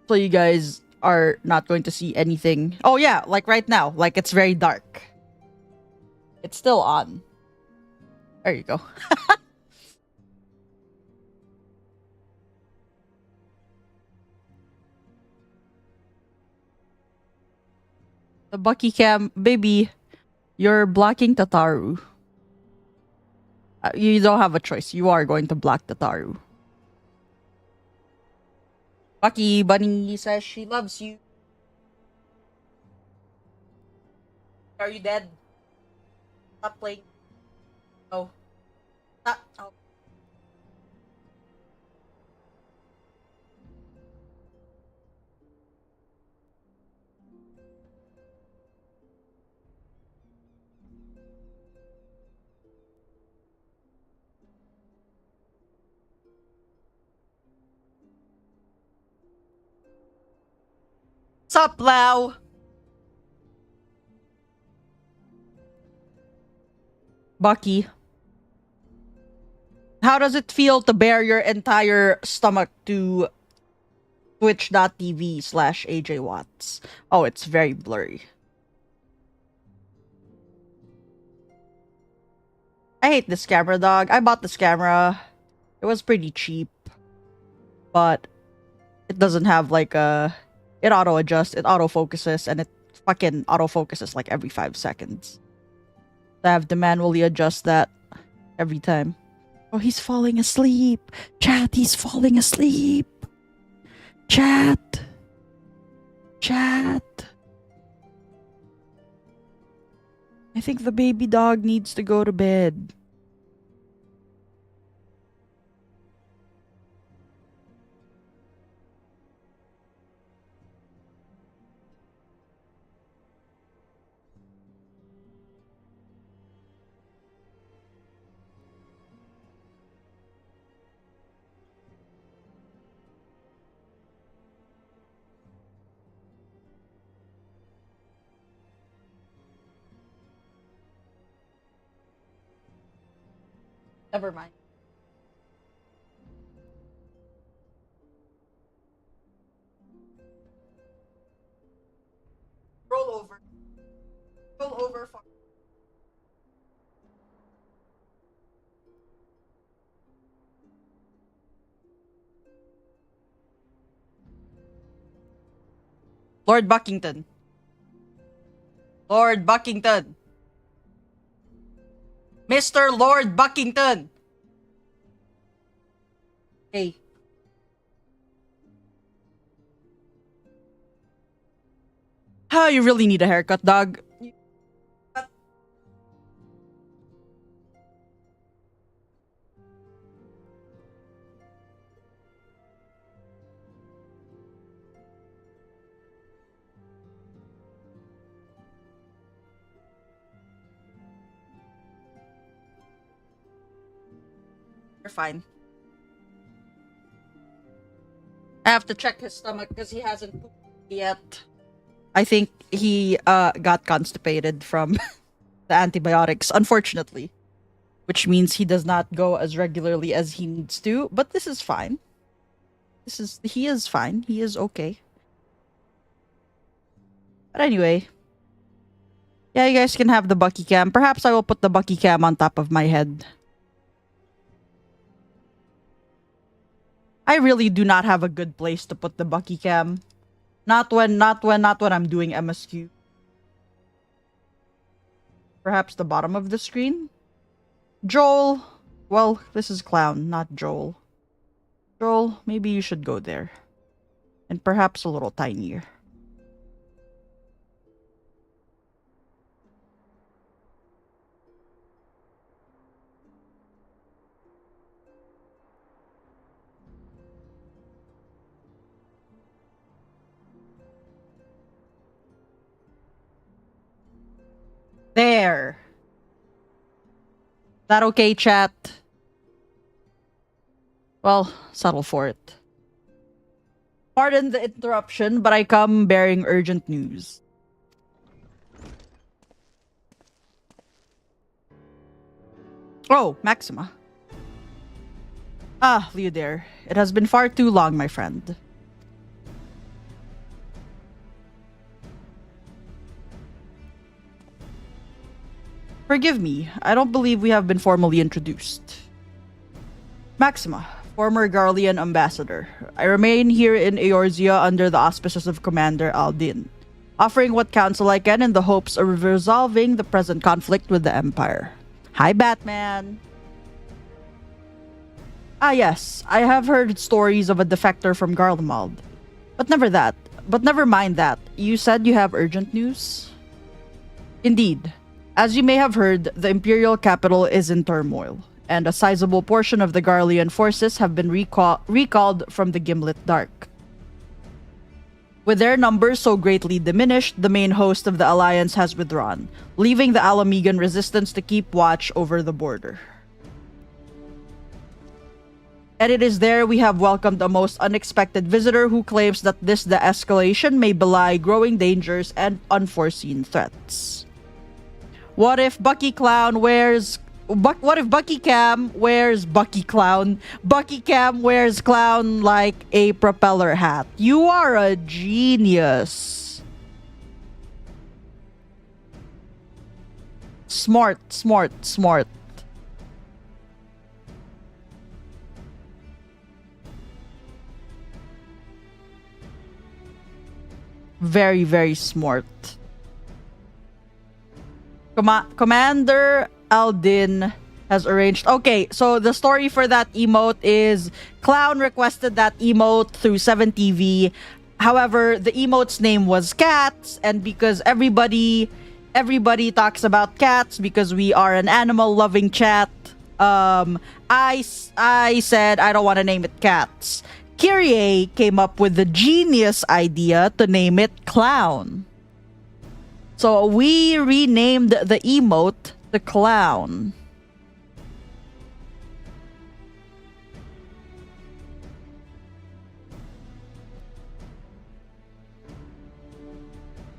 So you guys are not going to see anything. Oh yeah, like right now. Like it's very dark. It's still on. There you go. The Bucky cam, baby, you're blocking Tataru. You don't have a choice. You are going to block Tataru. Bucky Bunny says she loves you. Are you dead? Stop playing. Oh. Stop. Oh. Sup, Lau? Bucky, how does it feel to bear your entire stomach to twitch.tv/AJ Watts? Oh, it's very blurry. I hate this camera, dog. I bought this camera. It was pretty cheap, but it doesn't have like a... It auto-adjusts, it auto-focuses, and it fucking auto-focuses like every 5 seconds. I have to manually adjust that every time. Oh, he's falling asleep. Chat, he's falling asleep. Chat. Chat. I think the baby dog needs to go to bed. Never mind. Roll over. Roll over. Lord Buckington. Lord Buckington. Mr. Lord Buckington. Hey. Ah, you really need a haircut, dog. You're fine. I have to check his stomach because he hasn't pooped yet. I think he got constipated from the antibiotics, unfortunately. Which means he does not go as regularly as he needs to, but this is fine. He is fine. He is okay. But anyway. Yeah, you guys can have the Bucky cam. Perhaps I will put the Bucky cam on top of my head. I really do not have a good place to put the Bucky cam. Not when I'm doing MSQ. Perhaps the bottom of the screen? Joel. Well, this is Clown, not Joel. Joel, maybe you should go there. And perhaps a little tinier. There. That okay, chat? Well, settle for it. Pardon the interruption, but I come bearing urgent news. Oh, Maxima. Ah, Leodair. It has been far too long, my friend. Forgive me, I don't believe we have been formally introduced. Maxima, former Garlean ambassador. I remain here in Eorzea under the auspices of Commander Aldin, offering what counsel I can in the hopes of resolving the present conflict with the Empire. Hi, Batman! Ah yes, I have heard stories of a defector from Garlemald. But never mind that. You said you have urgent news? Indeed. As you may have heard, the Imperial capital is in turmoil, and a sizable portion of the Garlean forces have been recalled from the Gimlet Dark. With their numbers so greatly diminished, the main host of the Alliance has withdrawn, leaving the Alamegan resistance to keep watch over the border. And it is there we have welcomed a most unexpected visitor who claims that this de-escalation may belie growing dangers and unforeseen threats. What if Bucky Clown wears... what if Bucky Cam wears Bucky Clown? Bucky Cam wears clown like a propeller hat. You are a genius. Smart, smart, smart. Very, very smart. Commander Aldin has arranged... Okay, so the story for that emote is Clown requested that emote through 7TV. However, the emote's name was Cats, and because everybody talks about cats because we are an animal-loving chat, I said I don't want to name it Cats. Kyrie came up with the genius idea to name it Clown. So we renamed the emote the Clown.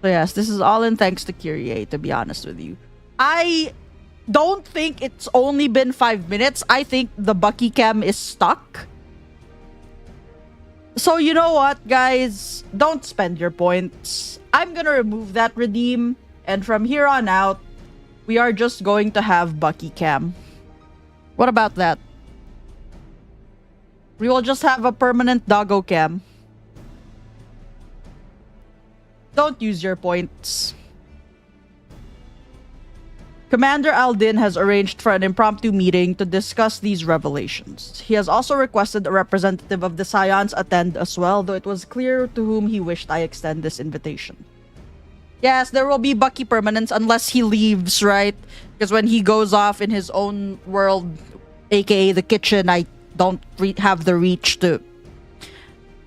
So yes, this is all in thanks to Kyrie, to be honest with you. I don't think it's only been 5 minutes. I think the Bucky Cam is stuck. So you know what, guys? Don't spend your points. I'm gonna remove that redeem. And from here on out, we are just going to have Bucky Cam. What about that? We will just have a permanent Doggo Cam. Don't use your points. Commander Aldin has arranged for an impromptu meeting to discuss these revelations. He has also requested a representative of the Scions attend as well, though it was clear to whom he wished I extend this invitation. Yes, there will be Bucky permanence unless he leaves, right? Because when he goes off in his own world, aka the kitchen, I don't have the reach to,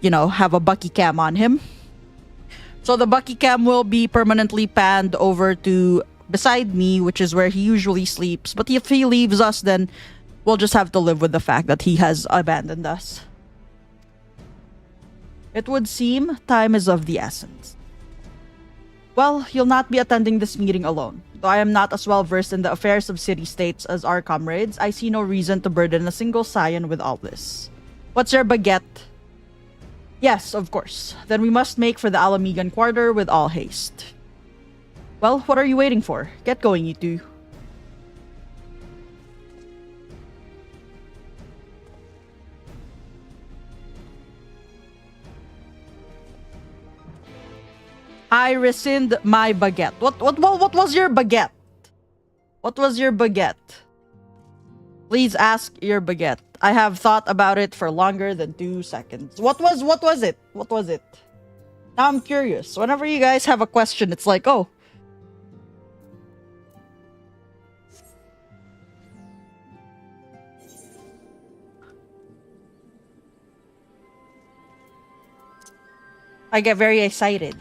you know, have a Bucky cam on him. So the Bucky cam will be permanently panned over to beside me, which is where he usually sleeps. But if he leaves us, then we'll just have to live with the fact that he has abandoned us. It would seem time is of the essence. Well, you'll not be attending this meeting alone. Though I am not as well versed in the affairs of city-states as our comrades, I see no reason to burden a single Scion with all this. What's your baguette? Yes, of course. Then we must make for the Alamegan quarter with all haste. Well, what are you waiting for? Get going, you two. I rescind my baguette. What was your baguette? What was your baguette? Please ask your baguette. I have thought about it for longer than 2 seconds. What was it? What was it? Now I'm curious. Whenever you guys have a question, it's like, oh. I get very excited.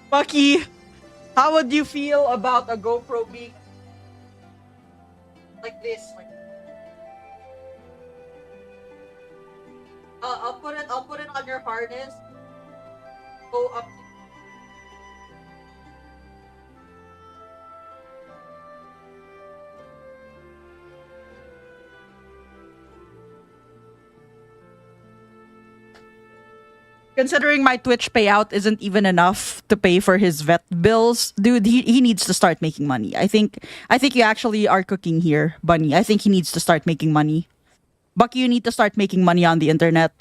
Bucky, how would you feel about a GoPro being like this? I'll put it on your harness. Go up. Considering my Twitch payout isn't even enough to pay for his vet bills, dude, he needs to start making money. I think you actually are cooking here, Bunny. I think he needs to start making money. Bucky, you need to start making money on the internet.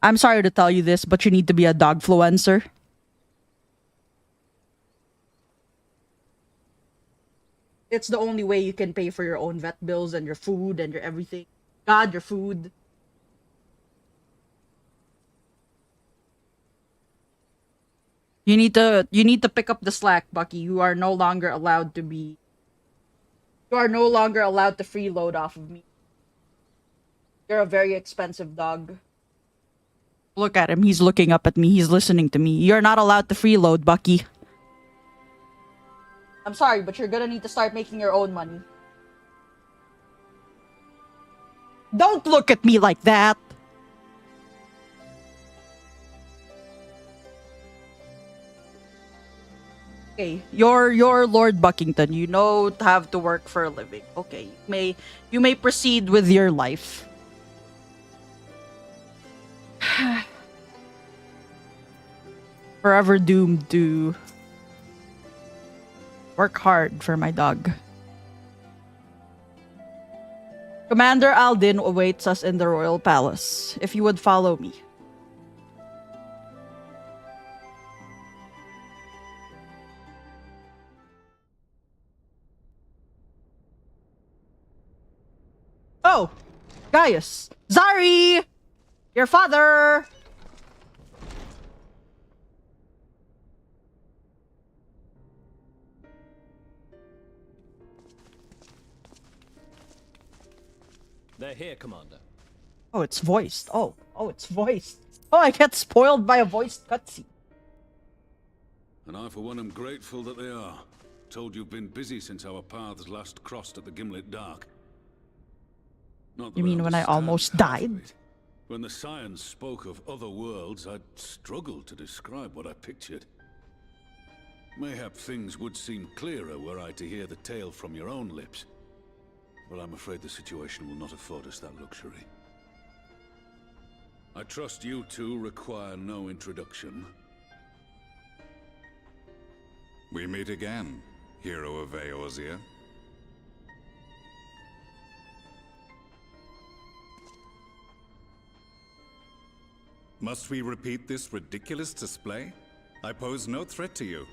I'm sorry to tell you this, but you need to be a dogfluencer. It's the only way you can pay for your own vet bills and your food and your everything. God, your food. You need to pick up the slack, Bucky. You are no longer allowed to freeload off of me. You're a very expensive dog. Look at him. He's looking up at me. He's listening to me. You're not allowed to freeload, Bucky. I'm sorry, but you're gonna need to start making your own money. Don't look at me like that. Okay, you're Lord Buckington. You know have to work for a living. Okay, you may proceed with your life. Forever doomed to work hard for my dog. Commander Aldin awaits us in the royal palace. If you would follow me. Oh, Gaius. Zari! Your father! They're here, Commander. Oh, it's voiced. Oh, it's voiced. Oh, I get spoiled by a voiced cutscene. And I, for one, am grateful that they are. Told you've been busy since our paths last crossed at the Gimlet Dark. Not that You mean when I almost died? When the science spoke of other worlds, I'd struggled to describe what I pictured. Mayhap things would seem clearer were I to hear the tale from your own lips. But I'm afraid the situation will not afford us that luxury. I trust you two require no introduction. We meet again, hero of Eorzea. Must we repeat this ridiculous display? I pose no threat to you,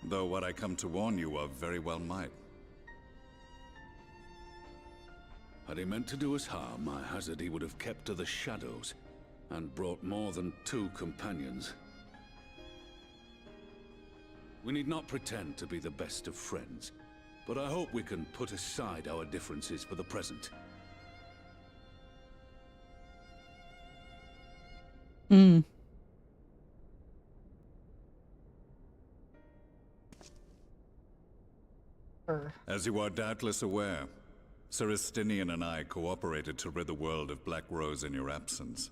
though what I come to warn you of very well might. Had he meant to do us harm, I hazard he would have kept to the shadows, and brought more than 2 companions. We need not pretend to be the best of friends, but I hope we can put aside our differences for the present. As you are doubtless aware, Sir Estinian and I cooperated to rid the world of Black Rose in your absence.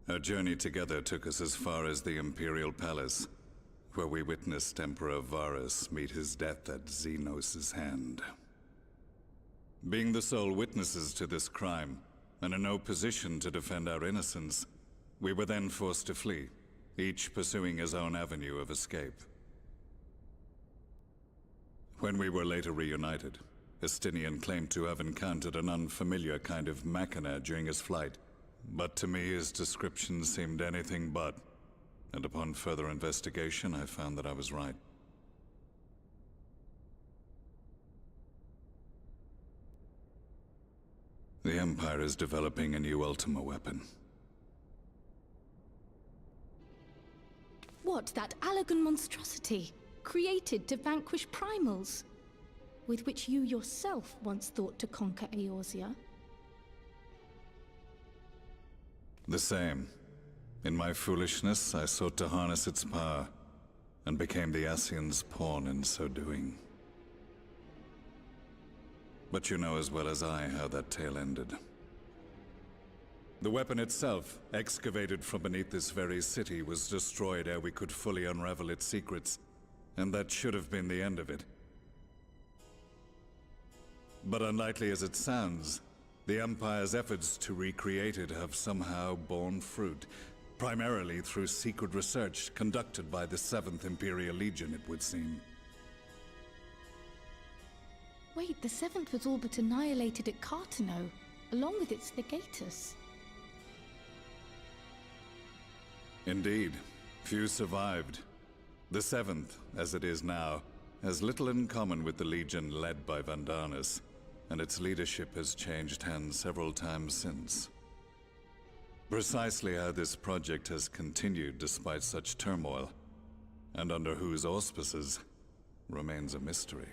Our journey together took us as far as the Imperial Palace, where we witnessed Emperor Varus meet his death at Xenos' hand. Being the sole witnesses to this crime, and in no position to defend our innocence, we were then forced to flee, each pursuing his own avenue of escape. When we were later reunited, Estinian claimed to have encountered an unfamiliar kind of machina during his flight, but to me his description seemed anything but, and upon further investigation I found that I was right. The Empire is developing a new Ultima weapon. What, that Allagan monstrosity, created to vanquish primals, with which you yourself once thought to conquer Eorzea? The same. In my foolishness, I sought to harness its power, and became the Ascian's pawn in so doing. But you know as well as I how that tale ended. The weapon itself, excavated from beneath this very city, was destroyed ere we could fully unravel its secrets, and that should have been the end of it. But unlikely as it sounds, the Empire's efforts to recreate it have somehow borne fruit, primarily through secret research conducted by the 7th Imperial Legion, it would seem. Wait, the 7th was all but annihilated at Cartano, along with its legatus. Indeed. Few survived. The 7th, as it is now, has little in common with the Legion led by Vandanis, and its leadership has changed hands several times since. Precisely how this project has continued despite such turmoil, and under whose auspices, remains a mystery.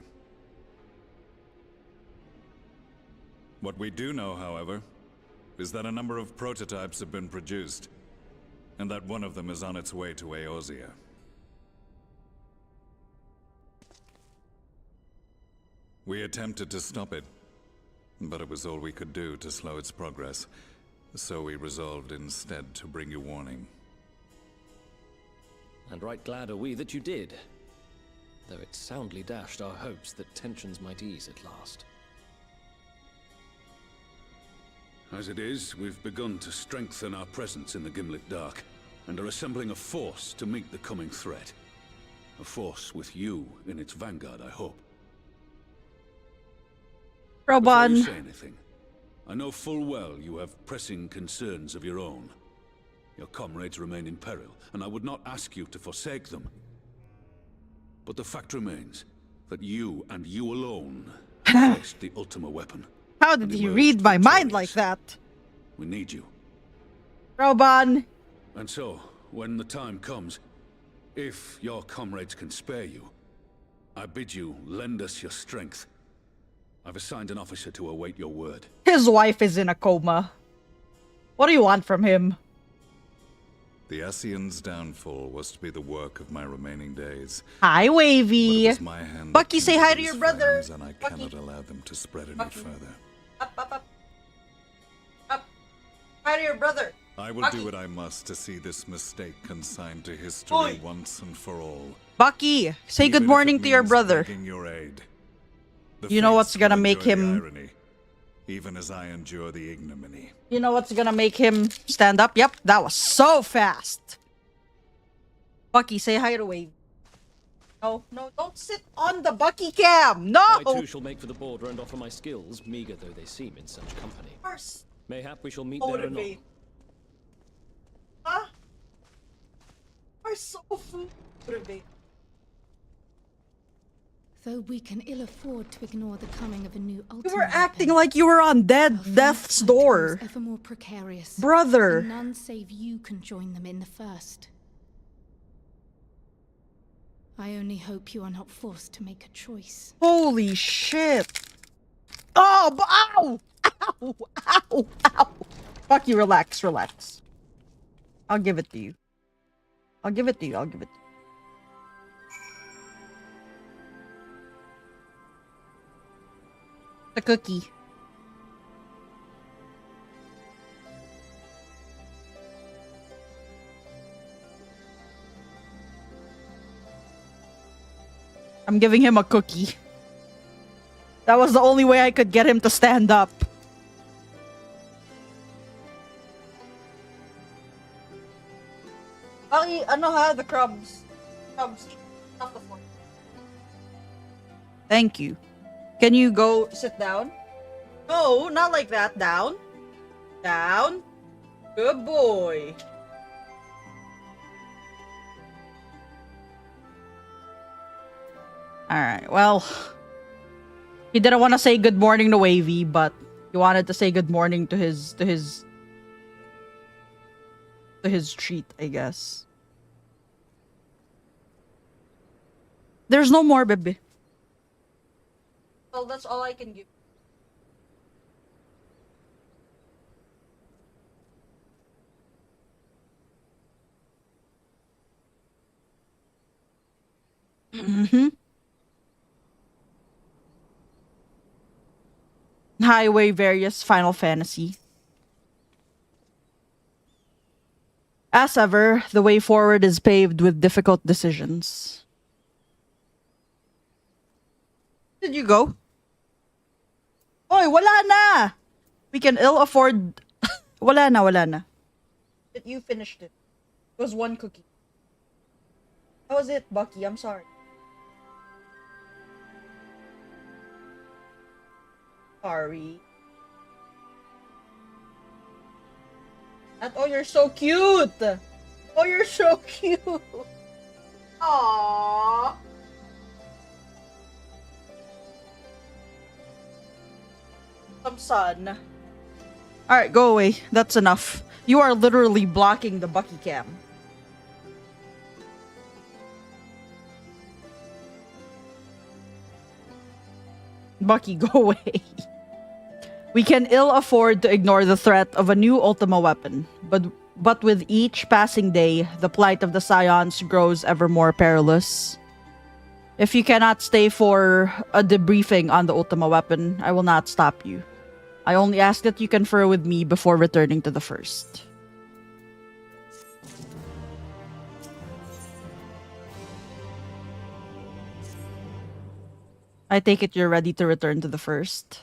What we do know, however, is that a number of prototypes have been produced, and that one of them is on its way to Eorzea. We attempted to stop it, but it was all we could do to slow its progress, so we resolved instead to bring you warning. And right glad are we that you did, though it soundly dashed our hopes that tensions might ease at last. As it is, we've begun to strengthen our presence in the Gimlet Dark, and are assembling a force to meet the coming threat. A force with you in its vanguard, I hope. Before you Roban. say anything, I know full well you have pressing concerns of your own. Your comrades remain in peril, and I would not ask you to forsake them. But the fact remains that you and you alone have faced the Ultima weapon. How did he read my mind like that? We need you. Roban. And so, when the time comes, if your comrades can spare you, I bid you lend us your strength. I've assigned an officer to await your word. His wife is in a coma. What do you want from him? The Ascian's downfall was to be the work of my remaining days. Hi, But Wavy. it was my hand Bucky, that say hi to kindled your these brother. flames, and I Bucky. cannot allow them to spread any Bucky. further. Up, up, up. Up. Hi to your brother. I will Bucky. do what I must to see this mistake consigned to history Oi. once and for all. Bucky, say Even good if morning it to your means brother. begging your aid. The You know what's fates gonna will make enjoy the him- irony, even as I endure the ignominy. You know what's gonna make him stand up? Yep, that was so fast. Bucky, say hi to Wavy. No, no, don't sit on the Bucky cam. No! I too shall make for the border and offer my skills, meager though they seem in such company. First, Mayhap we shall meet there anon. motivate. Huh? We're so motivated. Though we can ill afford to ignore the coming of a new You Ultima were acting weapon, like you were on our death's fight door. becomes ever more precarious. Brother. And none save you can join them in the first. I only hope you are not forced to make a choice. Holy shit. Oh, ow! Ow! Ow! Ow! Bucky, relax, relax. I'll give it to you. I'll give it to you, I'll give it to you. The cookie. I'm giving him a cookie. That was the only way I could get him to stand up. Bucky, ano ha? The crumbs. Crumbs. Off the floor. Thank you. Can you go sit down? No, not like that. Down. Down. Good boy. Alright, well. He didn't want to say good morning to Wavy, but he wanted to say good morning to his treat, I guess. There's no more, baby. Well, that's all I can give. Mm-hmm. Highway various Final Fantasy. As ever, the way forward is paved with difficult decisions. Did you go? Oy, wala na! We can ill afford... wala na. You finished it. It was one cookie. How was it, Bucky? I'm sorry. Sorry. Oh, you're so cute! Oh, you're so cute! Aww. Some sun. Alright, go away. That's enough. You are literally blocking the Bucky cam. Bucky, go away. We can ill afford to ignore the threat of a new Ultima weapon, but with each passing day, the plight of the Scions grows ever more perilous. If you cannot stay for a debriefing on the Ultima weapon, I will not stop you. I only ask that you confer with me before returning to the first. I take it you're ready to return to the first.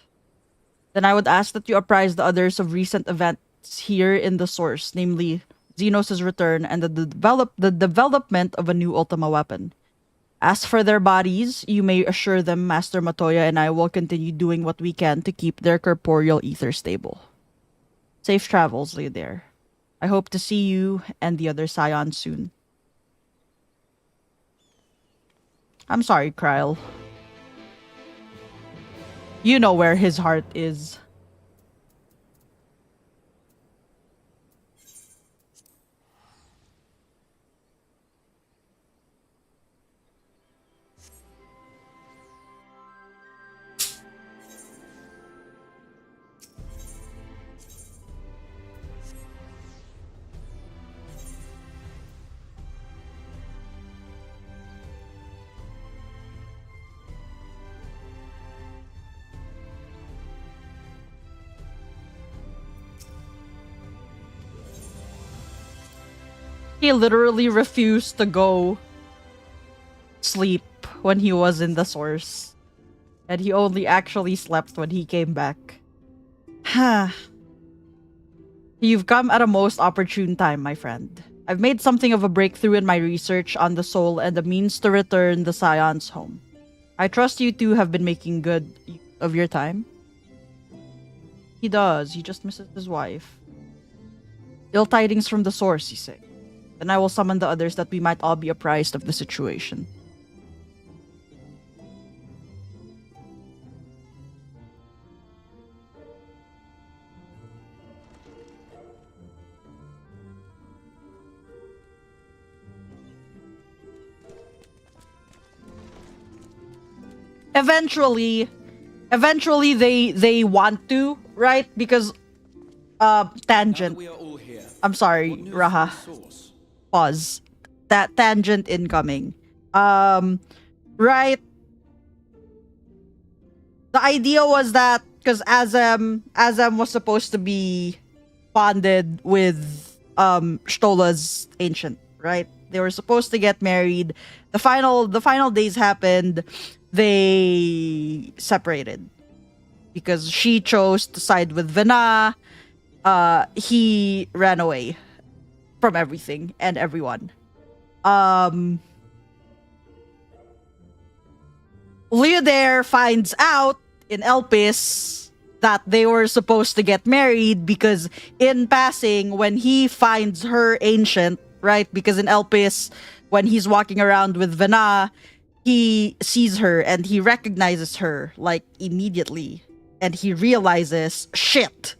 Then I would ask that you apprise the others of recent events here in the source, namely Xenos' return and the development of a new Ultima weapon. As for their bodies, you may assure them Master Matoya and I will continue doing what we can to keep their corporeal ether stable. Safe travels, lay there. I hope to see you and the other Scions soon. I'm sorry, Kryl. You know where his heart is. He literally refused to go sleep when he was in the source. And he only actually slept when he came back. You've come at a most opportune time, my friend. I've made something of a breakthrough in my research on the soul and the means to return the Scions home. I trust you two have been making good use of your time. He does. He just misses his wife. Ill tidings from the source, you say. Then I will summon the others that we might all be apprised of the situation. Eventually they want to, right? Because tangent. I'm sorry, Raha. Pause. That tangent incoming. Right. The idea was that because Azem was supposed to be bonded with Stola's ancient, right? They were supposed to get married. The final days happened. They separated because she chose to side with Vena. He ran away from everything and everyone. Leodair finds out in Elpis that they were supposed to get married because in passing, when he finds her ancient, right? Because in Elpis, when he's walking around with Vena, he sees her and he recognizes her like immediately. And he realizes, shit.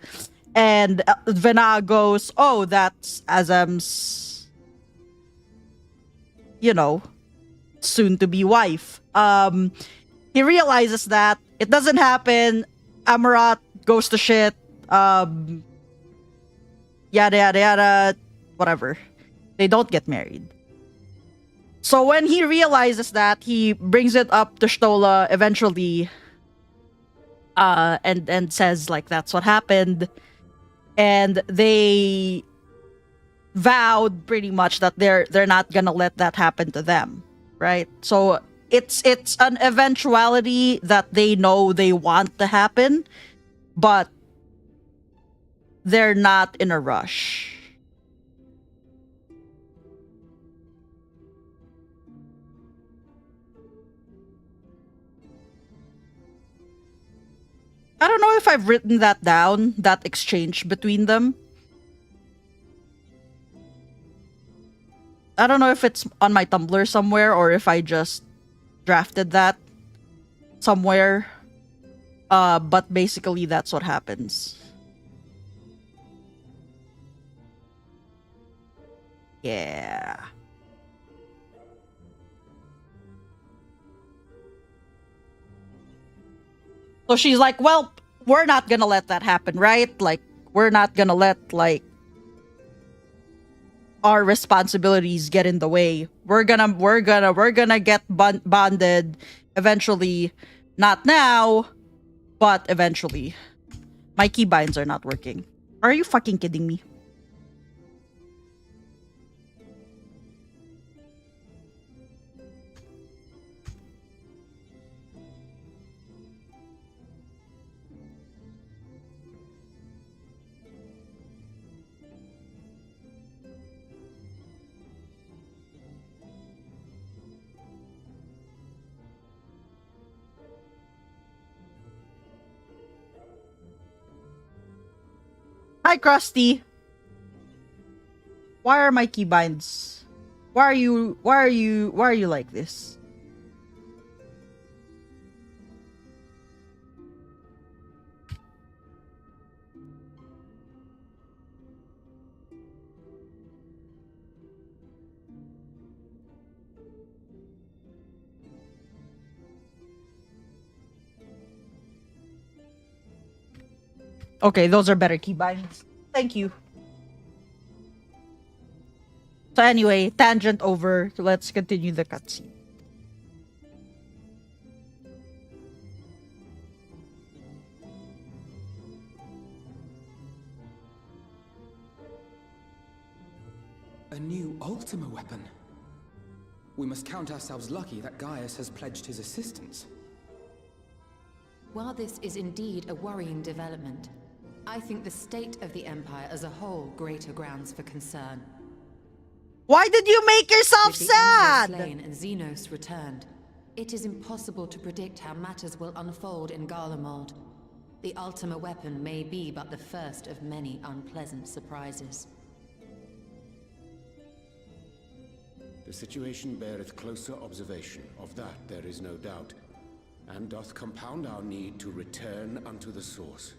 And Vena goes, oh, that's Azam's, soon to be wife. He realizes that it doesn't happen. Amarat goes to shit. Yada yada yada. Whatever. They don't get married. So when he realizes that, he brings it up to Stola eventually. and says like that's what happened, and they vowed pretty much that they're not gonna let that happen to them, right? So it's an eventuality that they know they want to happen, but they're not in a rush. I don't know if I've written that down, that exchange between them. I don't know if it's on my Tumblr somewhere or if I just drafted that somewhere. But basically that's what happens. Yeah. So she's like, well, we're not gonna let that happen, right? Like, we're not gonna let, like, our responsibilities get in the way. We're gonna get bonded eventually. Not now, but eventually. My keybinds are not working. Are you fucking kidding me? Hi, Krusty. Why are my keybinds? Why are you like this? Okay, those are better keybinds. Thank you. So anyway, tangent over. Let's continue the cutscene. A new Ultima weapon. We must count ourselves lucky that Gaius has pledged his assistance. While this is indeed a worrying development, I think the state of the Empire as a whole greater grounds for concern. Why did you make yourself With the Emperor sad? slain and Xenos returned, it is impossible to predict how matters will unfold in Garlemald. The Ultima weapon may be but the first of many unpleasant surprises. The situation beareth closer observation, of that there is no doubt, and doth compound our need to return unto the source.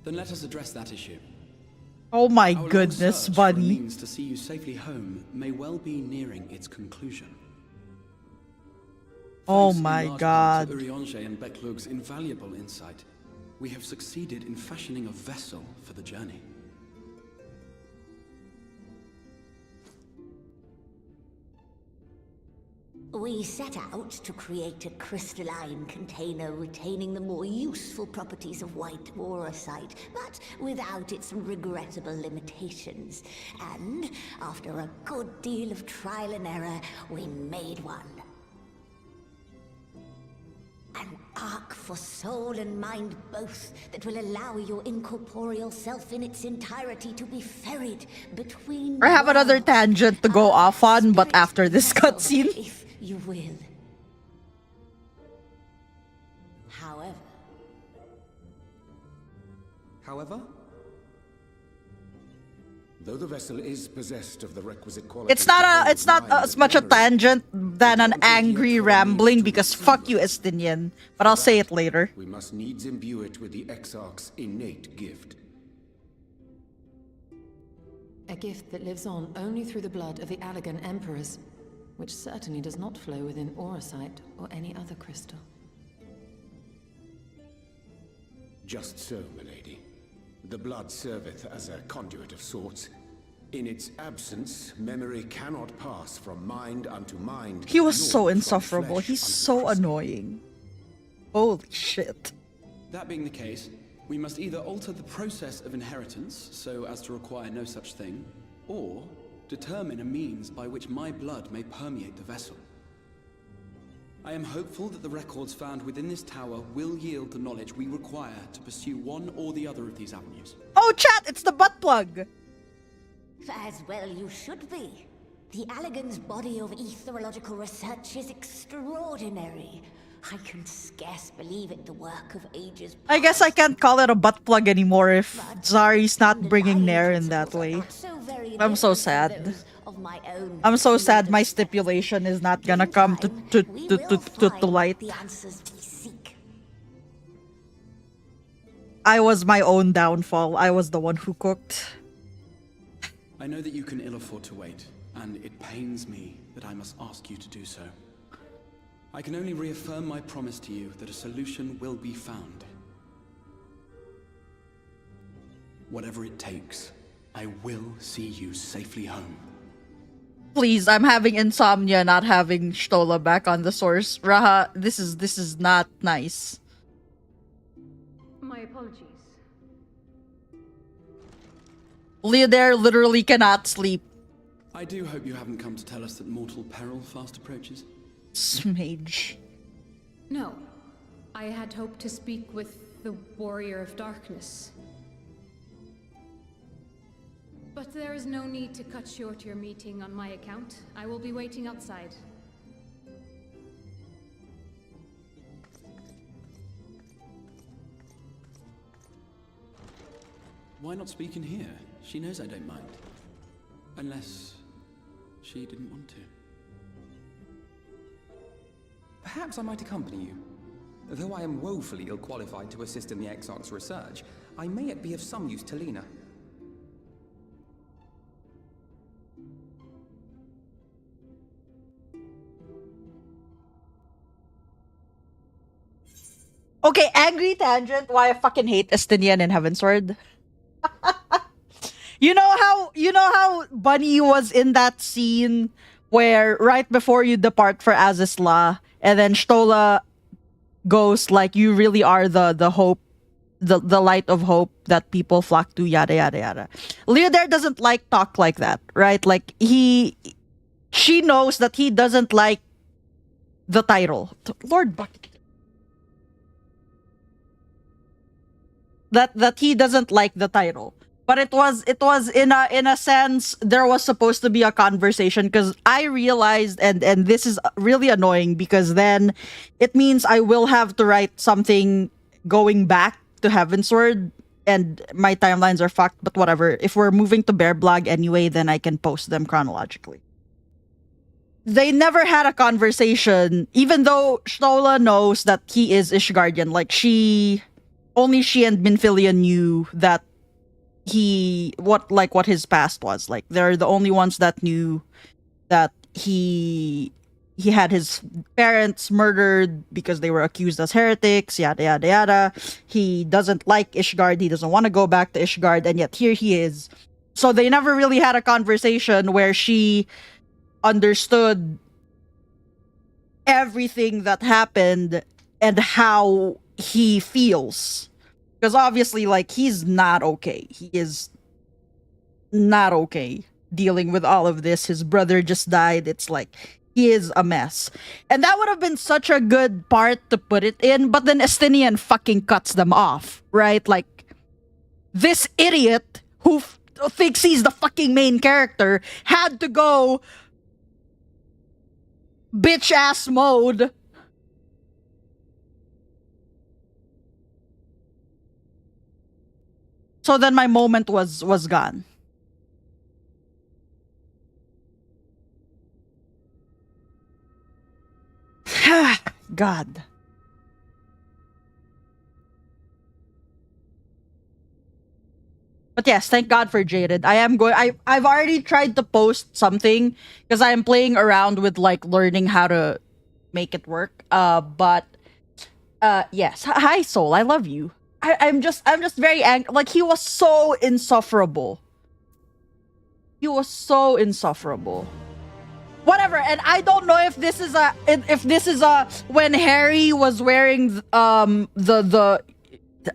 Then let us address that issue. Oh my Our long goodness, search for a buddy. means to see you safely home may well be nearing its conclusion. Oh Thanks in my large part god. to Urianger and Becklug's invaluable insight, we have succeeded in fashioning a vessel for the journey. We set out to create a crystalline container retaining the more useful properties of white aurosite, but without its regrettable limitations. And after a good deal of trial and error, we made one. An ark for soul and mind both that will allow your incorporeal self in its entirety to be ferried between I have another worlds. tangent to go A off on, but spirit after this vessel, cutscene. if you will. However, Though the vessel is possessed of the requisite quality. It's not as much a tangent than an angry rambling because fuck you, Estinian. But I'll say it later. We must needs imbue it with the Exarch's innate gift. A gift that lives on only through the blood of the Allegan Emperors, which certainly does not flow within aurosite or any other crystal. Just so, milady. The blood serveth as a conduit of sorts. In its absence, memory cannot pass from mind unto mind. He was nor so from insufferable. flesh He's unto so crystal. annoying. Holy shit. That being the case, we must either alter the process of inheritance so as to require no such thing, or determine a means by which my blood may permeate the vessel. I am hopeful that the records found within this tower will yield the knowledge we require to pursue one or the other of these avenues. Oh, chat, it's the butt plug. As well you should be. The Allegan's body of etherological research is extraordinary. I can scarce believe it the work of ages past. I guess I can't call it a butt plug anymore if Zari's not bringing Nair in that Underlying way. principles are not so very I'm so different sad. from those of my own I'm so sad my creative stipulation is not In gonna come time, to we will find light. the answers we seek. I was my own downfall. I was the one who cooked. I know that you can ill afford to wait, and it pains me that I must ask you to do so. I can only reaffirm my promise to you that a solution will be found. Whatever it takes, I will see you safely home. Please, I'm having insomnia not having Stola back on the source. Raha, this is not nice. My apologies. Leodair literally cannot sleep. I do hope you haven't come to tell us that mortal peril fast approaches. Smage. No. I had hoped to speak with the Warrior of Darkness. But there is no need to cut short your meeting on my account. I will be waiting outside. Why not speak in here? She knows I don't mind. Unless she didn't want to. Perhaps I might accompany you. Though I am woefully ill-qualified to assist in the Exarch's research, I may yet be of some use to Lena. Okay, angry tangent. Why I fucking hate Estinian and Heavensward. You know how Bunny was in that scene where right before you depart for Azisla, and then Stola goes like, "You really are the hope, the light of hope that people flock to." Yada yada yada. Leodair doesn't like talk like that, right? Like she knows that he doesn't like the title, Lord Bucket. That he doesn't like the title. But it was in a sense there was supposed to be a conversation, because I realized, and this is really annoying because then it means I will have to write something going back to Heavensward and my timelines are fucked, but whatever. If we're moving to Bear Blog anyway, then I can post them chronologically. They never had a conversation, even though Stola knows that he is Ishgardian. Like only she and Minfilia knew that what his past was. Like they're the only ones that knew that he had his parents murdered because they were accused as heretics, yada yada yada. He doesn't like Ishgard, he doesn't want to go back to Ishgard, and yet here he is. So they never really had a conversation where she understood everything that happened and how he feels. Because obviously, like, he's not okay. He is not okay dealing with all of this. His brother just died. It's like, he is a mess. And that would have been such a good part to put it in, but then Estinian fucking cuts them off, right? Like, this idiot who thinks he's the fucking main character had to go bitch-ass mode. So then my moment was gone. God. But yes, thank God for Jaded. I've already tried to post something because I am playing around with like learning how to make it work. But yes. Hi Soul, I love you. I'm just very angry. Like, he was so insufferable. He was so insufferable. Whatever, and I don't know if this is a when Harry was wearing the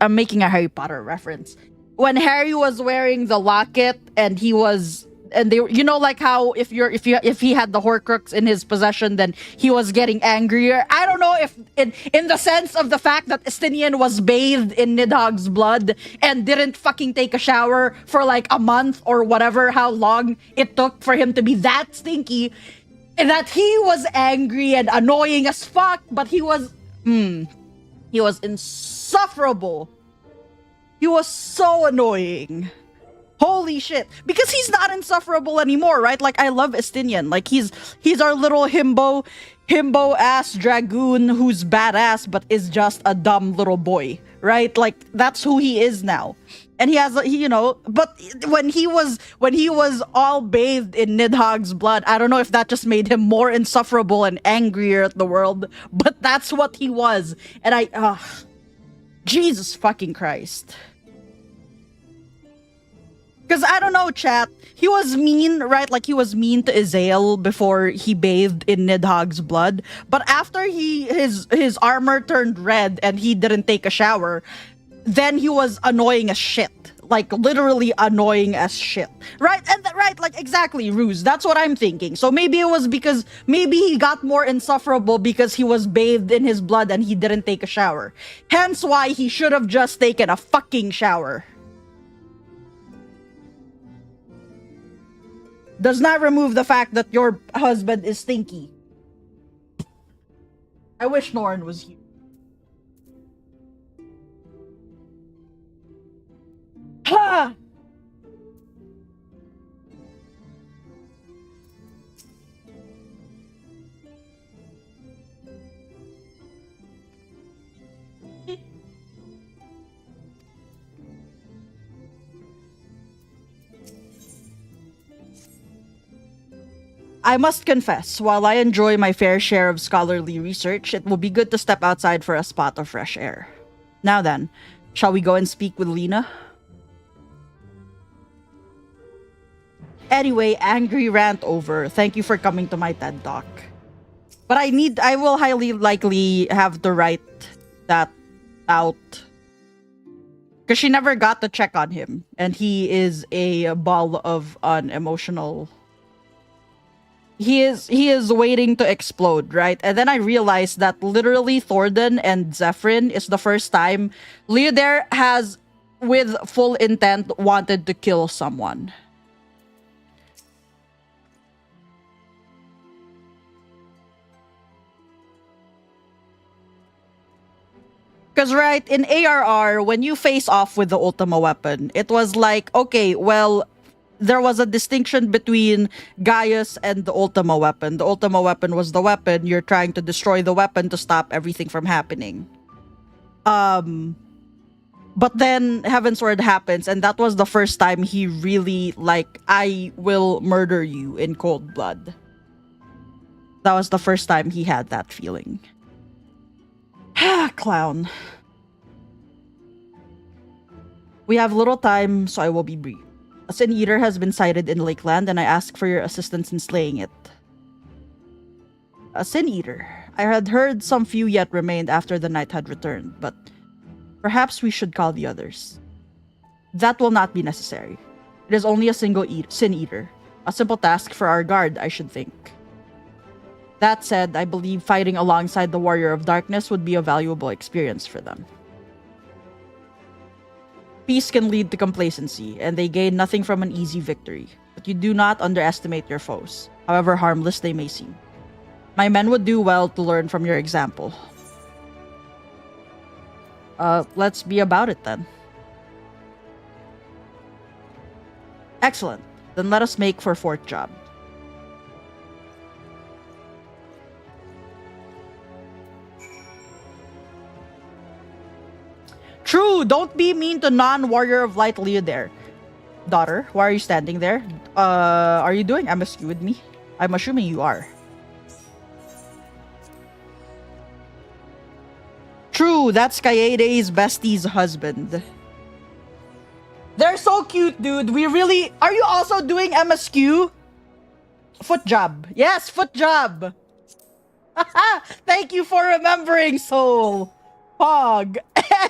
I'm making a Harry Potter reference. When Harry was wearing the locket and he was and they, you know, like how if he had the Horcrux in his possession, then he was getting angrier. I don't know if in the sense of the fact that Estinian was bathed in Nidhogg's blood and didn't fucking take a shower for like a month or whatever, how long it took for him to be that stinky, and that he was angry and annoying as fuck, but he was insufferable. He was so annoying. Holy shit. Because he's not insufferable anymore, right? Like, I love Estinian. Like, he's our little himbo ass dragoon who's badass but is just a dumb little boy, right? Like, that's who he is now. And he has, you know, but when he was all bathed in Nidhogg's blood, I don't know if that just made him more insufferable and angrier at the world, but that's what he was. And Jesus fucking Christ. Because I don't know, chat. He was mean, right? Like, he was mean to Izael before he bathed in Nidhogg's blood. But after his armor turned red and he didn't take a shower, then he was annoying as shit. Like, literally annoying as shit. Right? And right, like, exactly, Ruse. That's what I'm thinking. So maybe it was because maybe he got more insufferable because he was bathed in his blood and he didn't take a shower. Hence why he should have just taken a fucking shower. Does not remove the fact that your husband is stinky. I wish Norn was here. Ha! I must confess, while I enjoy my fair share of scholarly research, it will be good to step outside for a spot of fresh air. Now then, shall we go and speak with Lena? Anyway, angry rant over. Thank you for coming to my TED Talk. But I will highly likely have to write that out. Because she never got to check on him. And he is a ball of unemotional... He is waiting to explode, right? And then I realized that literally Thordan and Zephyrin is the first time Leodair has, with full intent, wanted to kill someone. Because, right, in ARR, when you face off with the Ultima weapon, it was like, okay, well, there was a distinction between Gaius and the Ultima weapon. The Ultima weapon was the weapon. You're trying to destroy the weapon to stop everything from happening. But then Heavensward happens, and that was the first time he really, like, I will murder you in cold blood. That was the first time he had that feeling. Clown. We have little time, so I will be brief. A Sin Eater has been sighted in Lakeland, and I ask for your assistance in slaying it. A Sin Eater. I had heard some few yet remained after the night had returned, but perhaps we should call the others. That will not be necessary. It is only a single Sin Eater. A simple task for our guard, I should think. That said, I believe fighting alongside the Warrior of Darkness would be a valuable experience for them. Peace can lead to complacency, and they gain nothing from an easy victory. But you do not underestimate your foes, however harmless they may seem. My men would do well to learn from your example. Let's be about it then. Excellent. Then let us make for fourth job. True, don't be mean to non-Warrior of Light Leodair. Daughter, why are you standing there? Are you doing MSQ with me? I'm assuming you are. True, that's Kaede's bestie's husband. They're so cute, dude. We really... Are you also doing MSQ? Foot job. Yes, foot job. Thank you for remembering, Soul. Pog.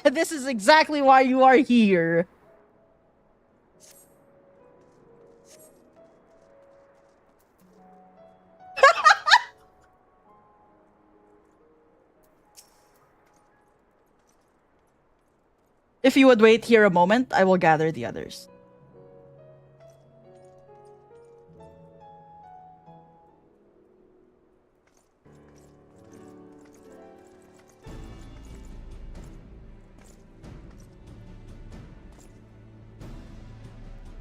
This is exactly why you are here. If you would wait here a moment, I will gather the others.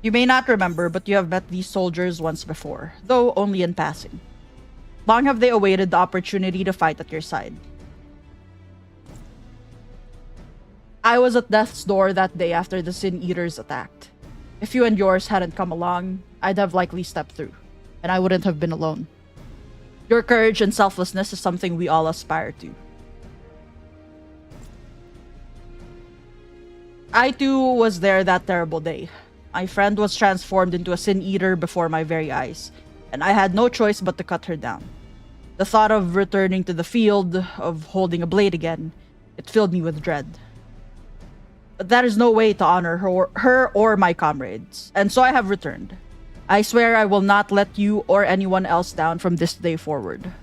You may not remember, but you have met these soldiers once before, though only in passing. Long have they awaited the opportunity to fight at your side. I was at death's door that day after the Sin Eaters attacked. If you and yours hadn't come along, I'd have likely stepped through, and I wouldn't have been alone. Your courage and selflessness is something we all aspire to. I too was there that terrible day. My friend was transformed into a Sin Eater before my very eyes, and I had no choice but to cut her down. The thought of returning to the field, of holding a blade again, it filled me with dread. But that is no way to honor her or my comrades, and so I have returned. I swear I will not let you or anyone else down from this day forward.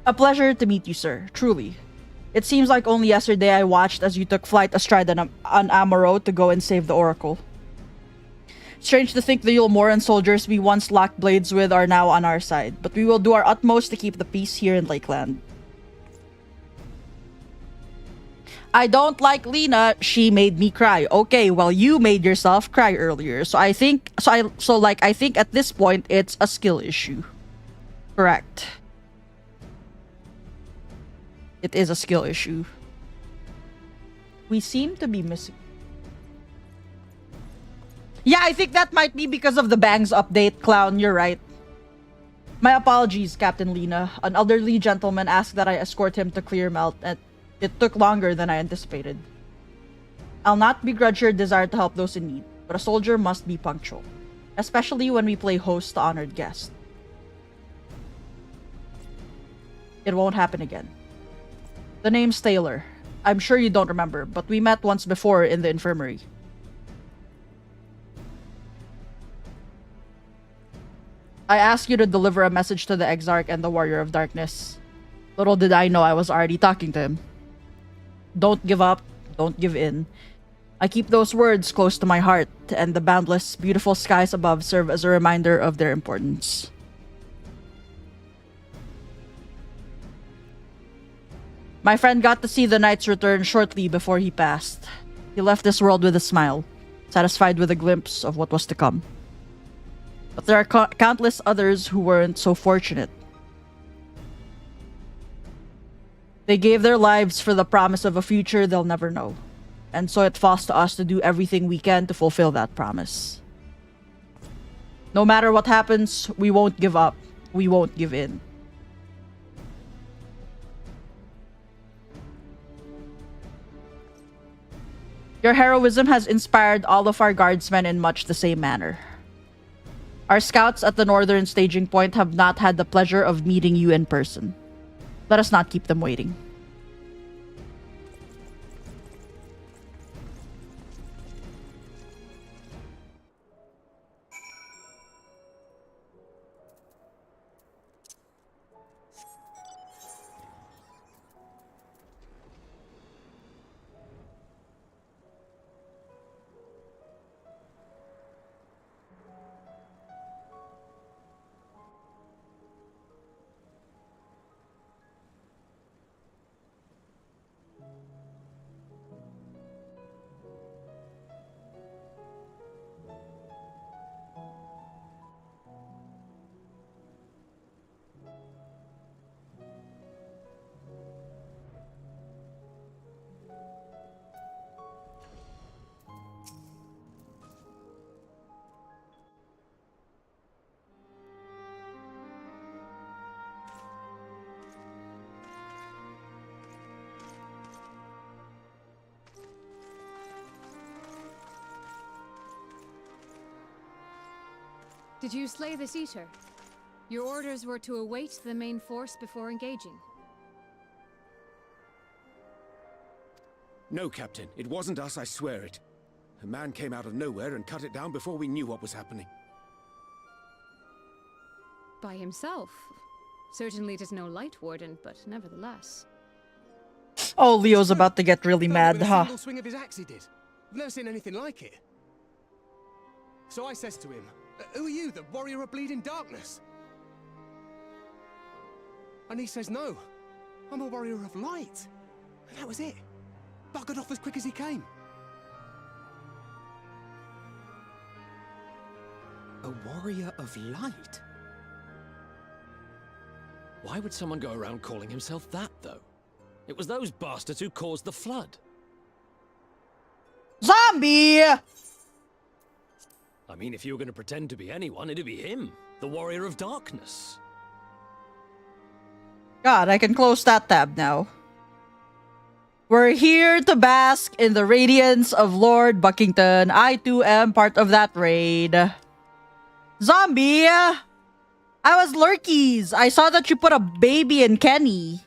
A pleasure to meet you, sir, truly. It seems like only yesterday I watched as you took flight astride an Amaro to go and save the Oracle. Strange to think the Yulmoran soldiers we once locked blades with are now on our side, but we will do our utmost to keep the peace here in Lakeland. I don't like Lena. She made me cry. Okay, well, you made yourself cry earlier. So I think at this point it's a skill issue. Correct. It is a skill issue. We seem to be missing. Yeah, I think that might be because of the Bangs update, Clown. You're right. My apologies, Captain Lena. An elderly gentleman asked that I escort him to Clear Melt, and it took longer than I anticipated. I'll not begrudge your desire to help those in need, but a soldier must be punctual, especially when we play host to honored guests. It won't happen again. The name's Taylor. I'm sure you don't remember, but we met once before in the infirmary. I asked you to deliver a message to the Exarch and the Warrior of Darkness. Little did I know I was already talking to him. Don't give up, don't give in. I keep those words close to my heart, and the boundless, beautiful skies above serve as a reminder of their importance. My friend got to see the Knight's return shortly before he passed. He left this world with a smile, satisfied with a glimpse of what was to come. But there are countless others who weren't so fortunate. They gave their lives for the promise of a future they'll never know. And so it falls to us to do everything we can to fulfill that promise. No matter what happens, we won't give up. We won't give in. Your heroism has inspired all of our guardsmen in much the same manner. Our scouts at the northern staging point have not had the pleasure of meeting you in person. Let us not keep them waiting. Did you slay this eater? Your orders were to await the main force before engaging. No, Captain. It wasn't us, I swear it. A man came out of nowhere and cut it down before we knew what was happening. By himself. Certainly it is no light warden, but nevertheless. Oh, Leo's about to get really mad, With a huh? single swing of his axe he did. I've never seen anything like it. So I says to him, who are you, the warrior of bleeding darkness? And he says, no, I'm a warrior of light. And that was it. Buggered off as quick as he came. A warrior of light? Why would someone go around calling himself that, though? It was those bastards who caused the flood. Zombie! I mean, if you were going to pretend to be anyone, it'd be him, the warrior of darkness. God, I can close that tab now. We're here to bask in the radiance of Lord Buckington. I too am part of that raid. Zombie! I was Lurkies. I saw that you put a baby in Kenny.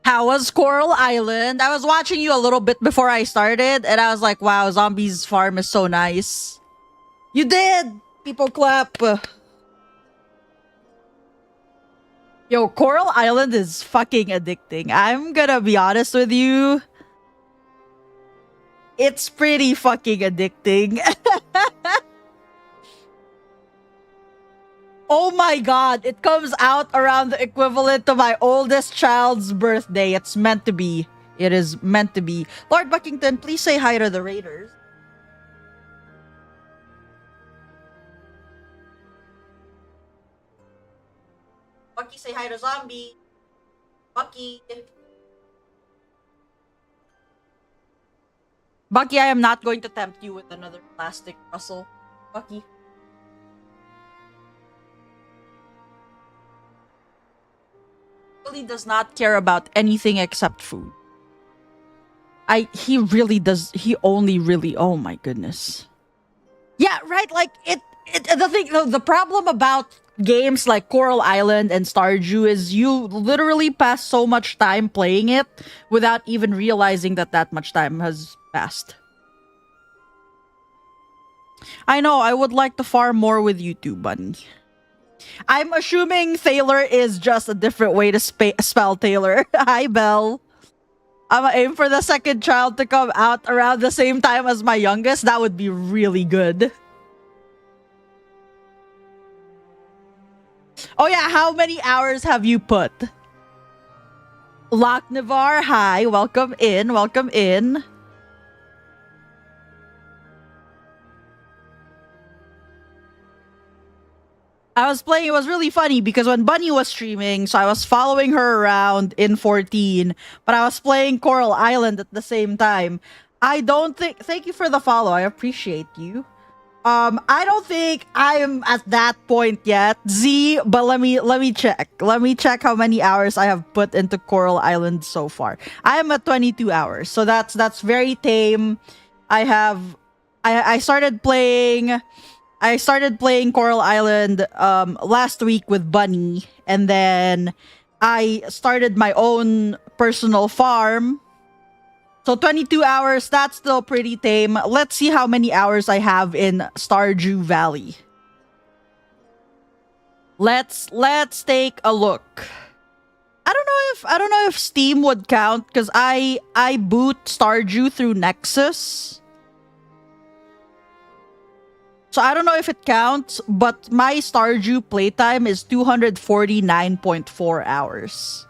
How was Coral Island? I was watching you a little bit before I started, and I was like, wow, Zombie's farm is so nice. You did! People clap. Yo, Coral Island is fucking addicting. I'm gonna be honest with you. It's pretty fucking addicting. Oh my god, it comes out around the equivalent to my oldest child's birthday. It's meant to be. It is meant to be. Lord Buckington, please say hi to the raiders. Bucky, say hi to Zombie. Bucky. Bucky, I am not going to tempt you with another plastic puzzle. Bucky. Really does not care about anything except food. He really does. He only really, oh my goodness. Yeah, right, like the problem about games like Coral Island and Stardew is you literally pass so much time playing it without even realizing that much time has passed. I know, I would like to farm more with you too, Bunny. I'm assuming Thaler is just a different way to spell Taylor. Hi, Belle. I'm gonna aim for the second child to come out around the same time as my youngest. That would be really good. Oh yeah, how many hours have you put? Lochnavar, hi. Welcome in. Welcome in. I was playing, it was really funny because when Bunny was streaming, so I was following her around in 14, but I was playing Coral Island at the same time. I don't think, thank you for the follow, I appreciate you. I don't think I'm at that point yet, Z, but let me check. Let me check how many hours I have put into Coral Island so far. I am at 22 hours, so that's very tame. I started playing Coral Island last week with Bunny, and then I started my own personal farm. So 22 hours, that's still pretty tame. Let's see how many hours I have in Stardew Valley. Let's take a look. I don't know if Steam would count because I boot Stardew through Nexus. So I don't know if it counts, but my Stardew playtime is 249.4 hours.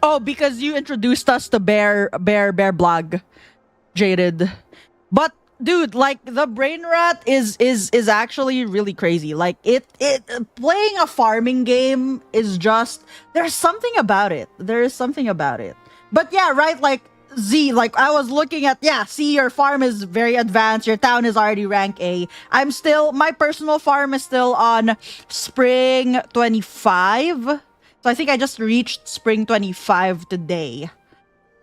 Oh, because you introduced us to Bear Blog, Jaded. But dude, like the brain rot is actually really crazy. Like it playing a farming game is just, there's something about it. There is something about it. But yeah, right, like Z, like I was looking at, yeah, see, your farm is very advanced, your town is already rank A. My personal farm is still on Spring 25. So I think I just reached Spring 25 today.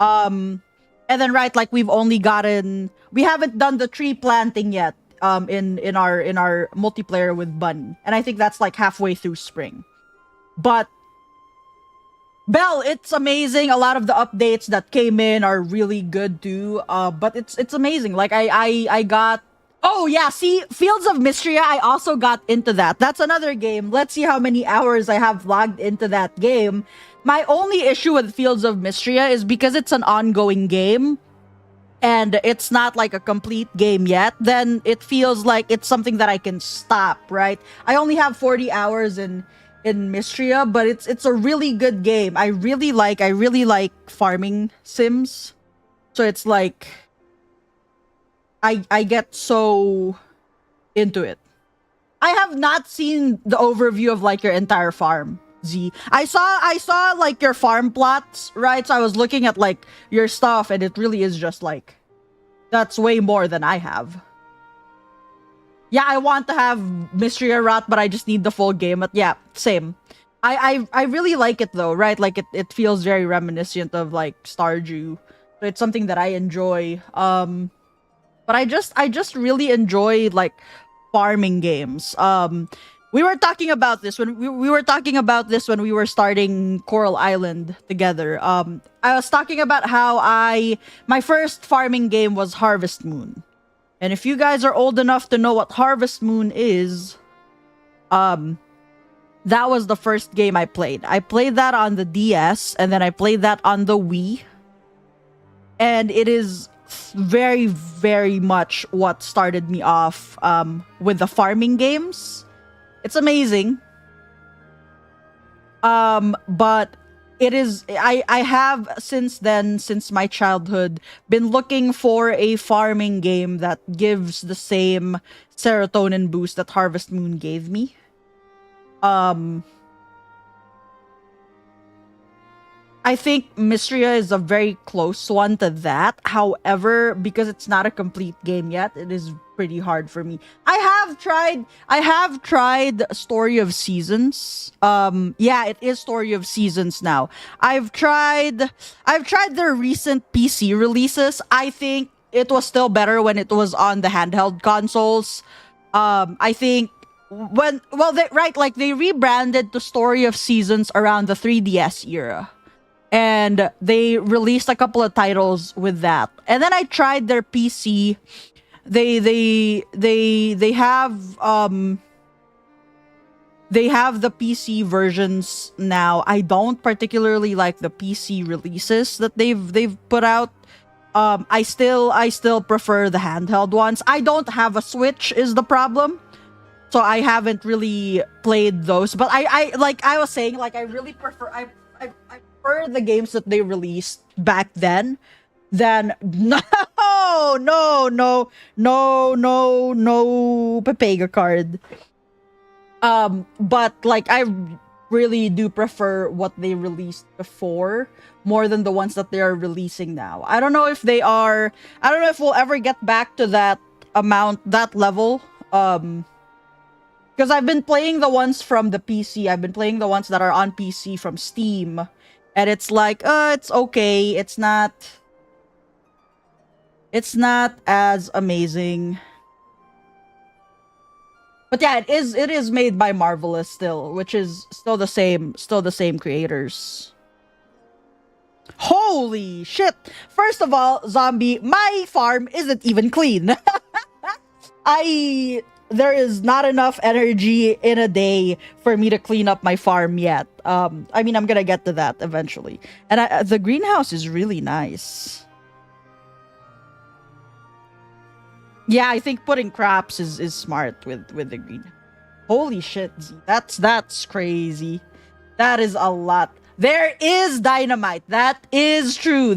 And then right, like we haven't done the tree planting yet in our multiplayer with Bunny. And I think that's like halfway through spring. But Belle, it's amazing. A lot of the updates that came in are really good too. But it's amazing. Like I got, oh yeah, see, Fields of Mystria, I also got into that. That's another game. Let's see how many hours I have logged into that game. My only issue with Fields of Mystria is because it's an ongoing game and it's not like a complete game yet, then it feels like it's something that I can stop, right? I only have 40 hours in Mystria, but it's a really good game. I really like farming sims. So it's like I get so into it. I have not seen the overview of like your entire farm, Z. I saw like your farm plots, right? So I was looking at like your stuff and it really is just like, that's way more than I have. Yeah, I want to have Mystery Rat, but I just need the full game. But yeah, same. I really like it though, right? Like it feels very reminiscent of like Stardew. So it's something that I enjoy. But I just really enjoy like farming games. We were talking about this when we were talking about this when we were starting Coral Island together. I was talking about how my first farming game was Harvest Moon. And if you guys are old enough to know what Harvest Moon is, that was the first game I played. I played that on the DS and then I played that on the Wii. And it is very, very much what started me off with the farming games. It's amazing. But it is, I have since then, since my childhood, been looking for a farming game that gives the same serotonin boost that Harvest Moon gave me. I think Mystria is a very close one to that. However, because it's not a complete game yet, it is pretty hard for me. I have tried Story of Seasons. Yeah, it is Story of Seasons now. I've tried their recent PC releases. I think it was still better when it was on the handheld consoles. I think they rebranded the Story of Seasons around the 3DS era. And they released a couple of titles with that. And then I tried their PC. They have the PC versions now. I don't particularly like the PC releases that they've put out. I still prefer the handheld ones. I don't have a Switch is the problem. So I haven't really played those. But I was saying, like, I really prefer I prefer the games that they released back then than no Pepega card. But like I really do prefer what they released before more than the ones that they are releasing now. I don't know if we'll ever get back to that level. Because I've been playing the ones from the PC. I've been playing the ones that are on PC from Steam. And it's like, it's okay. It's not as amazing. But yeah, it is made by Marvelous still, which is still the same creators. Holy shit! First of all, Zombie, my farm isn't even clean. There is not enough energy in a day for me to clean up my farm yet. I mean, I'm gonna get to that eventually. And the greenhouse is really nice. Yeah, I think putting crops is smart with the green. Holy shit, Z. That's crazy. That is a lot. There is dynamite. That is true.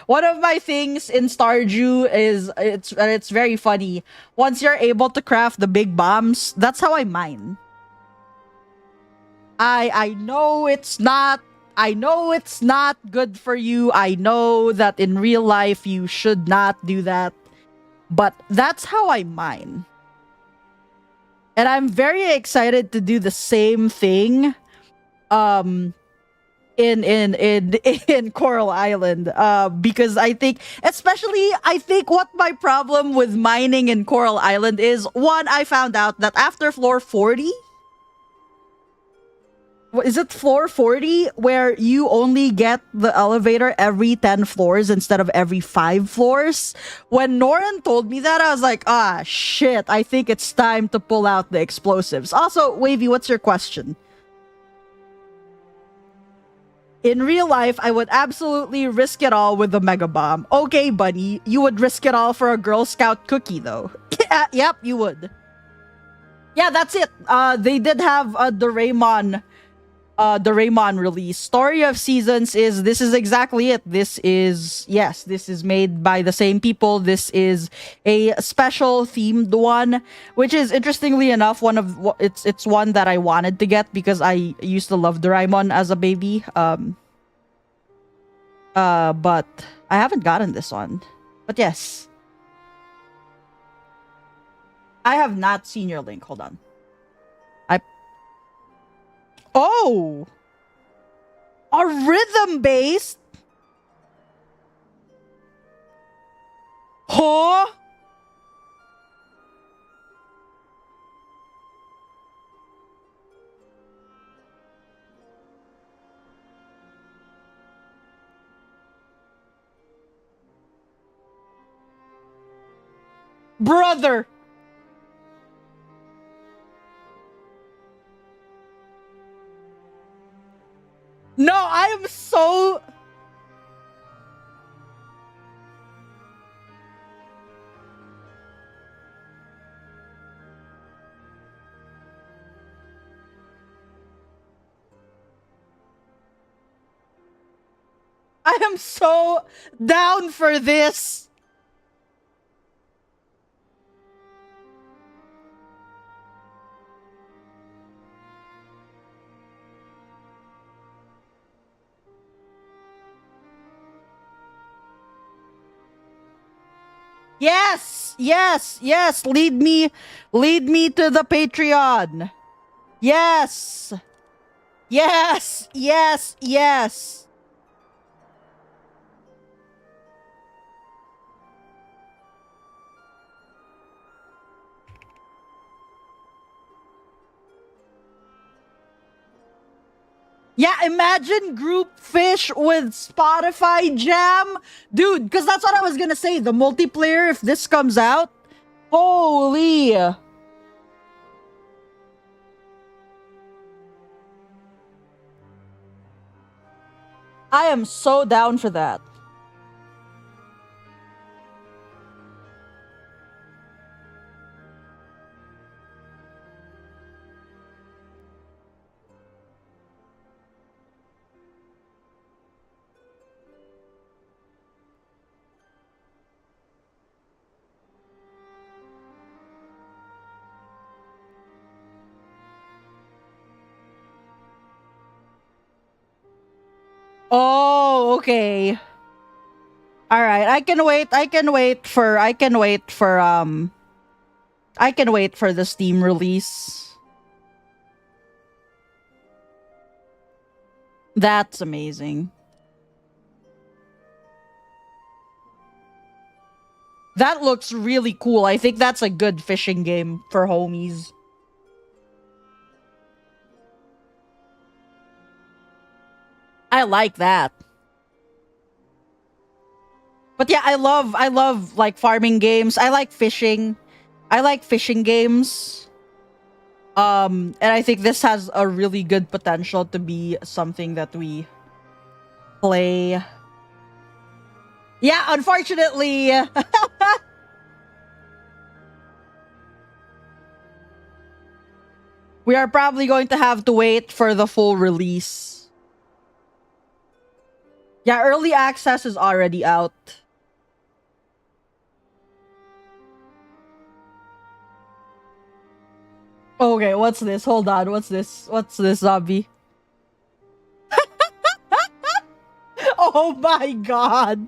One of my things in Stardew is it's very funny. Once you're able to craft the big bombs, that's how I mine. I know it's not good for you. I know that in real life you should not do that. But that's how I mine. And I'm very excited to do the same thing in Coral Island, because I think, especially, I think what my problem with mining in Coral Island is, one, I found out that after floor 40, is it floor 40 where you only get the elevator every 10 floors instead of every 5 floors? When Noran told me that, I was like, ah, shit, I think it's time to pull out the explosives. Also, Wavy, what's your question? In real life, I would absolutely risk it all with the Mega Bomb. Okay, Bunny, you would risk it all for a Girl Scout cookie, though. Yep, you would. Yeah, that's it. They did have the Raymond release. Story of Seasons this is exactly it. This is made by the same people. This is a special themed one, which is, interestingly enough, it's one that I wanted to get because I used to love Doraemon as a baby. But I haven't gotten this one. But yes. I have not seen your link. Hold on. Oh! A rhythm-based? Huh? Brother! No, I am so... I am so down for this. Yes, yes, yes. Lead me to the Patreon. Yes. Yes, yes, yes. Yeah, imagine group fish with Spotify Jam. Dude, because that's what I was gonna say. The multiplayer, if this comes out, holy. I am so down for that. Oh, okay. All right, I can wait for the Steam release. That's amazing. That looks really cool. I think that's a good fishing game for homies. I like that. But yeah, I love like farming games. I like fishing. I like fishing games. And I think this has a really good potential to be something that we play. Yeah, unfortunately. We are probably going to have to wait for the full release. Yeah, early access is already out. Okay, what's this? Hold on, what's this? What's this, zombie? Oh my god!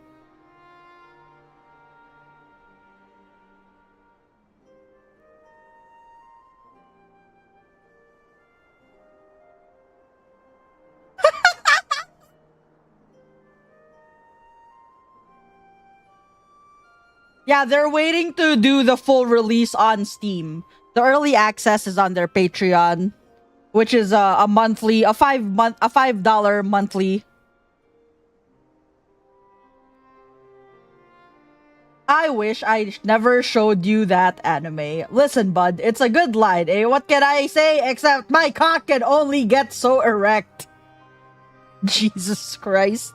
Yeah, they're waiting to do the full release on Steam. The early access is on their Patreon, which is a monthly, a $5 monthly. I wish I never showed you that anime. Listen, bud, it's a good line, eh? What can I say except my cock can only get so erect? Jesus Christ.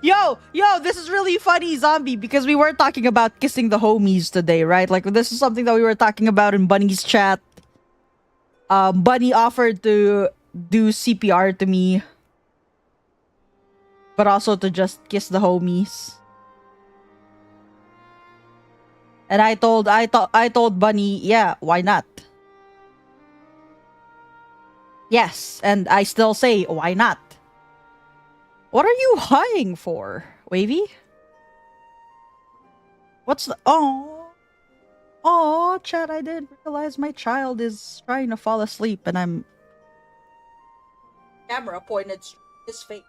Yo, this is really funny, Zombie, because we were talking about kissing the homies today, right? Like, this is something that we were talking about in Bunny's chat. Bunny offered to do CPR to me, but also to just kiss the homies. And I told Bunny, yeah, why not? Yes, and I still say, why not? What are you hawing for, Wavy? What's the... Oh, Chad, I didn't realize my child is trying to fall asleep and I'm... Camera pointed straight at his face.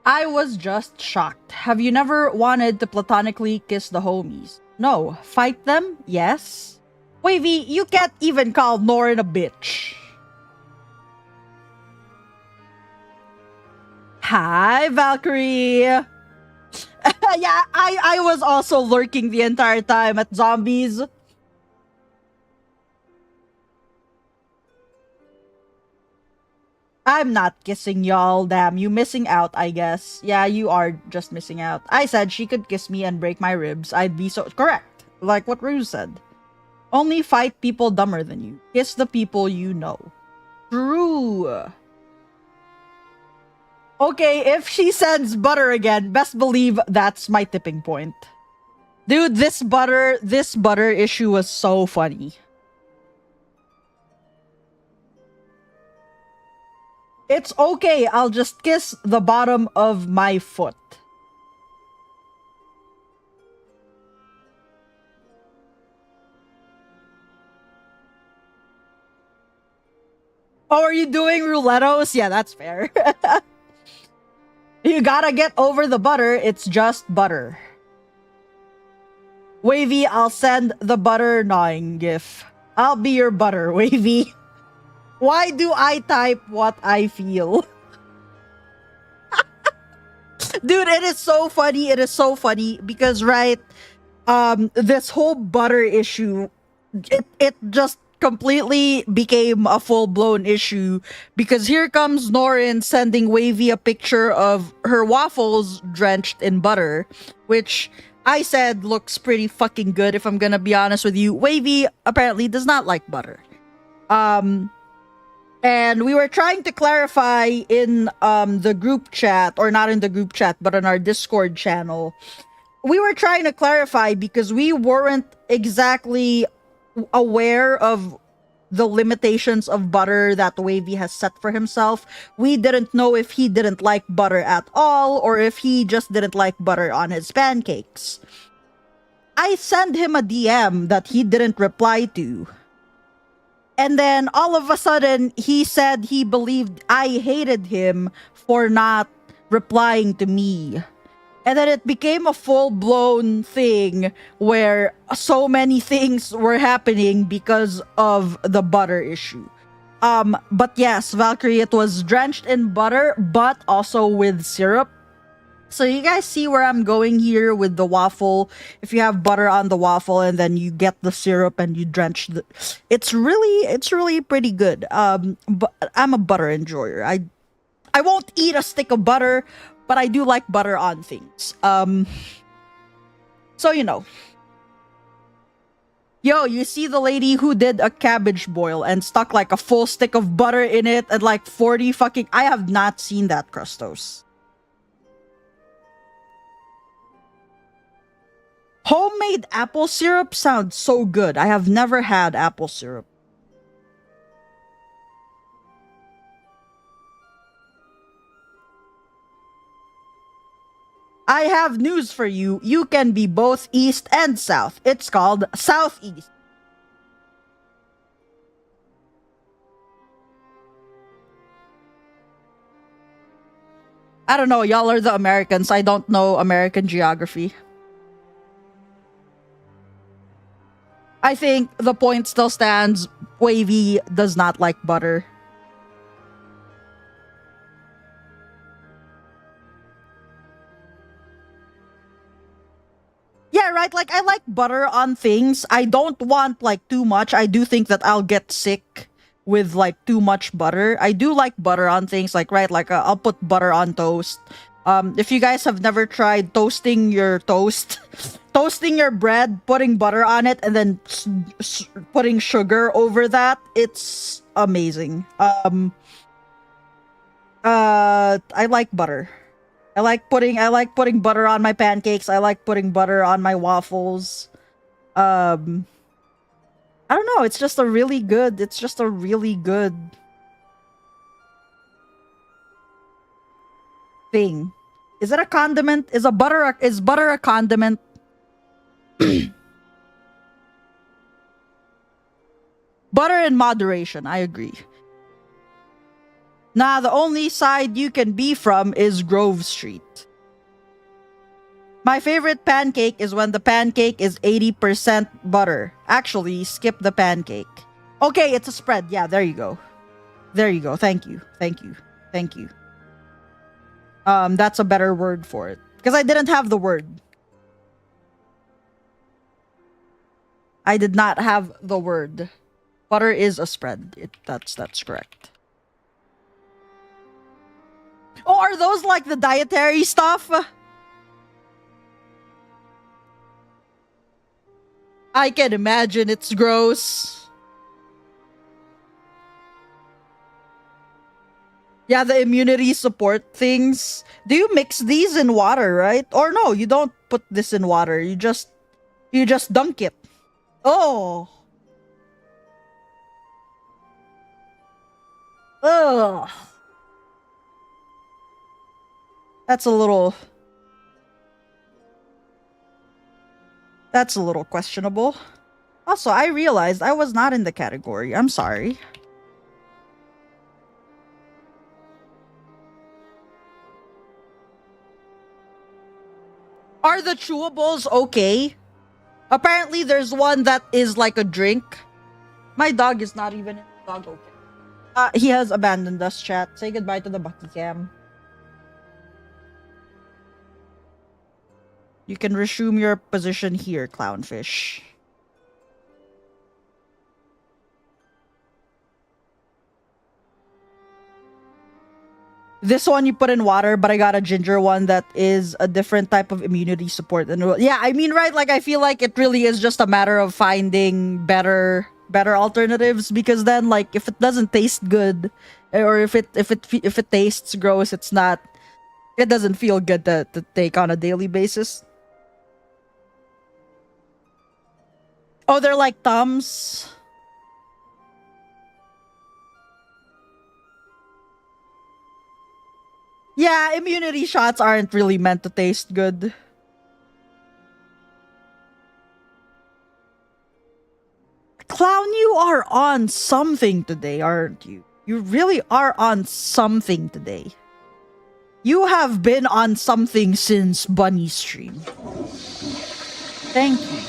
I was just shocked. Have you never wanted to platonically kiss the homies? No. Fight them? Yes. Wavy, you can't even call Norin a bitch. Hi, Valkyrie. Yeah, I was also lurking the entire time at zombies. I'm not kissing y'all, damn, you missing out, I guess. Yeah, you are just missing out. I said she could kiss me and break my ribs. I'd be so correct. Like what Ruse said. Only fight people dumber than you. Kiss the people you know. True. Okay, if she sends butter again, best believe that's my tipping point. Dude, this butter issue was so funny. It's okay, I'll just kiss the bottom of my foot. Oh, are you doing roulettos? Yeah, that's fair. You gotta get over the butter, it's just butter. Wavy, I'll send the butter gnawing gif. I'll be your butter, Wavy. Why do I type what I feel? Dude, it is so funny. It is so funny because, right, this whole butter issue, it just completely became a full-blown issue because here comes Norin sending Wavy a picture of her waffles drenched in butter, which I said looks pretty fucking good if I'm gonna be honest with you. Wavy apparently does not like butter. And we were trying to clarify in the group chat, or not in the group chat, but on our Discord channel. We were trying to clarify because we weren't exactly aware of the limitations of butter that Wavy has set for himself. We didn't know if he didn't like butter at all, or if he just didn't like butter on his pancakes. I sent him a DM that he didn't reply to. And then all of a sudden, he said he believed I hated him for not replying to me. And then it became a full-blown thing where so many things were happening because of the butter issue. But yes, Valkyrie, it was drenched in butter, but also with syrup. So you guys see where I'm going here with the waffle. If you have butter on the waffle and then you get the syrup and you drench the... It's really pretty good. But I'm a butter enjoyer. I won't eat a stick of butter, but I do like butter on things. So you know. Yo, you see the lady who did a cabbage boil and stuck like a full stick of butter in it and like 40 fucking... I have not seen that, Krustos. Homemade apple syrup sounds so good. I have never had apple syrup. I have news for you. You can be both east and south. It's called southeast. I don't know. Y'all are the Americans. I don't know American geography. I think the point still stands. Wavy does not like butter. Yeah, right. Like, I like butter on things. I don't want, like, too much. I do think that I'll get sick with, like, too much butter. I do like butter on things. Like, right, like, I'll put butter on toast. If you guys have never tried toasting your toast, toasting your bread, putting butter on it, and then putting sugar over that, it's amazing. I like butter. I like putting butter on my pancakes. I like putting butter on my waffles. I don't know, it's just a really good thing. Is it a condiment? Is butter a condiment? Butter in moderation, I agree. Nah, the only side you can be from is Grove Street. My favorite pancake is when the pancake is 80% butter. Actually, skip the pancake. Okay, it's a spread. Yeah, there you go. There you go. Thank you. Thank you. Thank you. That's a better word for it. Because I didn't have the word. I did not have the word. Butter is a spread. That's correct. Oh, are those like the dietary stuff? I can imagine it's gross. Yeah, the immunity support things. Do you mix these in water, right? Or no, you don't put this in water. You just dunk it. Oh. Ugh. That's a little questionable. Also, I realized I was not in the category. I'm sorry. Are the chewables okay? Apparently, there's one that is like a drink. My dog is not even in the dog okay. He has abandoned us, chat. Say goodbye to the Bucky Cam. You can resume your position here, clownfish. This one you put in water, but I got a ginger one that is a different type of immunity support. And yeah, I mean, right? Like, I feel like it really is just a matter of finding better alternatives, because then, like, if it doesn't taste good, or if it tastes gross, it doesn't feel good to take on a daily basis. Oh, they're like Tums. Yeah, immunity shots aren't really meant to taste good. Clown, you are on something today, aren't you? You really are on something today. You have been on something since Bunny stream. Thank you.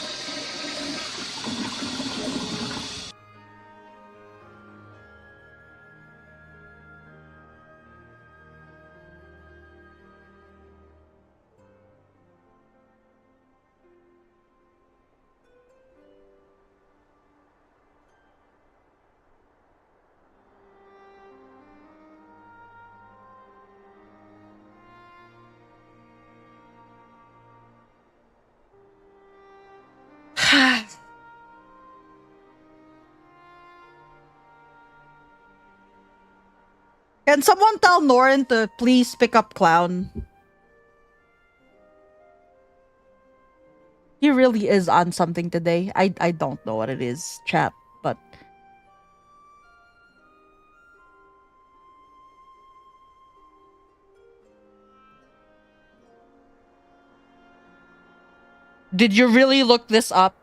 Can someone tell Norin to please pick up Clown? He really is on something today. I don't know what it is, chat, but Did you really look this up?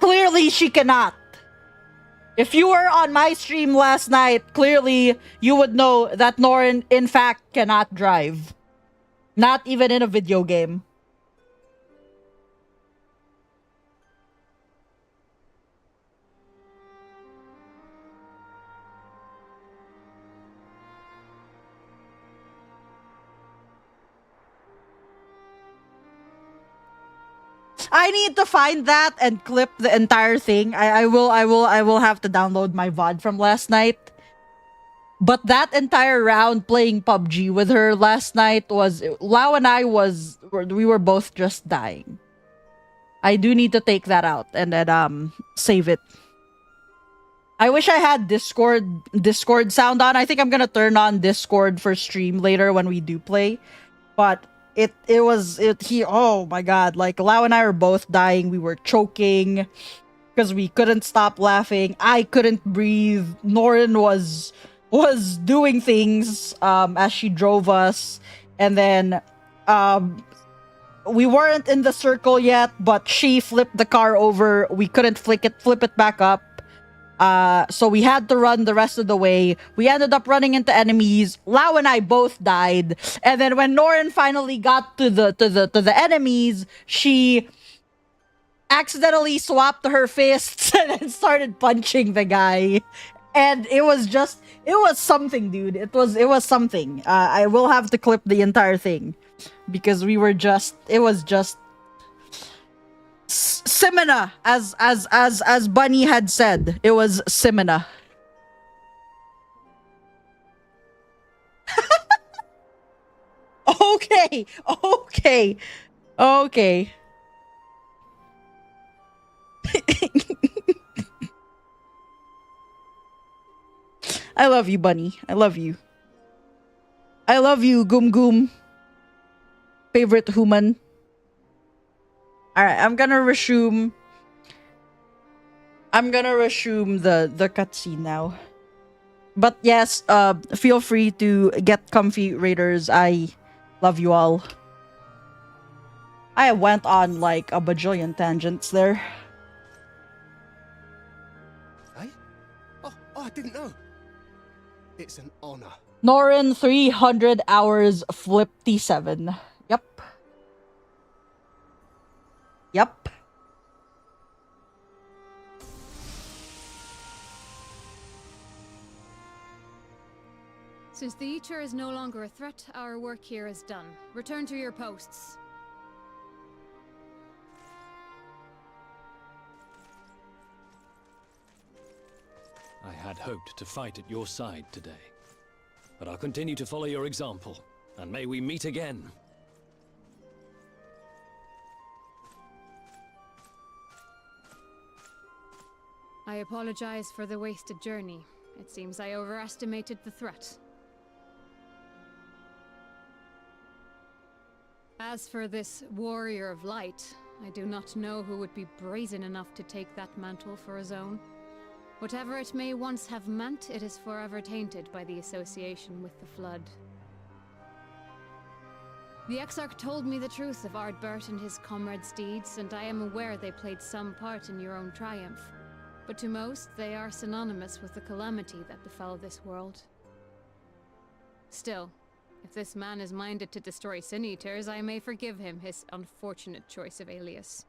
Clearly she cannot. If you were on my stream last night, clearly you would know that Norin in fact cannot drive. Not even in a video game. I need to find that and clip the entire thing. I will have to download my VOD from last night. But that entire round playing PUBG with her last night was Lau and I we were both just dying. I do need to take that out and then save it. I wish I had Discord sound on. I think I'm gonna turn on Discord for stream later when we do play. But oh my god, like Lau and I were both dying. We were choking because we couldn't stop laughing. I couldn't breathe. Norin was doing things as she drove us, and then we weren't in the circle yet, but she flipped the car over. We couldn't flip it back up. So we had to run the rest of the way. We ended up running into enemies. Lau and I both died. And then when Norin finally got to the enemies, she accidentally swapped her fists and then started punching the guy. And it was something, dude. It was something. I will have to clip the entire thing because it was just Simina, as Bunny had said. It was Simina. Okay. I love you, Bunny. I love you. I love you, Goom Goom. Favorite human. Alright, I'm gonna resume the cutscene now. But yes, feel free to get comfy, Raiders. I love you all. I went on like a bajillion tangents there. Hey? Oh, I didn't know. It's an honor. Norin 300 hours flippy 7. Yep. Since the Eater is no longer a threat, our work here is done. Return to your posts. I had hoped to fight at your side today. But I'll continue to follow your example, and may we meet again. I apologize for the wasted journey. It seems I overestimated the threat. As for this warrior of light, I do not know who would be brazen enough to take that mantle for his own. Whatever it may once have meant, it is forever tainted by the association with the Flood. The Exarch told me the truth of Ardbert and his comrades' deeds, and I am aware they played some part in your own triumph. But to most, they are synonymous with the calamity that befell this world. Still, if this man is minded to destroy Sin Eaters, I may forgive him his unfortunate choice of alias.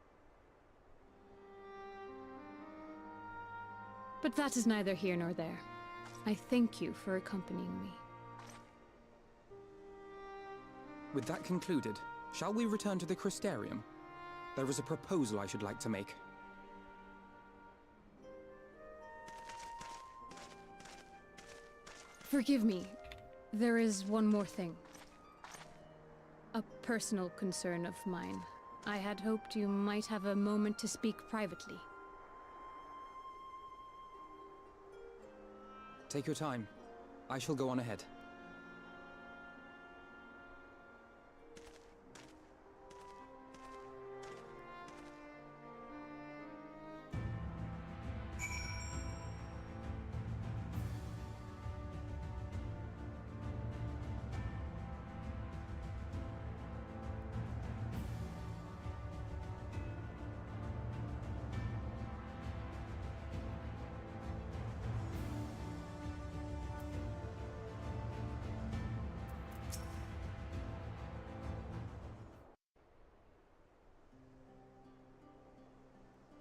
But that is neither here nor there. I thank you for accompanying me. With that concluded, shall we return to the Crystarium? There is a proposal I should like to make. Forgive me. There is one more thing. A personal concern of mine. I had hoped you might have a moment to speak privately. Take your time. I shall go on ahead.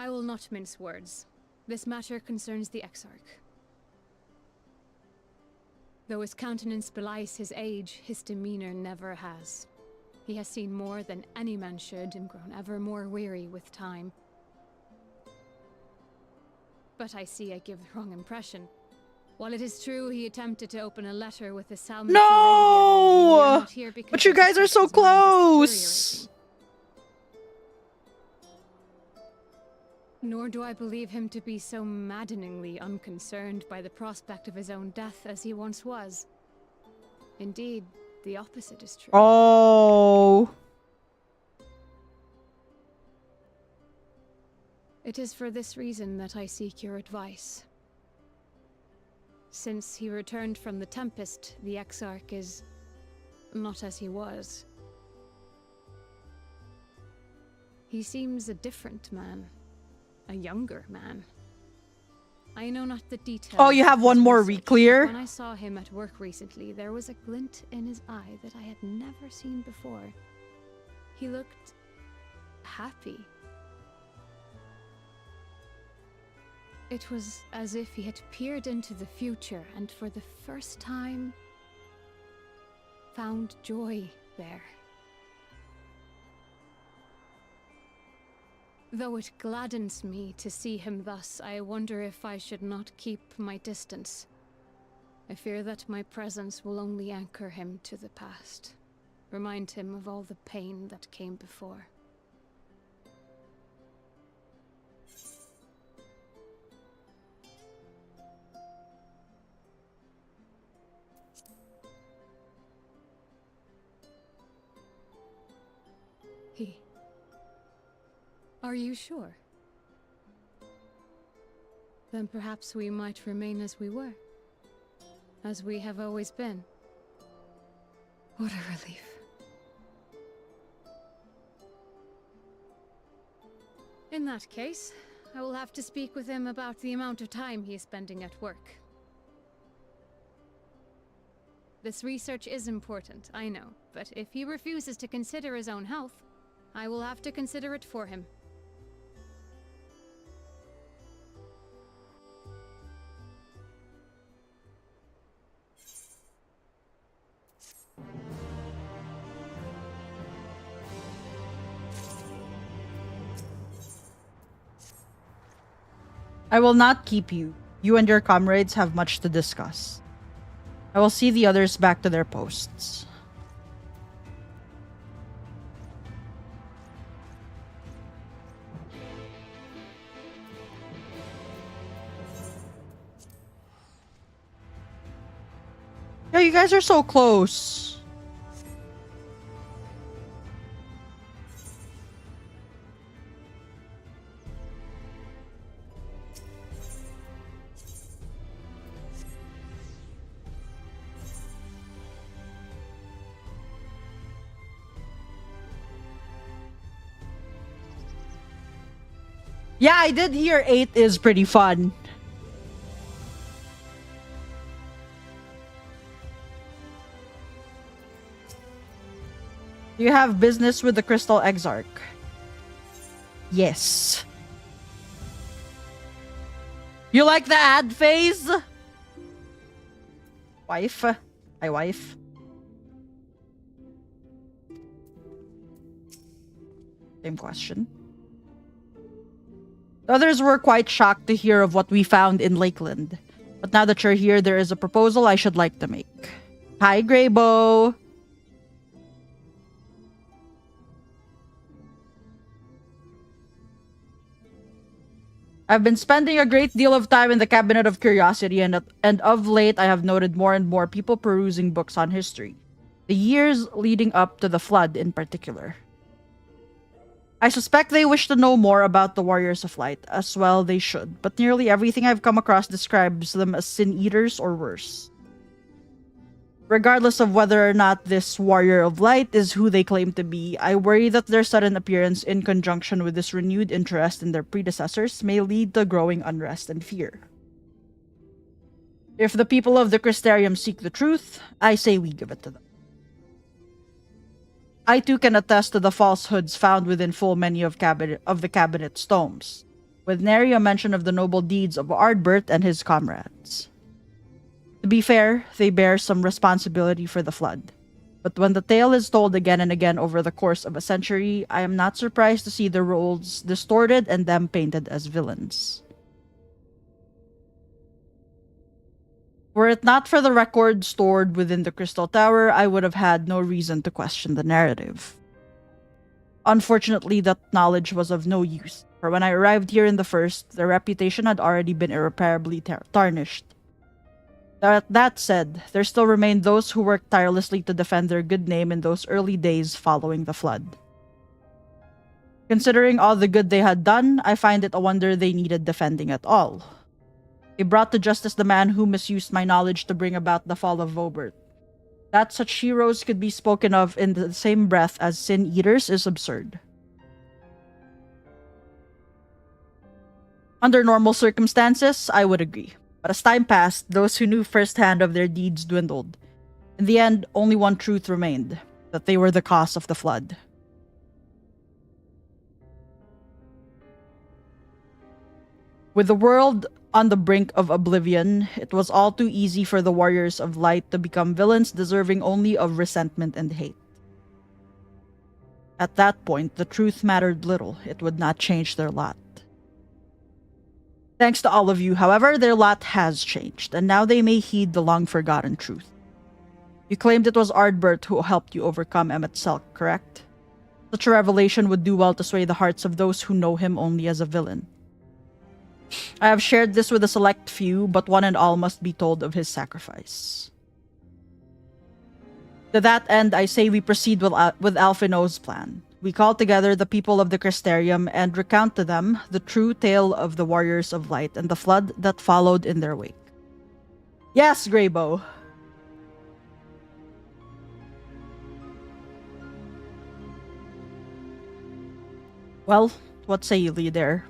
I will not mince words. This matter concerns the Exarch. Though his countenance belies his age, his demeanor never has. He has seen more than any man should and grown ever more weary with time. But I see I give the wrong impression. While it is true he attempted to open a letter with the Salmon No! But you guys are so close! Nor do I believe him to be so maddeningly unconcerned by the prospect of his own death as he once was. Indeed, the opposite is true. Oh. It is for this reason that I seek your advice. Since he returned from the Tempest, the Exarch is not as he was. He seems a different man. A younger man. I know not the details. Oh, you have one more re-clear? When I saw him at work recently, there was a glint in his eye that I had never seen before. He looked happy. It was as if he had peered into the future and for the first time found joy there. Though it gladdens me to see him thus, I wonder if I should not keep my distance. I fear that my presence will only anchor him to the past, remind him of all the pain that came before. Are you sure? Then perhaps we might remain as we were. As we have always been. What a relief. In that case, I will have to speak with him about the amount of time he is spending at work. This research is important, I know, but if he refuses to consider his own health, I will have to consider it for him. I will not keep you. You and your comrades have much to discuss. I will see the others back to their posts. Yeah, you guys are so close. Yeah, I did hear 8 is pretty fun. You have business with the Crystal Exarch. Yes. You like the ad phase? Wife? Hi, wife. Same question. The others were quite shocked to hear of what we found in Lakeland. But now that you're here, there is a proposal I should like to make. Hi, Greybow. I've been spending a great deal of time in the Cabinet of Curiosity, and of late I have noted more and more people perusing books on history. The years leading up to the Flood in particular. I suspect they wish to know more about the Warriors of Light, as well they should, but nearly everything I've come across describes them as sin-eaters or worse. Regardless of whether or not this Warrior of Light is who they claim to be, I worry that their sudden appearance in conjunction with this renewed interest in their predecessors may lead to growing unrest and fear. If the people of the Crystarium seek the truth, I say we give it to them. I too can attest to the falsehoods found within full many of the Cabinet's tomes. with nary a mention of the noble deeds of Ardbert and his comrades. To be fair, they bear some responsibility for the flood. But when the tale is told again and again over the course of a century, I am not surprised to see the roles distorted and them painted as villains. Were it not for the record stored within the Crystal Tower, I would have had no reason to question the narrative. Unfortunately, that knowledge was of no use, for when I arrived here in the first, their reputation had already been irreparably tarnished. That said, there still remained those who worked tirelessly to defend their good name in those early days following the flood. Considering all the good they had done, I find it a wonder they needed defending at all. They brought to justice the man who misused my knowledge to bring about the fall of Vobert. That such heroes could be spoken of in the same breath as sin-eaters is absurd. Under normal circumstances, I would agree. But as time passed, those who knew firsthand of their deeds dwindled. In the end, only one truth remained, that they were the cause of the flood. With the world on the brink of oblivion, it was all too easy for the warriors of light to become villains deserving only of resentment and hate. At that point, the truth mattered little. It would not change their lot. Thanks to all of you, however, their lot has changed, and now they may heed the long-forgotten truth. You claimed it was Ardbert who helped you overcome Emmet Selk, correct? Such a revelation would do well to sway the hearts of those who know him only as a villain. I have shared this with a select few, but one and all must be told of his sacrifice. To that end, I say we proceed with Alphino's plan. We call together the people of the Crystarium and recount to them the true tale of the Warriors of Light and the flood that followed in their wake. Yes, Greybow. Well, what say you, Lee, there?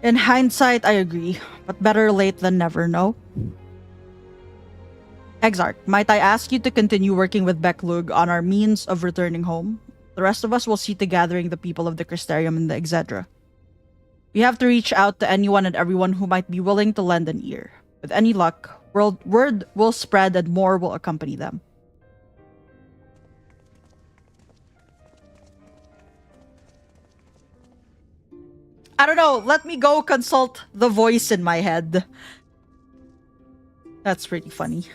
In hindsight, I agree, but better late than never, no? Exarch, might I ask you to continue working with Becklug on our means of returning home? The rest of us will see to gathering the people of the Crystarium in the Exedra. We have to reach out to anyone and everyone who might be willing to lend an ear. With any luck, word will spread and more will accompany them. I don't know, let me go consult the voice in my head. That's pretty funny.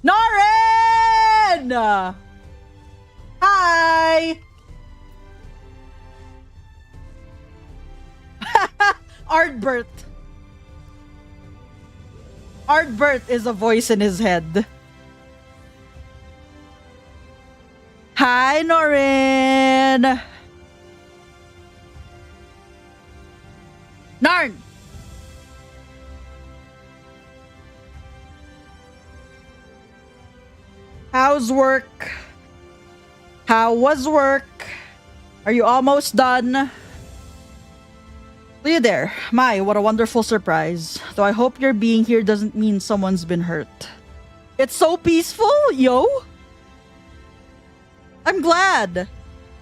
Norrin! Hi! Ardbert. Ardbert is a voice in his head. Hi, Norrin! Narn! How's work? How was work? Are you almost done? You there. My, what a wonderful surprise. Though I hope your being here doesn't mean someone's been hurt. It's so peaceful, yo! I'm glad.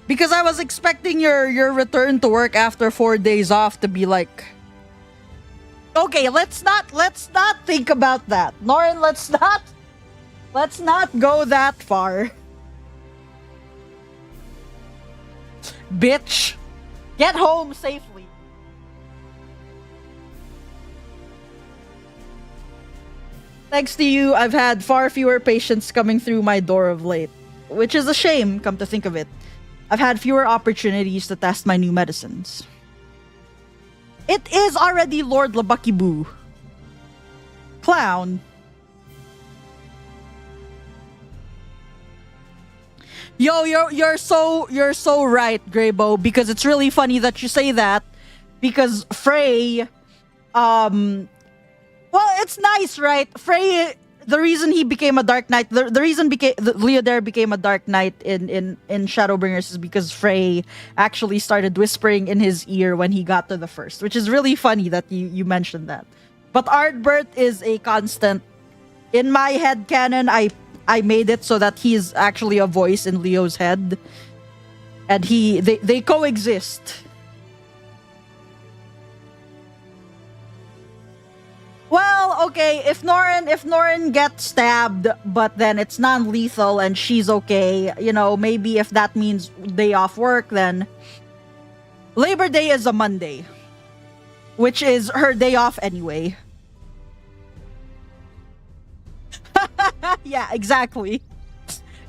Because I was expecting your return to work after 4 days off to be like... Okay, let's not think about that. Norrin, let's not go that far. Bitch. Get home safely. Thanks to you, I've had far fewer patients coming through my door of late. Which is a shame, come to think of it. I've had fewer opportunities to test my new medicines. It is already Lord Labakiboo. Clown. Yo, you're so right, Greybow, because it's really funny that you say that, because Frey, well, it's nice, right? Frey, the reason he became a Dark Knight, the reason Leodair became a Dark Knight in Shadowbringers is because Frey actually started whispering in his ear when he got to the first, which is really funny that you mentioned that. But Ardbert is a constant. In my head canon, I made it so that he is actually a voice in Leo's head. And they coexist. Well, okay, if Norin gets stabbed, but then it's non-lethal and she's okay, you know, maybe if that means day off work, then Labor Day is a Monday, which is her day off anyway. Yeah, exactly.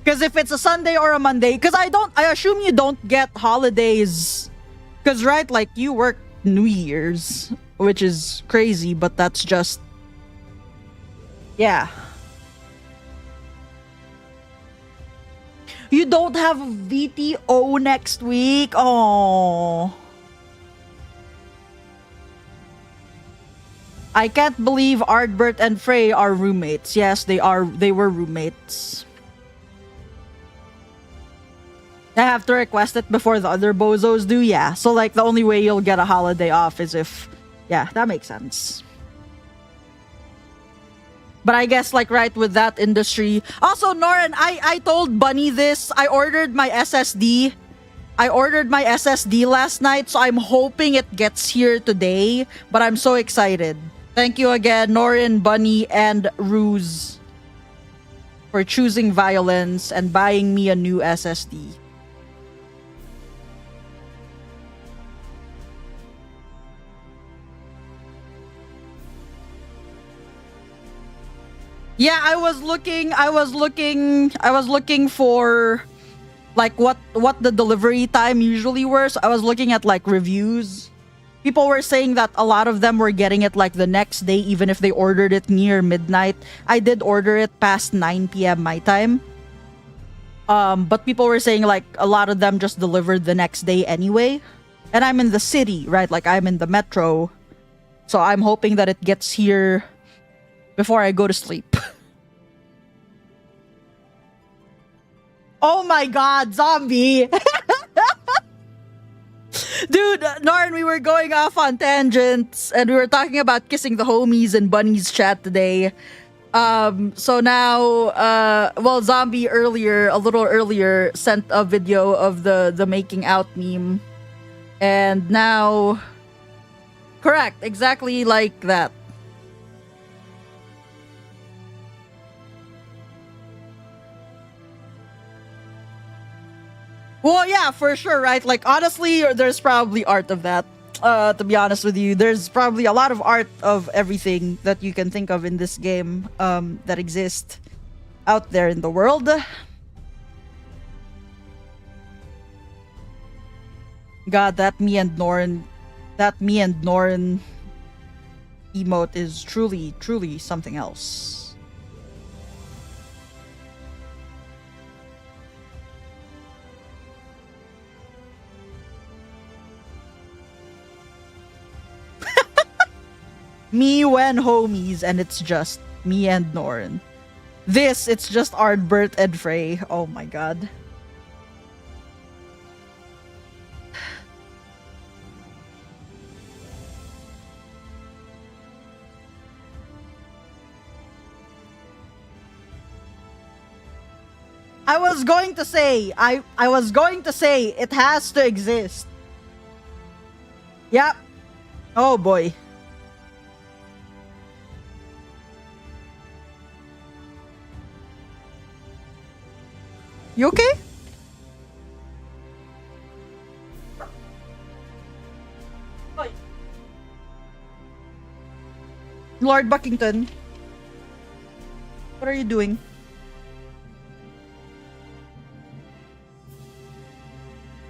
Because if it's a Sunday or a Monday, because I assume you don't get holidays, because right, like you work New Year's, which is crazy, but that's just, yeah. You don't have VTO next week? Oh. I can't believe Ardbert and Frey are roommates. Yes, they were roommates. I have to request it before the other bozos do, yeah. So like the only way you'll get a holiday off is if, yeah, that makes sense. But I guess like right with that industry. Also, Norin, I told Bunny this. I ordered my SSD. I ordered my SSD last night, so I'm hoping it gets here today. But I'm so excited. Thank you again, Norin, Bunny, and Ruse for choosing violence and buying me a new SSD. Yeah, I was looking for like what the delivery time usually was. I was looking at like reviews. People were saying that a lot of them were getting it like the next day, even if they ordered it near midnight. I did order it past 9 p.m. my time. But people were saying like a lot of them just delivered the next day anyway. And I'm in the city, right? Like I'm in the metro. So I'm hoping that it gets here before I go to sleep. Oh my god, zombie! Dude, Narn, we were going off on tangents and we were talking about kissing the homies in Bunny's chat today. So now, well, Zombie a little earlier, sent a video of the making out meme. And now, correct, exactly like that. Well, yeah, for sure, right? Like, honestly, there's probably art of that. To be honest with you, there's probably a lot of art of everything that you can think of in this game that exist out there in the world. God, that me and Norn emote is truly, truly something else. Me when homies, and it's just me and Norn. This, it's just Ardbert and Frey. Oh my god. I was going to say it has to exist. Yep. Oh boy. You okay? Lord Buckington. What are you doing?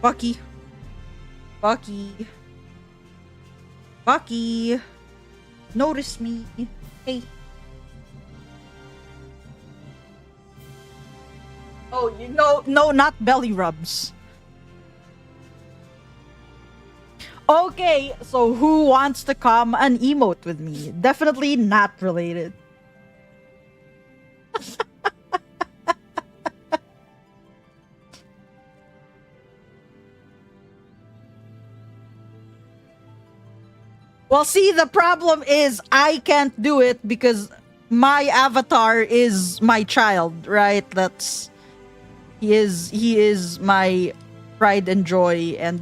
Bucky. Notice me. Hey. Oh, no, not belly rubs. Okay, so who wants to come and emote with me? Definitely not related. Well, see, the problem is I can't do it because my avatar is my child, right? He is my pride and joy, and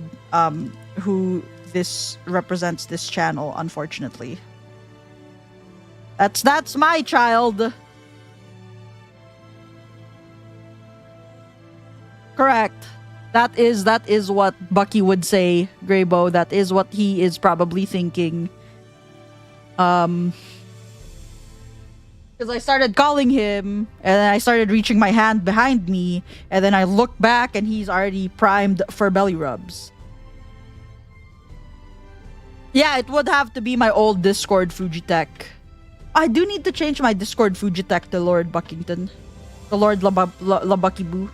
who this represents this channel, unfortunately. That's my child. Correct. That is what Bucky would say, Greybow. That is what he is probably thinking. Because I started calling him, and then I started reaching my hand behind me, and then I looked back, and he's already primed for belly rubs. Yeah, it would have to be my old Discord Fujitech. I do need to change my Discord Fujitech to Lord Buckington. To Lord Labukiboo.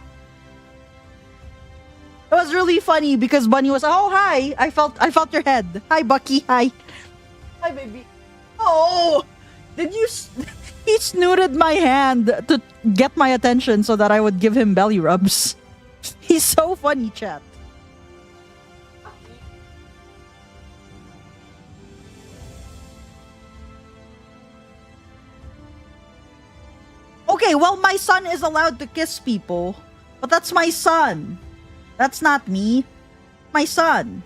It was really funny because Bunny was, oh hi, I felt your head. Hi Bucky, hi. Hi baby. Oh, did you? He snooted my hand to get my attention so that I would give him belly rubs. He's so funny, chat. Okay, well my son is allowed to kiss people, but that's my son. That's not me. My son.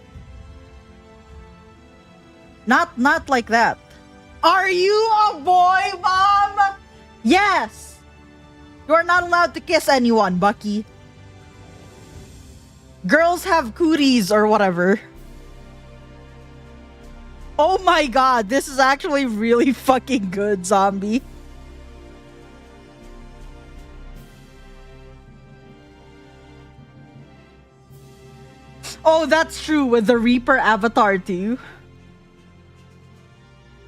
Not like that. Are you a boy, Mom? Yes. You are not allowed to kiss anyone, Bucky. Girls have cooties or whatever. Oh my god, this is actually really fucking good, Zombie. Oh, that's true with the Reaper avatar too.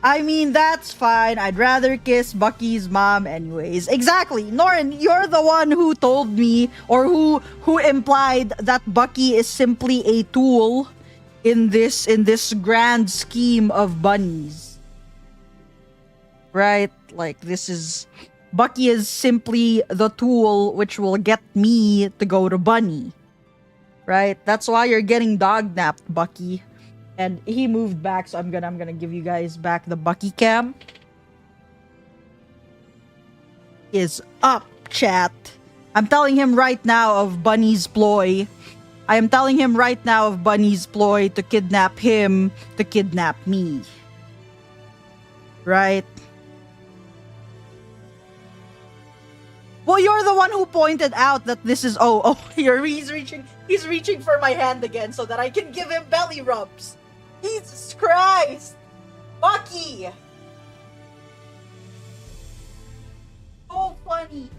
I mean, that's fine. I'd rather kiss Bucky's mom anyways. Exactly. Norin, you're the one who told me, or who implied that Bucky is simply a tool in this grand scheme of bunnies. Right? Like, Bucky is simply the tool which will get me to go to Bunny. Right? That's why you're getting dog napped, Bucky. And he moved back, so I'm gonna give you guys back the Bucky cam. Is up, chat. I'm telling him right now of Bunny's ploy. I am telling him right now of Bunny's ploy to kidnap him, to kidnap me. Right? Well, you're the one who pointed out that this is he's reaching for my hand again so that I can give him belly rubs. Jesus Christ! Bucky! So funny.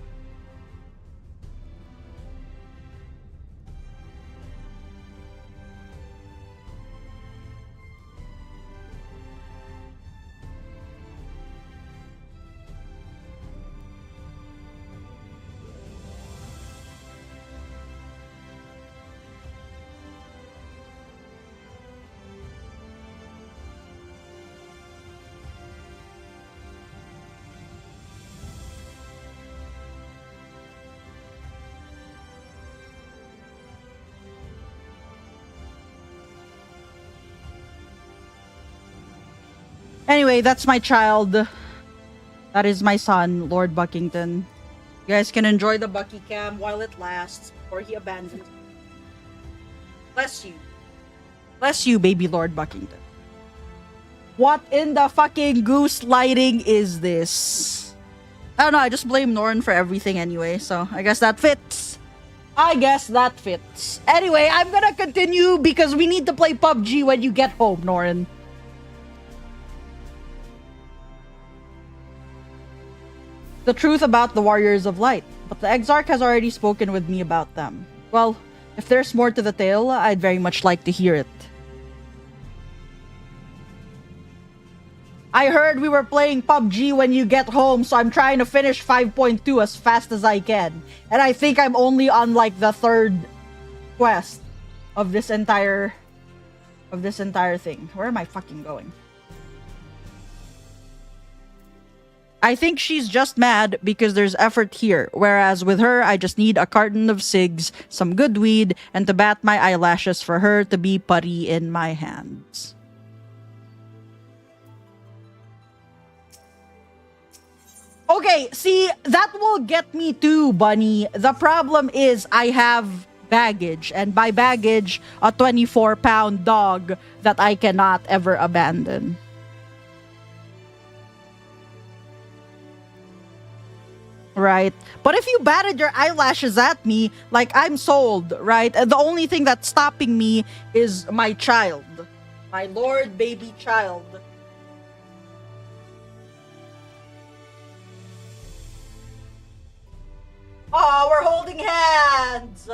Anyway, that's my child. That is my son, Lord Buckington. You guys can enjoy the Bucky cam while it lasts before he abandons. Bless you. Bless you, baby Lord Buckington. What in the fucking goose lighting is this? I don't know, I just blame Norn for everything anyway, so I guess that fits. Anyway, I'm gonna continue because we need to play PUBG when you get home, Norn. The truth about the Warriors of Light, but the Exarch has already spoken with me about them. Well, if there's more to the tale, I'd very much like to hear it. I heard we were playing PUBG when you get home, so I'm trying to finish 5.2 as fast as I can. And I think I'm only on like the third quest of this entire of this entire thing. Where am I fucking going? I think she's just mad because there's effort here. Whereas with her, I just need a carton of cigs, some good weed, and to bat my eyelashes for her to be putty in my hands. Okay, see, that will get me too, Bunny. The problem is I have baggage, and by baggage, a 24-pound dog that I cannot ever abandon. Right? But if you batted your eyelashes at me, like, I'm sold, right? And the only thing that's stopping me is my child. My lord baby child. Oh, we're holding hands!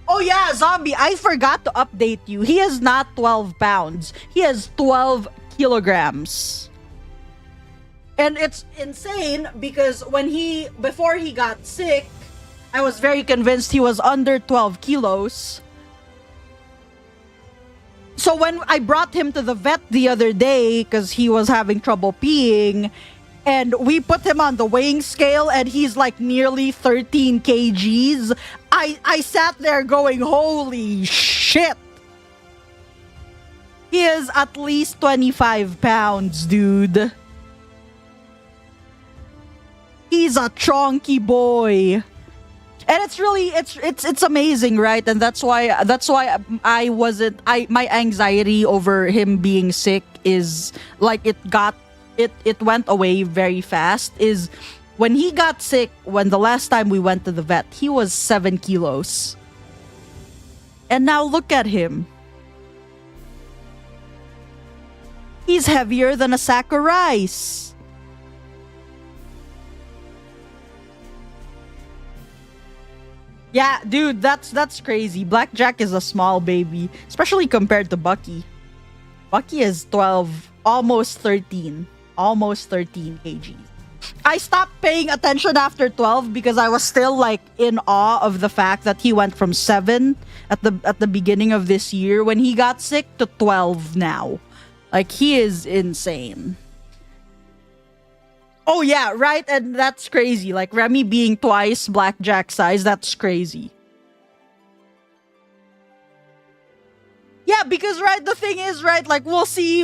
Oh yeah, Zombie, I forgot to update you. He is not 12 pounds. He is 12 kilograms. And it's insane because before he got sick, I was very convinced he was under 12 kilos. So when I brought him to the vet the other day because he was having trouble peeing, and we put him on the weighing scale and he's like nearly 13 kgs, I sat there going, holy shit. He is at least 25 pounds, dude. He's a chonky boy. And it's really it's amazing, right? And that's why my anxiety over him being sick is like it went away very fast. Is when he got sick, when the last time we went to the vet, he was 7 kilos. And now look at him. He's heavier than a sack of rice. Yeah, dude, that's crazy. Blackjack is a small baby, especially compared to Bucky. Bucky is 12, almost 13 kgs. I stopped paying attention after 12 because I was still like in awe of the fact that he went from 7 at the beginning of this year when he got sick to 12 now. Like, he is insane. Oh yeah, right? And that's crazy. Like, Remy being twice Blackjack size, that's crazy. Yeah, because right, the thing is, right, like we'll see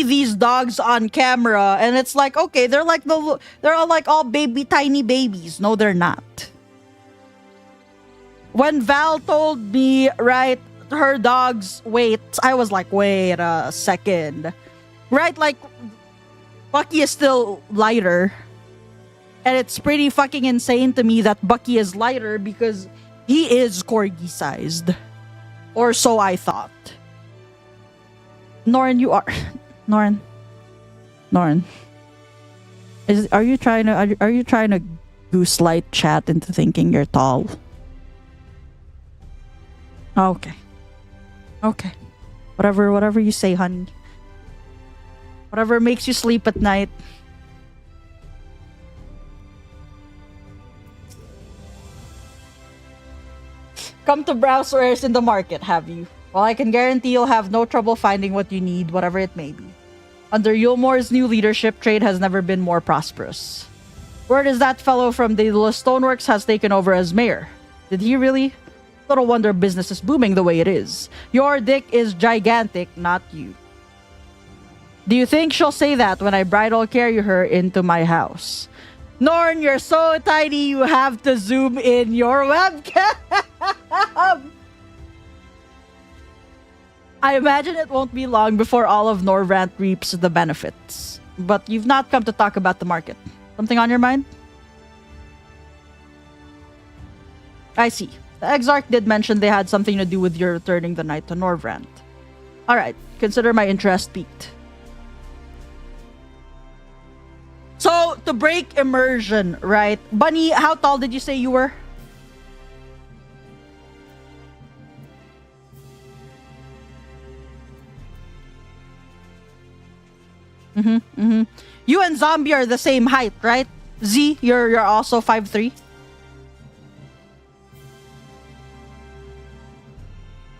these dogs on camera, and it's like, okay, they're all like all tiny babies. No, they're not. When Val told me, right, her dog's weight, I was like, wait a second. Right, like Bucky is still lighter. And it's pretty fucking insane to me that Bucky is lighter because he is corgi sized. Or so I thought. Norin, you are Norin. Are you trying to goose light chat into thinking you're tall? Okay. Whatever you say, honey. Whatever makes you sleep at night. Come to Browsewares in the market, have you? Well, I can guarantee you'll have no trouble finding what you need, whatever it may be. Under Yulmore's new leadership, trade has never been more prosperous. Word is that fellow from the Stoneworks has taken over as mayor. Did he really? Little wonder business is booming the way it is. Your dick is gigantic, not you. Do you think she'll say that when I bridal carry her into my house? Norn, you're so tiny you have to zoom in your webcam. I imagine it won't be long before all of Norvrant reaps the benefits. But you've not come to talk about the market. Something on your mind? I see. The Exarch did mention they had something to do with your returning the night to Norvrant. Alright, consider my interest piqued. So, to break immersion, right? Bunny, how tall did you say you were? You and Zombie are the same height, right? Z, you're also 5'3".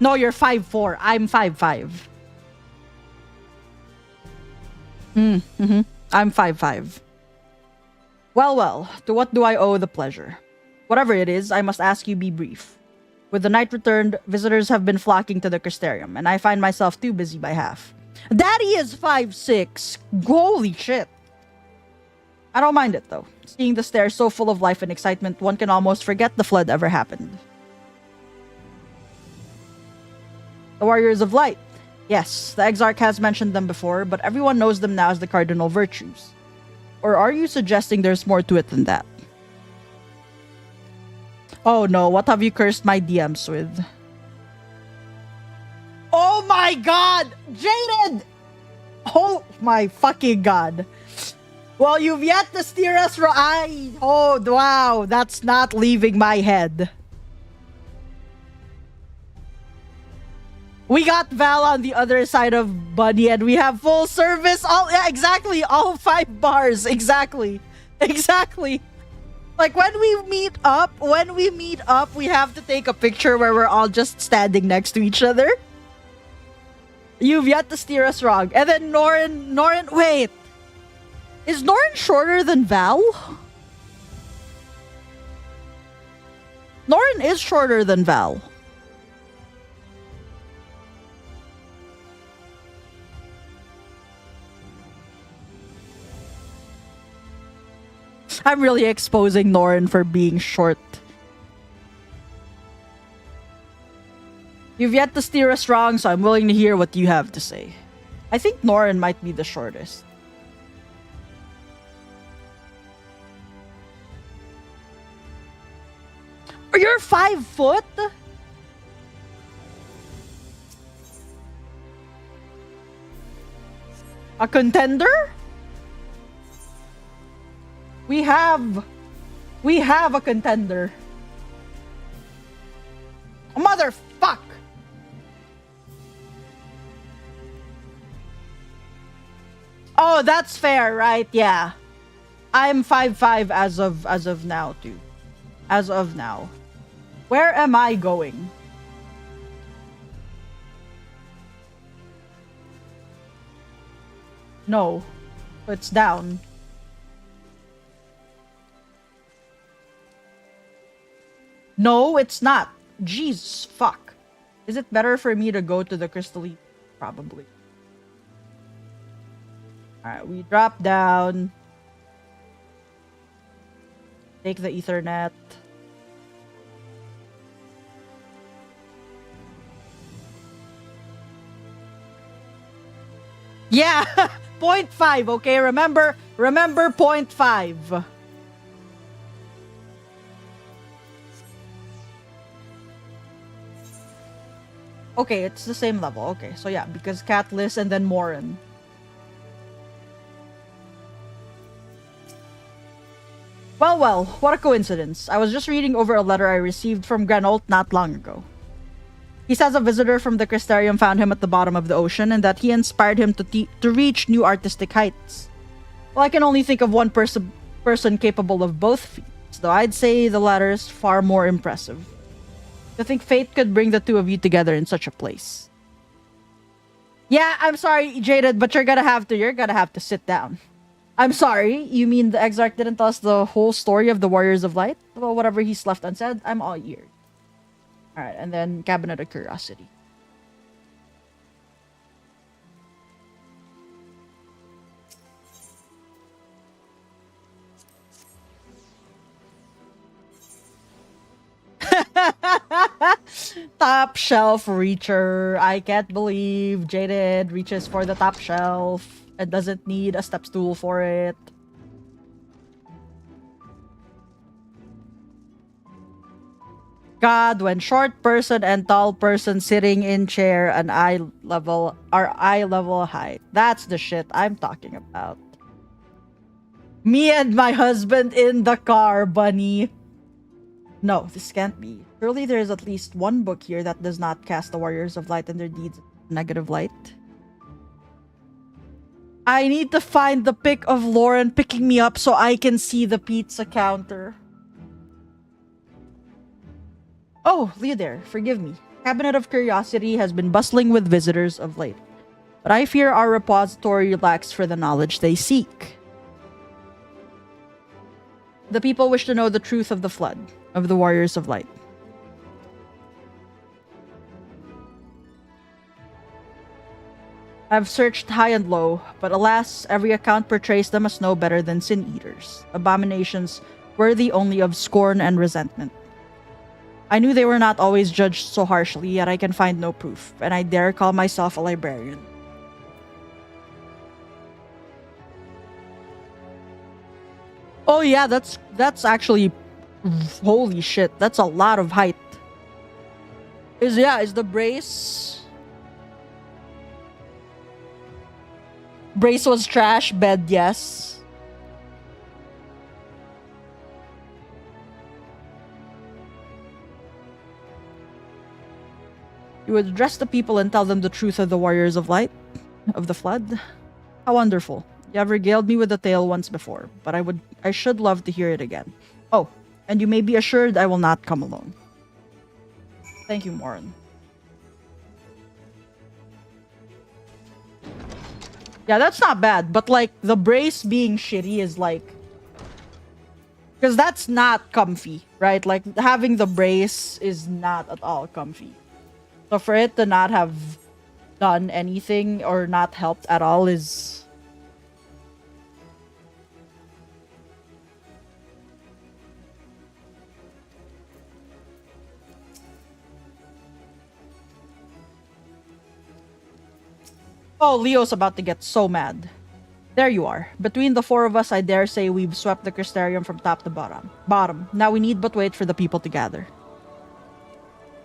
No, you're 5'4". I'm 5'5". I'm 5'5". Well, to what do I owe the pleasure? Whatever it is, I must ask you be brief. With the night returned, visitors have been flocking to the Crystarium, and I find myself too busy by half. Daddy is 5'6". Holy shit. I don't mind it, though. Seeing the stairs so full of life and excitement, one can almost forget the flood ever happened. The Warriors of Light. Yes, the Exarch has mentioned them before, but everyone knows them now as the cardinal virtues. Or are you suggesting there's more to it than that? Oh no, what have you cursed my DMs with? Oh my god! Jaded! Oh my fucking god. Well, you've yet to steer us right. Oh, wow. That's not leaving my head. We got Val on the other side of Bunny, and we have full service. Yeah, exactly. All 5 bars. Exactly. Like, when we meet up, we have to take a picture where we're all just standing next to each other. You've yet to steer us wrong. And then Norin, wait. Is Norin shorter than Val? Norin is shorter than Val. I'm really exposing Norin for being short. You've yet to steer us wrong, so I'm willing to hear what you have to say. I think Norin might be the shortest. You're 5 foot? A contender? We have a contender. Motherfuck! Oh, that's fair, right? Yeah. I'm 5'5" as of now, too. As of now. Where am I going? No. It's down. No, it's not. Jeez, fuck. Is it better for me to go to the crystalline? Probably. Alright, we drop down. Take the Ethernet. Yeah, 0.5, okay? Remember 0.5. Okay, it's the same level. Okay, so yeah, because Catalyst and then Morin. Well, what a coincidence. I was just reading over a letter I received from Granolt not long ago. He says a visitor from the Crystarium found him at the bottom of the ocean and that he inspired him to reach new artistic heights. Well, I can only think of one person capable of both feats, though I'd say the latter is far more impressive. To think fate could bring the two of you together in such a place. Yeah, I'm sorry, Jaded, but you're gonna have to sit down. I'm sorry, you mean the Exarch didn't tell us the whole story of the Warriors of Light? Well, whatever he's left unsaid, I'm all ears. Alright, and then Cabinet of Curiosity. Top shelf reacher. I can't believe Jaded reaches for the top shelf and doesn't need a step stool for it. God, when short person and tall person sitting in chair and eye level height. That's the shit I'm talking about. Me and my husband in the car, Bunny. No, this can't be. Surely there is at least one book here that does not cast the Warriors of Light and their deeds in negative light. I need to find the pic of Lauren picking me up so I can see the pizza counter. Oh, Leah there. Forgive me. Cabinet of Curiosity has been bustling with visitors of late, but I fear our repository lacks for the knowledge they seek. The people wish to know the truth of the flood, of the Warriors of Light. I've searched high and low, but alas, every account portrays them as no better than sin-eaters, abominations worthy only of scorn and resentment. I knew they were not always judged so harshly, yet I can find no proof, and I dare call myself a librarian. Oh yeah, that's actually, holy shit, that's a lot of height. Is the brace? Brace was trash, bed yes. You would address the people and tell them the truth of the Warriors of Light, of the Flood. How wonderful. You have regaled me with the tale once before, but I should love to hear it again. Oh, and you may be assured I will not come alone. Thank you, Morin. Yeah, that's not bad, but like the brace being shitty is like, because that's not comfy, right? Like having the brace is not at all comfy. So for it to not have done anything or not helped at all is... Oh, Leo's about to get so mad. There you are. Between the four of us, I dare say we've swept the Crystarium from top to bottom. Now we need but wait for the people to gather.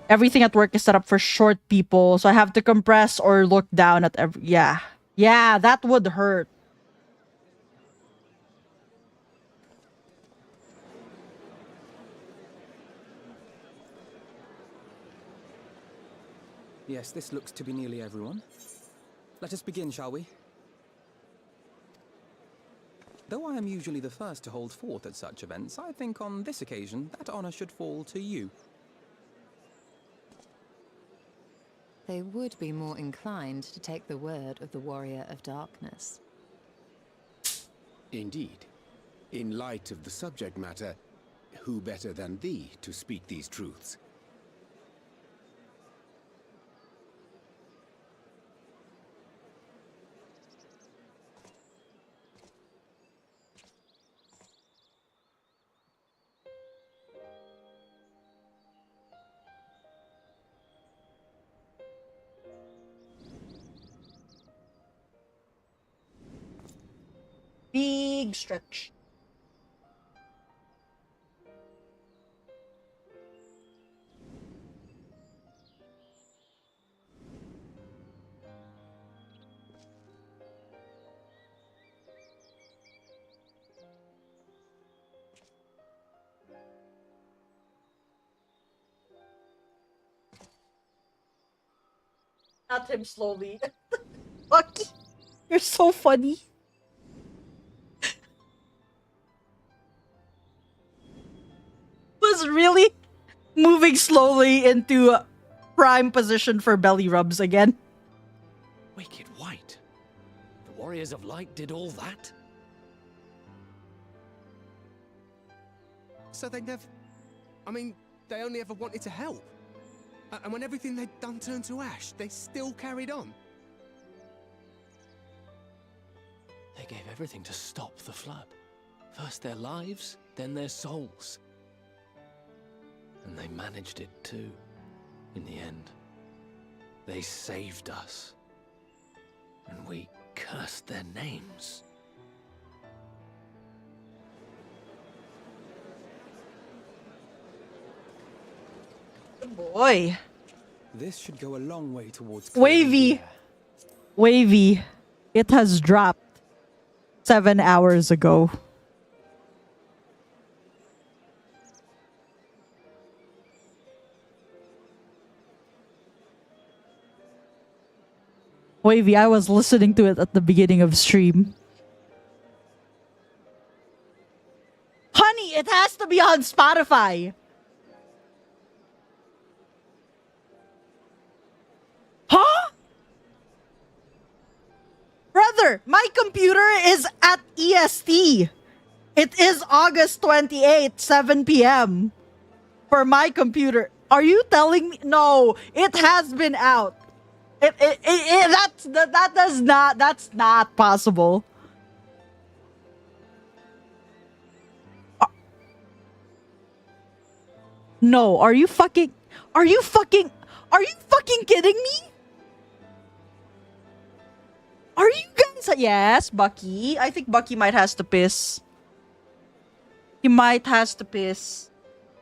Everything at work is set up for short people, so I have to compress or look down at every... Yeah. Yeah, that would hurt. Yes, this looks to be nearly everyone. Let us begin, shall we? Though I am usually the first to hold forth at such events, I think on this occasion that honor should fall to you. They would be more inclined to take the word of the Warrior of Darkness. Indeed. In light of the subject matter, who better than thee to speak these truths? Big stretch. Not him slowly. Fuck. You're so funny. Was really moving slowly into prime position for belly rubs again. Wicked White. The Warriors of Light did all that? So they never... I mean, they only ever wanted to help. And when everything they'd done turned to ash, they still carried on. They gave everything to stop the flood. First their lives, then their souls. And they managed it too, in the end. They saved us. And we cursed their names. Good boy. This should go a long way towards... Wavy. Wavy. It has dropped 7 hours ago. Wavy, I was listening to it at the beginning of stream. Honey, it has to be on Spotify. Here, my computer is at EST. It is August 28th, 7 p.m. for my computer. Are you telling me? No, it has been out. That's not possible. No, are you fucking kidding me? Are you guys? Yes, Bucky. I think Bucky might has to piss. He might has to piss.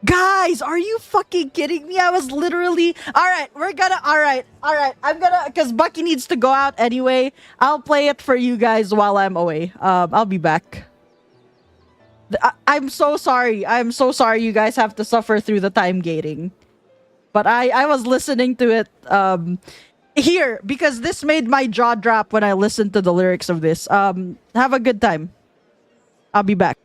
Guys, are you fucking kidding me? I was literally... Alright, I'm gonna... Because Bucky needs to go out anyway. I'll play it for you guys while I'm away. I'll be back. I'm so sorry. I'm so sorry you guys have to suffer through the time gating. But I was listening to it here because this made my jaw drop when I listened to the lyrics of this. Have a good time. I'll be back.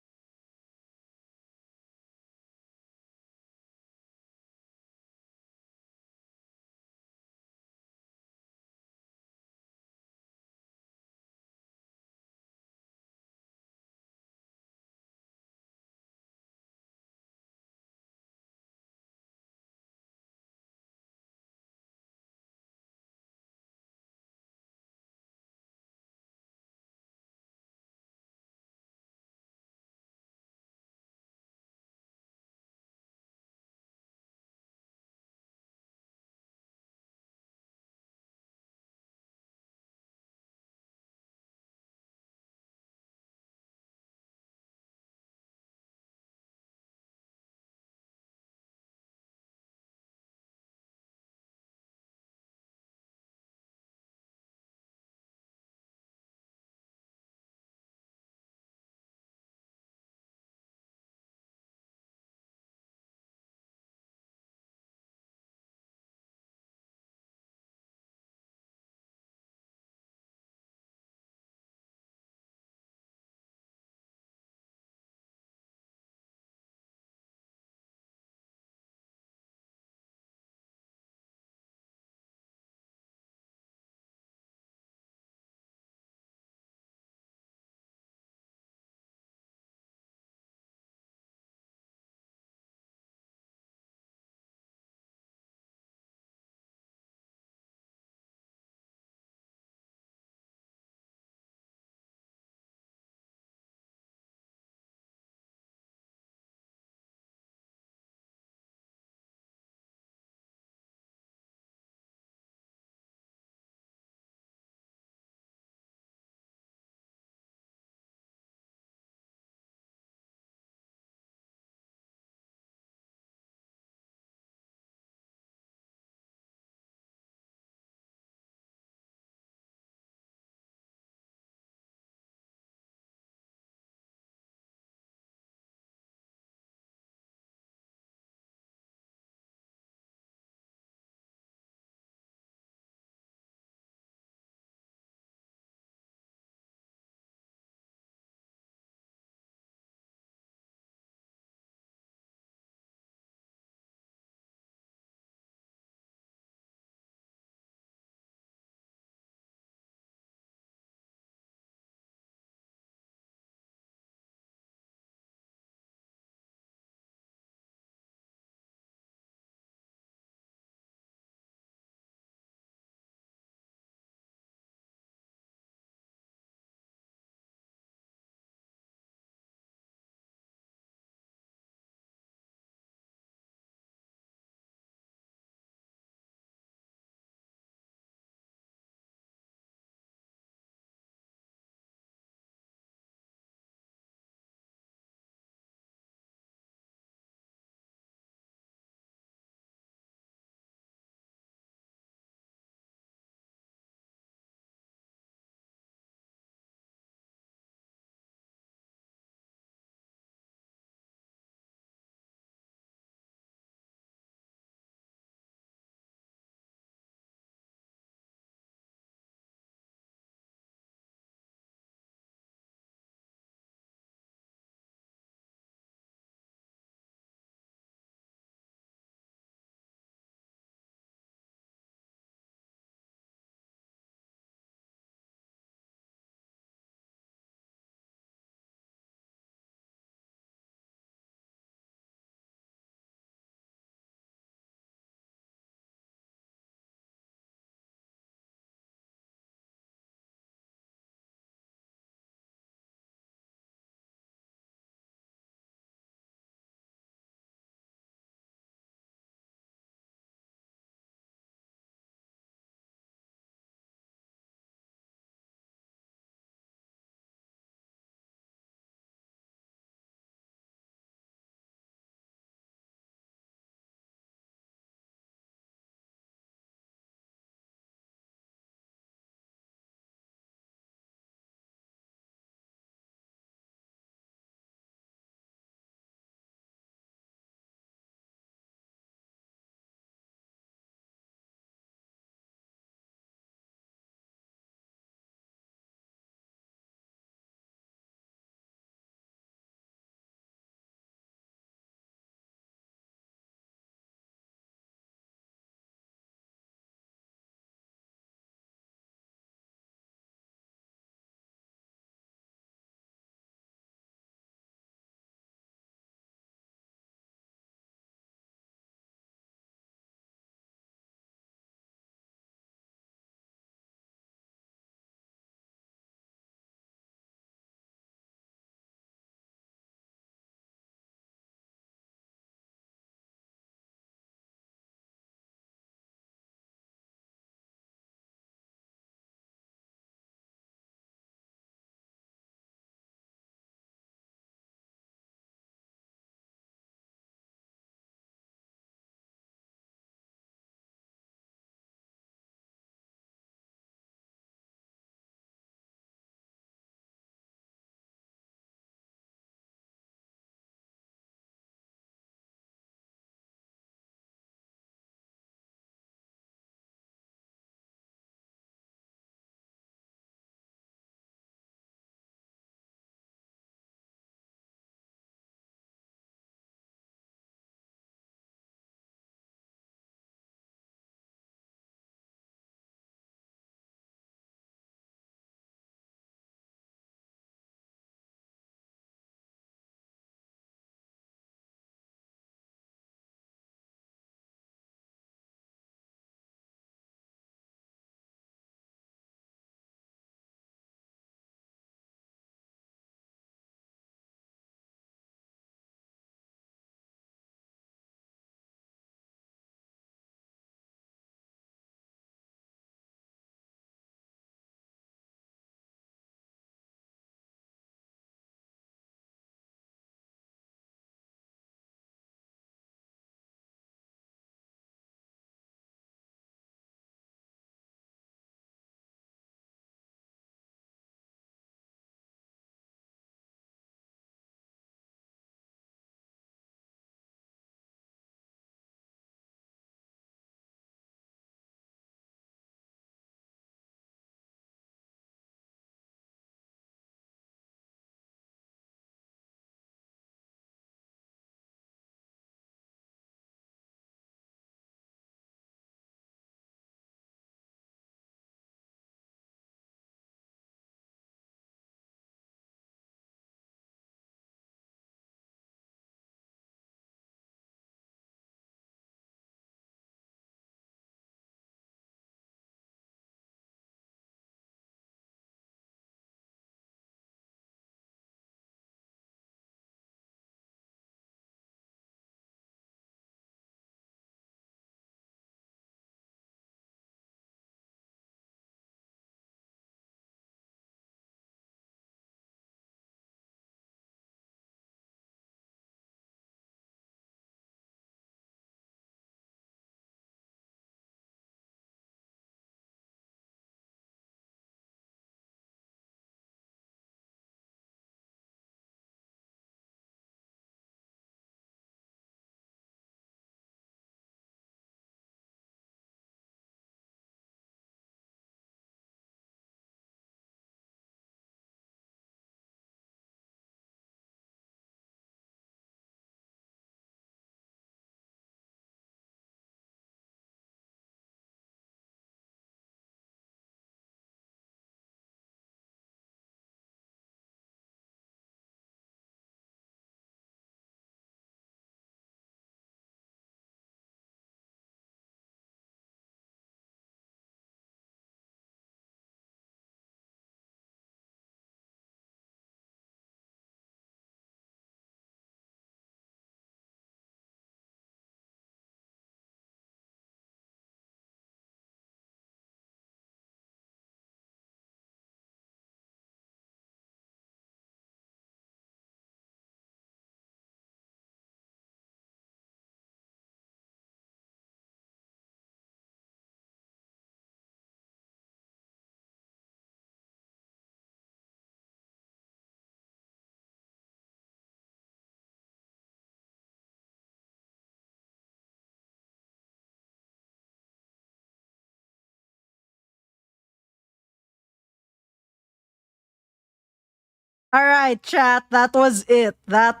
All right, chat. That was it. That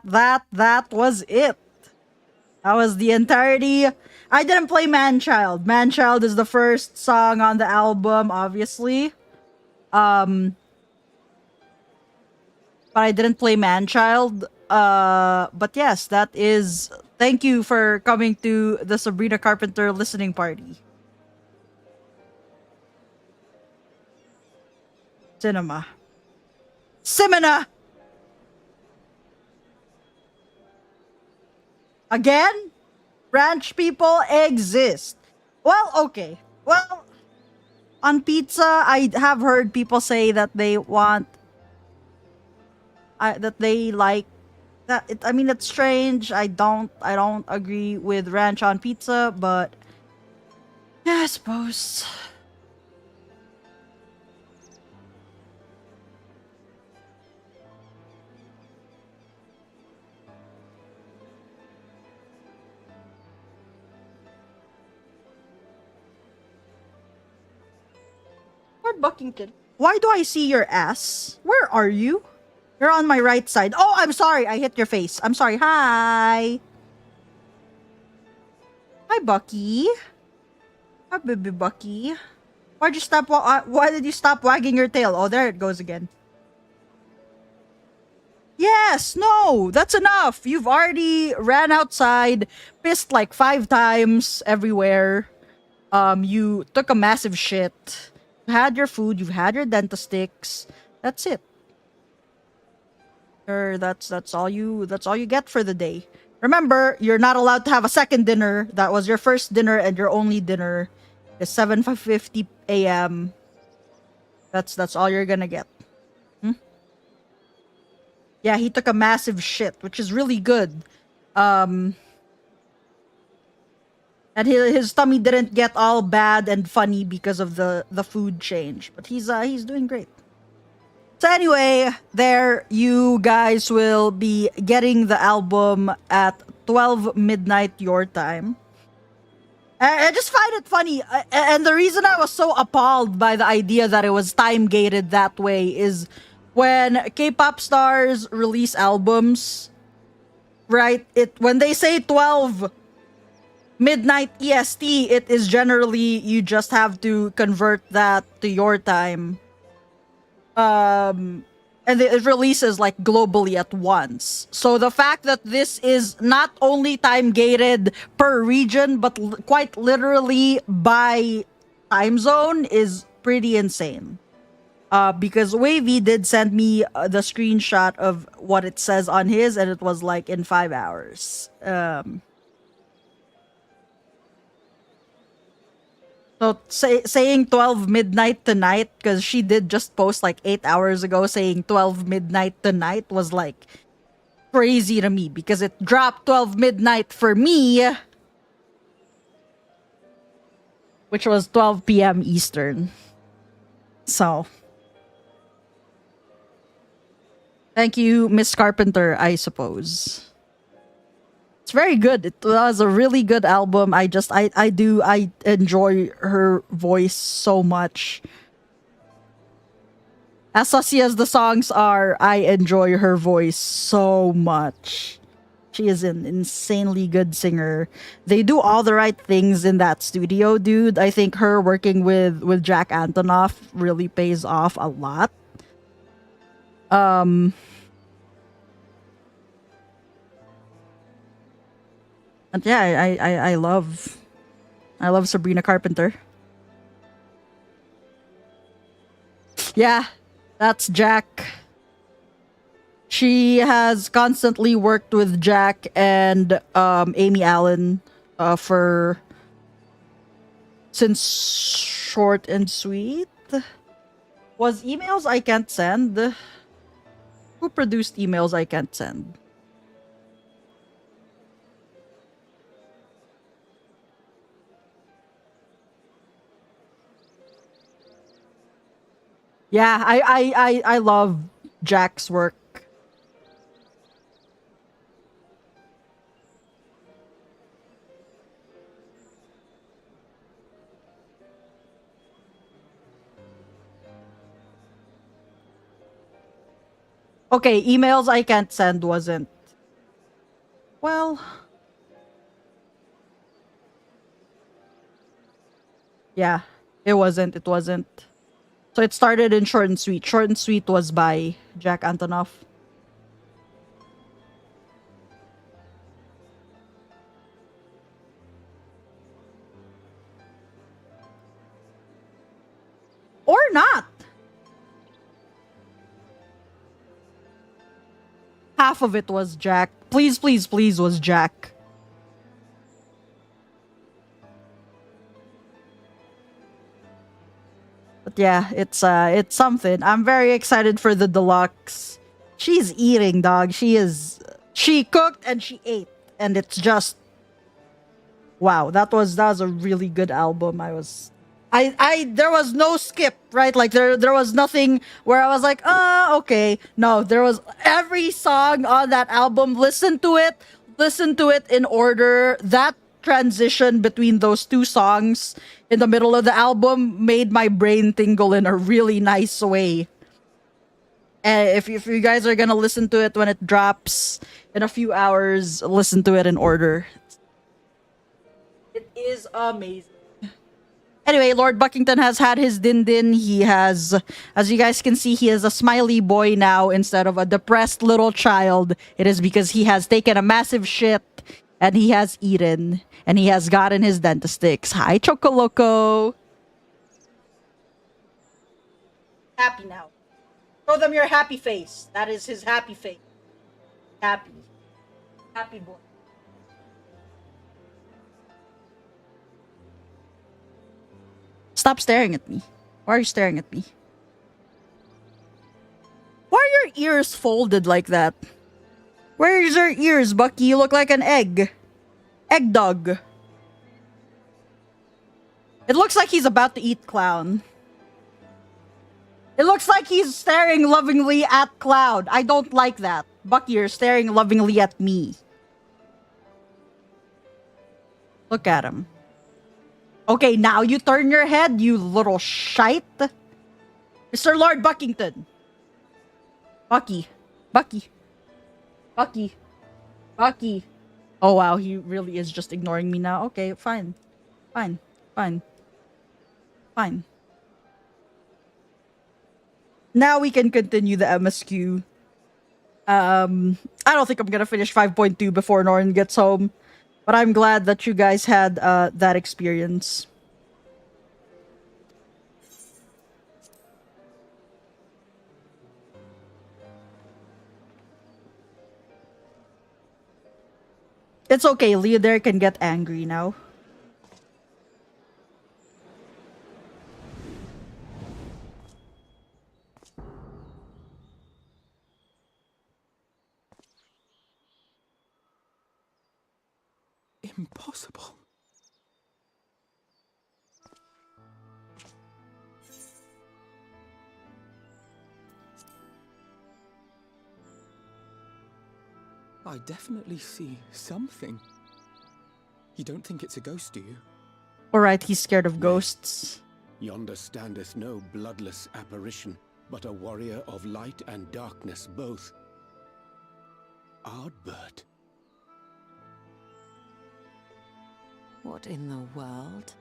was it. That was the entirety. I didn't play Man-Child. Man-Child is the first song on the album, obviously. But I didn't play Man-Child. But yes, that is. Thank you for coming to the Sabrina Carpenter listening party. Cinema. Simina! Again? Ranch people exist. Well, okay. Well, on pizza, I have heard people say that they want, that they like that. I mean, it's strange. I don't agree with ranch on pizza, but yeah, I suppose. Lord Buckington, why do I see your ass? Where are you? You're on my right side. Oh, I'm sorry. I hit your face. I'm sorry. Hi. Hi, Bucky. Hi, baby Bucky. Why'd you stop? Why did you stop wagging your tail? Oh, there it goes again. Yes, no, that's enough. You've already ran outside, pissed like 5 times everywhere. You took a massive shit. You had your food. You've had your Dentasticks. That's it. That's all you get for the day. Remember, you're not allowed to have a second dinner. That was your first dinner and your only dinner. It's 7:50 a.m. That's all you're gonna get. Yeah, he took a massive shit, which is really good. And his tummy didn't get all bad and funny because of the food change, but he's doing great. So anyway, there you guys will be getting the album at 12 midnight your time. I just find it funny, and the reason I was so appalled by the idea that it was time gated that way is when K-pop stars release albums, right? When they say 12 midnight EST, it is generally you just have to convert that to your time. And it releases like globally at once. So the fact that this is not only time gated per region, but quite literally by time zone is pretty insane. Because Wavy did send me the screenshot of what it says on his, and it was like in 5 hours. So saying 12 midnight tonight, because she did just post like 8 hours ago saying 12 midnight tonight was like crazy to me because it dropped 12 midnight for me, which was 12 p.m. Eastern. So, thank you, Miss Carpenter, I suppose. It's very good. It was a really good album. I enjoy her voice so much. As sussy as the songs are, I enjoy her voice so much. She is an insanely good singer. They do all the right things in that studio, dude. I think her working with Jack Antonoff really pays off a lot. And yeah, I love Sabrina Carpenter. Yeah, that's Jack. She has constantly worked with Jack and Amy Allen for since Short and Sweet. Was Emails I Can't Send? Who produced Emails I Can't Send? Yeah, I love Jack's work. Okay, emails I can't send wasn't. Well. Yeah, it wasn't. It wasn't. So it started in Short and Sweet. Short and Sweet was by Jack Antonoff. Or not. Half of it was Jack. Please, please, please was Jack. But yeah, it's something. I'm very excited for the deluxe. She's eating, dog. She cooked and she ate. And it's just wow, that was a really good album. There was no skip, right? Like there was nothing where I was like, okay. No, there was every song on that album. Listen to it in order. That transition between those two songs in the middle of the album made my brain tingle in a really nice way. And if you guys are gonna listen to it when it drops in a few hours, listen to it in order. It is amazing. Anyway, Lord Buckington has had his din-din. He has, as you guys can see, he is a smiley boy now instead of a depressed little child. It is because he has taken a massive shit and he has eaten and he has gotten his dentistix. Hi, Chocoloco. Happy now. Show them your happy face. That is his happy face. Happy. Happy boy. Stop staring at me. Why are you staring at me? Why are your ears folded like that? Where's your ears, Bucky? You look like an egg. Egg dog. It looks like he's about to eat Clown. It looks like he's staring lovingly at Cloud. I don't like that. Bucky, you're staring lovingly at me. Look at him. Okay, now you turn your head, you little shite. Mr. Lord Buckington. Bucky. Bucky. Bucky. Bucky. Oh wow, he really is just ignoring me now. Okay, fine. Fine. Fine. Fine. Now we can continue the MSQ. I don't think I'm gonna finish 5.2 before Norn gets home. But I'm glad that you guys had that experience. It's okay, Leodare can get angry now. Impossible. I definitely see something. You don't think it's a ghost, do you? Alright, he's scared of ghosts. Yonder standeth no bloodless apparition, but a warrior of light and darkness both. Ardbert. What in the world?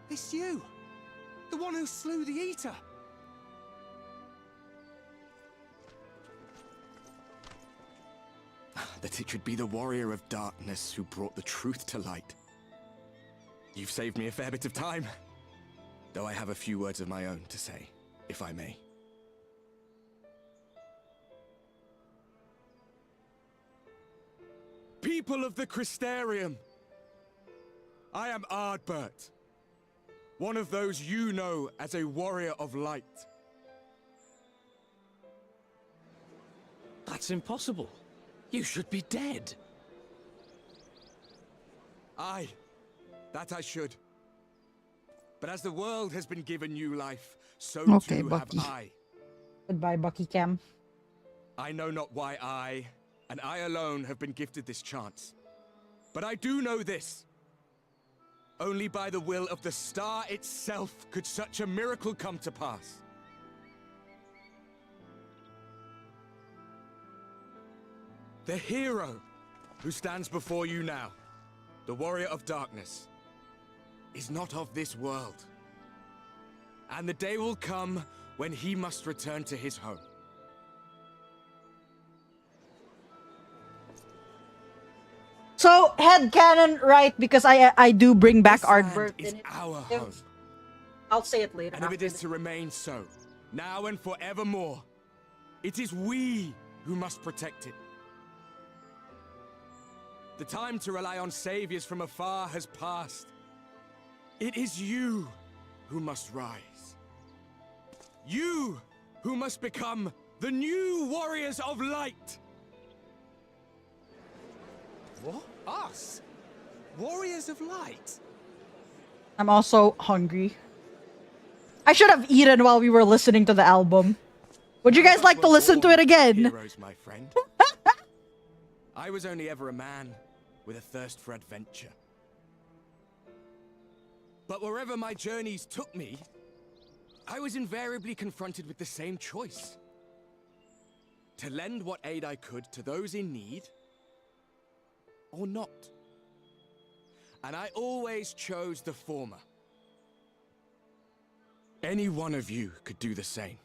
It's you! The one who slew the Eater! That it should be the warrior of darkness who brought the truth to light. You've saved me a fair bit of time. Though I have a few words of my own to say, if I may. People of the Crystarium! I am Ardbert. One of those you know as a warrior of light. That's impossible. You should be dead. Aye, that I should. But as the world has been given new life, so Okay, too Bucky. have I. Goodbye, Bucky Cam. I know not why I, and I alone, have been gifted this chance. But I do know this. Only by the will of the star itself could such a miracle come to pass. The hero who stands before you now, the warrior of darkness, is not of this world. And the day will come when he must return to his home. So headcanon, right? Because I do bring back Ardbert. Is our home. I'll say it later. And if it is to remain so, now and forevermore, it is we who must protect it. The time to rely on saviors from afar has passed. It is you who must rise. You who must become the new warriors of light. What? Us? Warriors of Light? I'm also hungry. I should have eaten while we were listening to the album. Would you guys like to listen to it again? Heroes, my friend. I was only ever a man with a thirst for adventure. But wherever my journeys took me, I was invariably confronted with the same choice. To lend what aid I could to those in need, or not. And I always chose the former. Any one of you could do the same.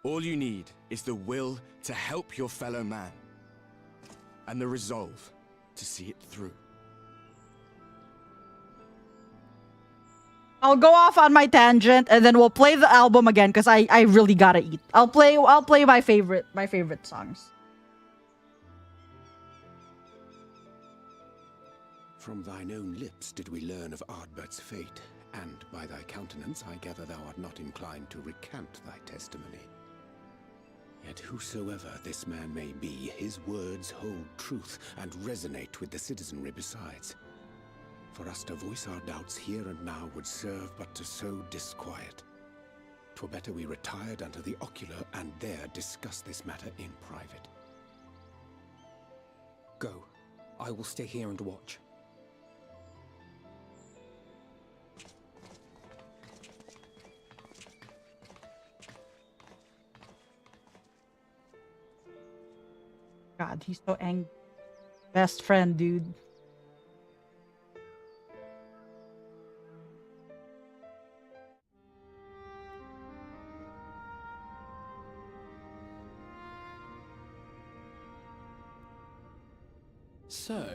All you need is the will to help your fellow man, and the resolve to see it through. I'll go off on my tangent and then we'll play the album again because I really gotta eat. I'll play my favorite songs. From thine own lips did we learn of Ardbert's fate, and by thy countenance I gather thou art not inclined to recant thy testimony. Yet whosoever this man may be, his words hold truth and resonate with the citizenry besides. For us to voice our doubts here and now would serve but to sow disquiet. 'Twere better we retired unto the ocular and there discuss this matter in private. Go. I will stay here and watch. God, he's so angry. Best friend, dude. So,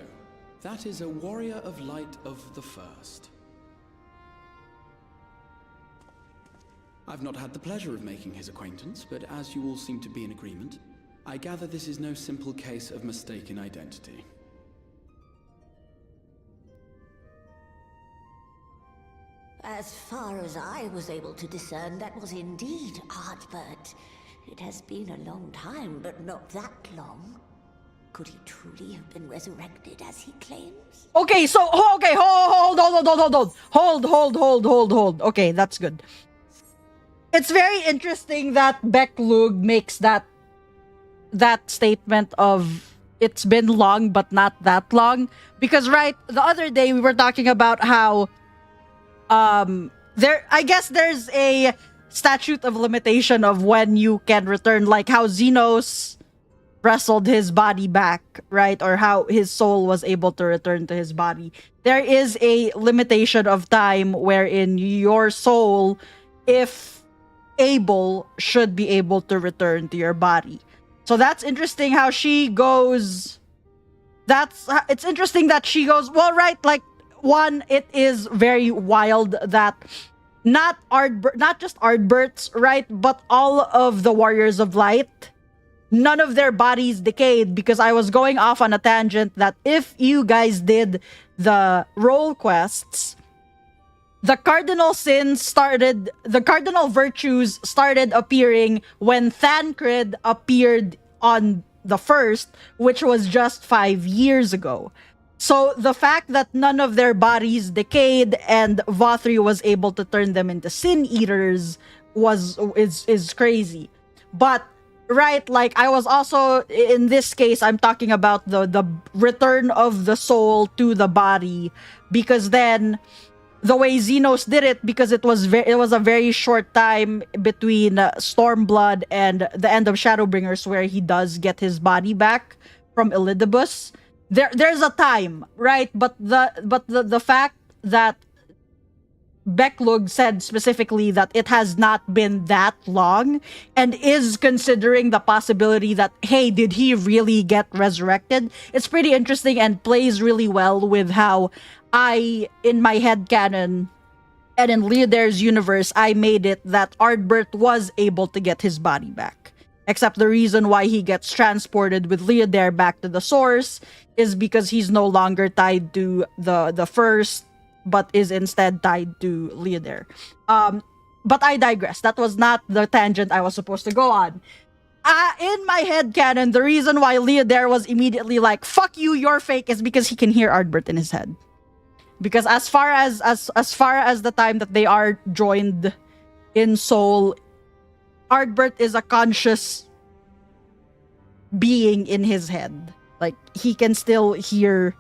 that is a warrior of light of the first. I've not had the pleasure of making his acquaintance, but as you all seem to be in agreement, I gather this is no simple case of mistaken identity. As far as I was able to discern, that was indeed Ardbert. It has been a long time, but not that long. Could he truly have been resurrected as he claims? Okay, so okay, hold. Okay, that's good. It's very interesting that Beck Lug makes that statement of it's been long but not that long, because right, the other day we were talking about how I guess there's a statute of limitation of when you can return, like how Xenos wrestled his body back, right? Or how his soul was able to return to his body. There is a limitation of time wherein your soul, if able, should be able to return to your body. So that's interesting how she goes. It's interesting that she goes, well, right, like, one, it is very wild that not just Ardbert's, right, but all of the Warriors of Light, none of their bodies decayed, because I was going off on a tangent that if you guys did the role quests, the cardinal virtues started appearing when Thancred appeared on the first, which was just 5 years ago. So the fact that none of their bodies decayed and Vothri was able to turn them into sin eaters is crazy. But Right, like I was also in this case I'm talking about the return of the soul to the body, because then the way Xenos did it, because it was a very short time between Stormblood and the end of Shadowbringers where he does get his body back from Elidibus. There's a time, right? But the fact that Becklug said specifically that it has not been that long, and is considering the possibility that, hey, did he really get resurrected? It's pretty interesting and plays really well with how I, in my head canon, and in Leodair's universe, I made it that Ardbert was able to get his body back. Except the reason why he gets transported with Leodair back to the source is because he's no longer tied to the first, but is instead tied to Leodair. But I digress. That was not the tangent I was supposed to go on. In my head canon, the reason why Leodair was immediately like, fuck you, you're fake, is because he can hear Ardbert in his head. Because as far as the time that they are joined in soul, Ardbert is a conscious being in his head. Like, he can still hear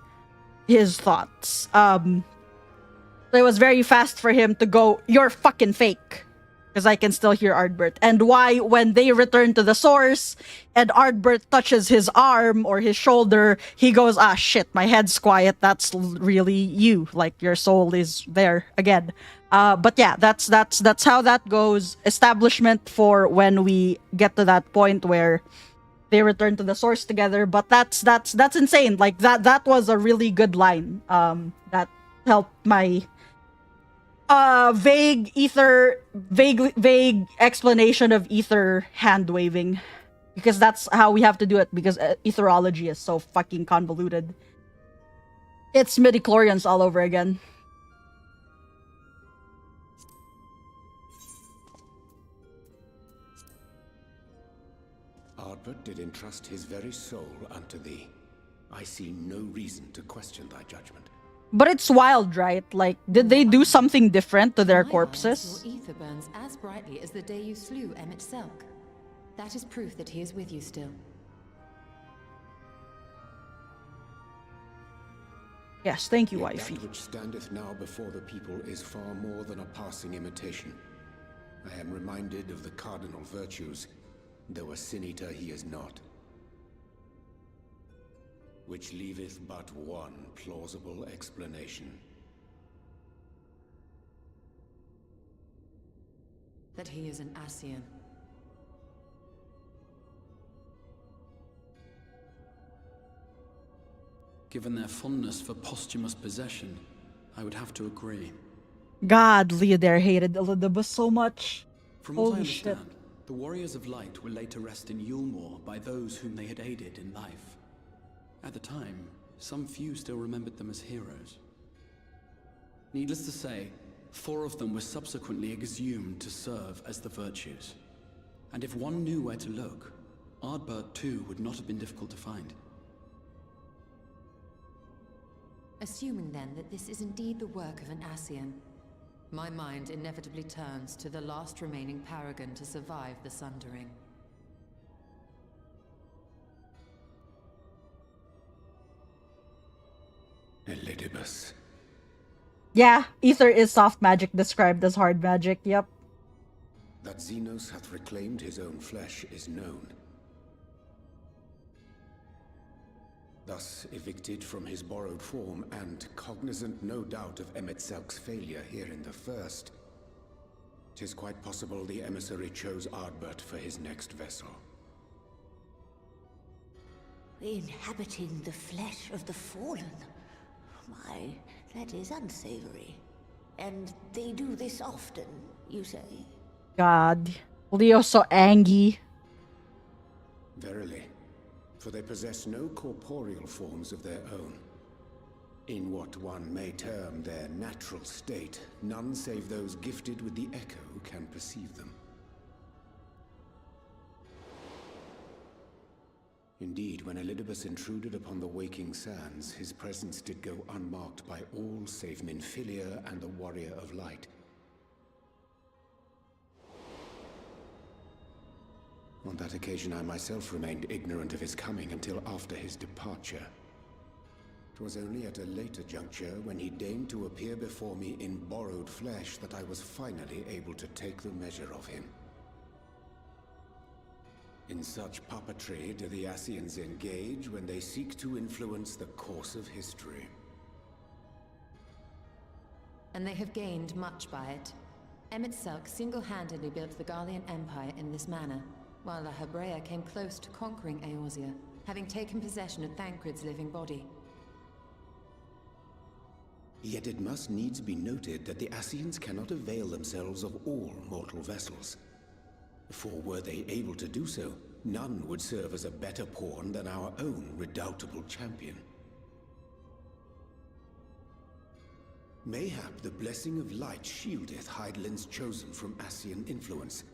his thoughts. So it was very fast for him to go, you're fucking fake. Because I can still hear Ardbert. And why, when they return to the source and Ardbert touches his arm or his shoulder, he goes, ah, shit, my head's quiet. That's really you. Like, your soul is there again. But yeah, that's how that goes. Establishment for when we get to that point where they return to the source together. But that's insane. Like, that was a really good line. That helped my vague explanation of ether hand waving, because that's how we have to do it, because etherology is so fucking convoluted. It's midichlorians all over again. Ardbert did entrust his very soul unto thee. I see no reason to question thy judgment. But it's wild, right? Like, did they do something different to their corpses? Your ether burns as brightly as the day you slew Emmett Selk. That is proof that he is with you still. Yes, thank you, Yet wifey. that which standeth now before the people is far more than a passing imitation. I am reminded of the cardinal virtues, though a sin eater he is not. Which leaveth but one plausible explanation. That he is an Ascian. Given their fondness for posthumous possession, I would have to agree. God, Leodair hated Elidibus so much. From what I Holy shit. understand, the Warriors of Light were laid to rest in Yulmore by those whom they had aided in life. At the time, some few still remembered them as heroes. Needless to say, 4 of them were subsequently exhumed to serve as the virtues. And if one knew where to look, Ardbert too would not have been difficult to find. Assuming then that this is indeed the work of an Ascian, my mind inevitably turns to the last remaining paragon to survive the Sundering. Elidibus. Yeah, ether is soft magic described as hard magic, yep. That Xenos hath reclaimed his own flesh is known. Thus evicted from his borrowed form, and cognizant no doubt of Emmett Selk's failure here in the first, 'tis quite possible the emissary chose Ardbert for his next vessel. Inhabiting the flesh of the fallen. My, that is unsavory. And they do this often, you say? God. Leo's so angry. Verily, for they possess no corporeal forms of their own. In what one may term their natural state, none save those gifted with the echo can perceive them. Indeed, when Elidibus intruded upon the waking sands, his presence did go unmarked by all save Minfilia and the Warrior of Light. On that occasion, I myself remained ignorant of his coming until after his departure. It was only at a later juncture, when he deigned to appear before me in borrowed flesh, that I was finally able to take the measure of him. In such puppetry do the Ascians engage when they seek to influence the course of history. And they have gained much by it. Emmett Selk single-handedly built the Garlean Empire in this manner, while La Hebrea came close to conquering Eorzea, having taken possession of Thancred's living body. Yet it must needs be noted that the Ascians cannot avail themselves of all mortal vessels. For were they able to do so, none would serve as a better pawn than our own redoubtable champion. Mayhap the blessing of light shieldeth Hydaelyn's chosen from Ascian influence.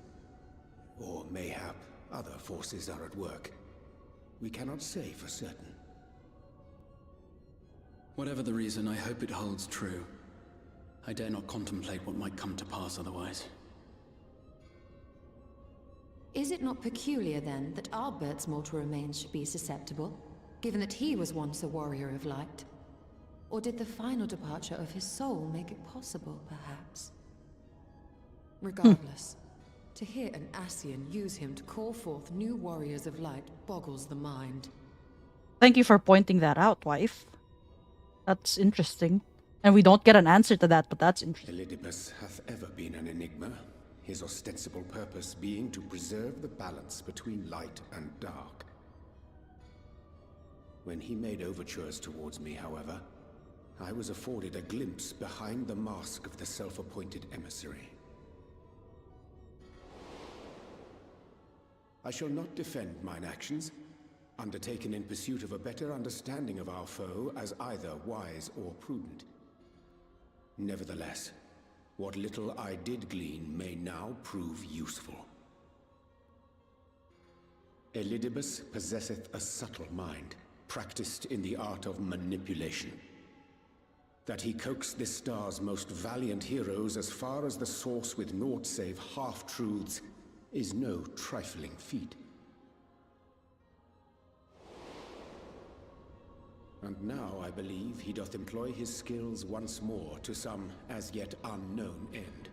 Or mayhap other forces are at work. We cannot say for certain. Whatever the reason, I hope it holds true. I dare not contemplate what might come to pass otherwise. Is it not peculiar, then, that Ardbert's mortal remains should be susceptible, given that he was once a warrior of light? Or did the final departure of his soul make it possible, perhaps? Regardless, to hear an Ascian use him to call forth new warriors of light boggles the mind. Thank you for pointing that out, wife. That's interesting. And we don't get an answer to that, but that's interesting. Elidibus hath ever been an enigma, his ostensible purpose being to preserve the balance between light and dark. When he made overtures towards me, however, I was afforded a glimpse behind the mask of the self-appointed emissary. I shall not defend mine actions, undertaken in pursuit of a better understanding of our foe as either wise or prudent. Nevertheless, what little I did glean may now prove useful. Elidibus possesseth a subtle mind, practiced in the art of manipulation. That he coaxed this star's most valiant heroes as far as the source with naught save half-truths is no trifling feat. And now I believe he doth employ his skills once more to some as yet unknown end.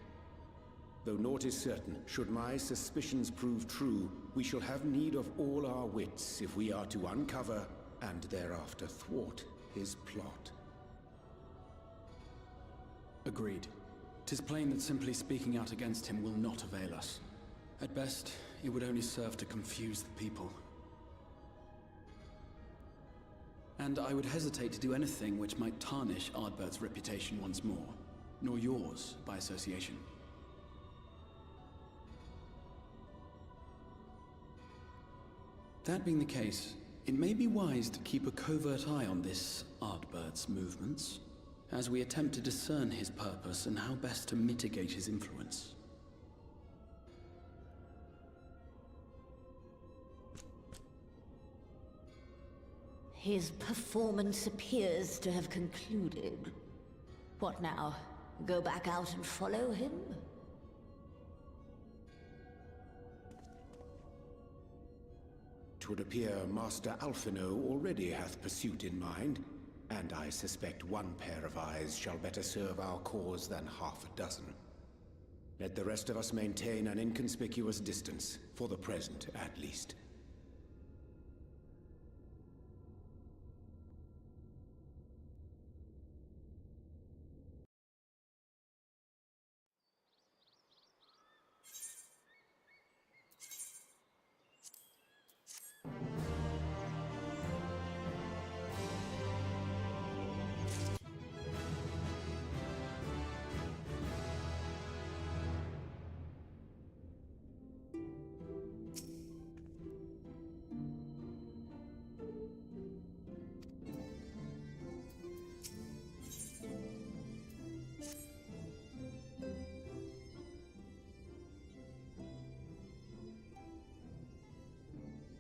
Though naught is certain, should my suspicions prove true, we shall have need of all our wits if we are to uncover and thereafter thwart his plot. Agreed. 'Tis plain that simply speaking out against him will not avail us. At best, it would only serve to confuse the people. And I would hesitate to do anything which might tarnish Ardbert's reputation once more, nor yours by association. That being the case, it may be wise to keep a covert eye on this Ardbert's movements, as we attempt to discern his purpose and how best to mitigate his influence. His performance appears to have concluded. What now? Go back out and follow him? Twould appear Master Alphino already hath pursuit in mind, and I suspect one pair of eyes shall better serve our cause than half a dozen. Let the rest of us maintain an inconspicuous distance, for the present at least.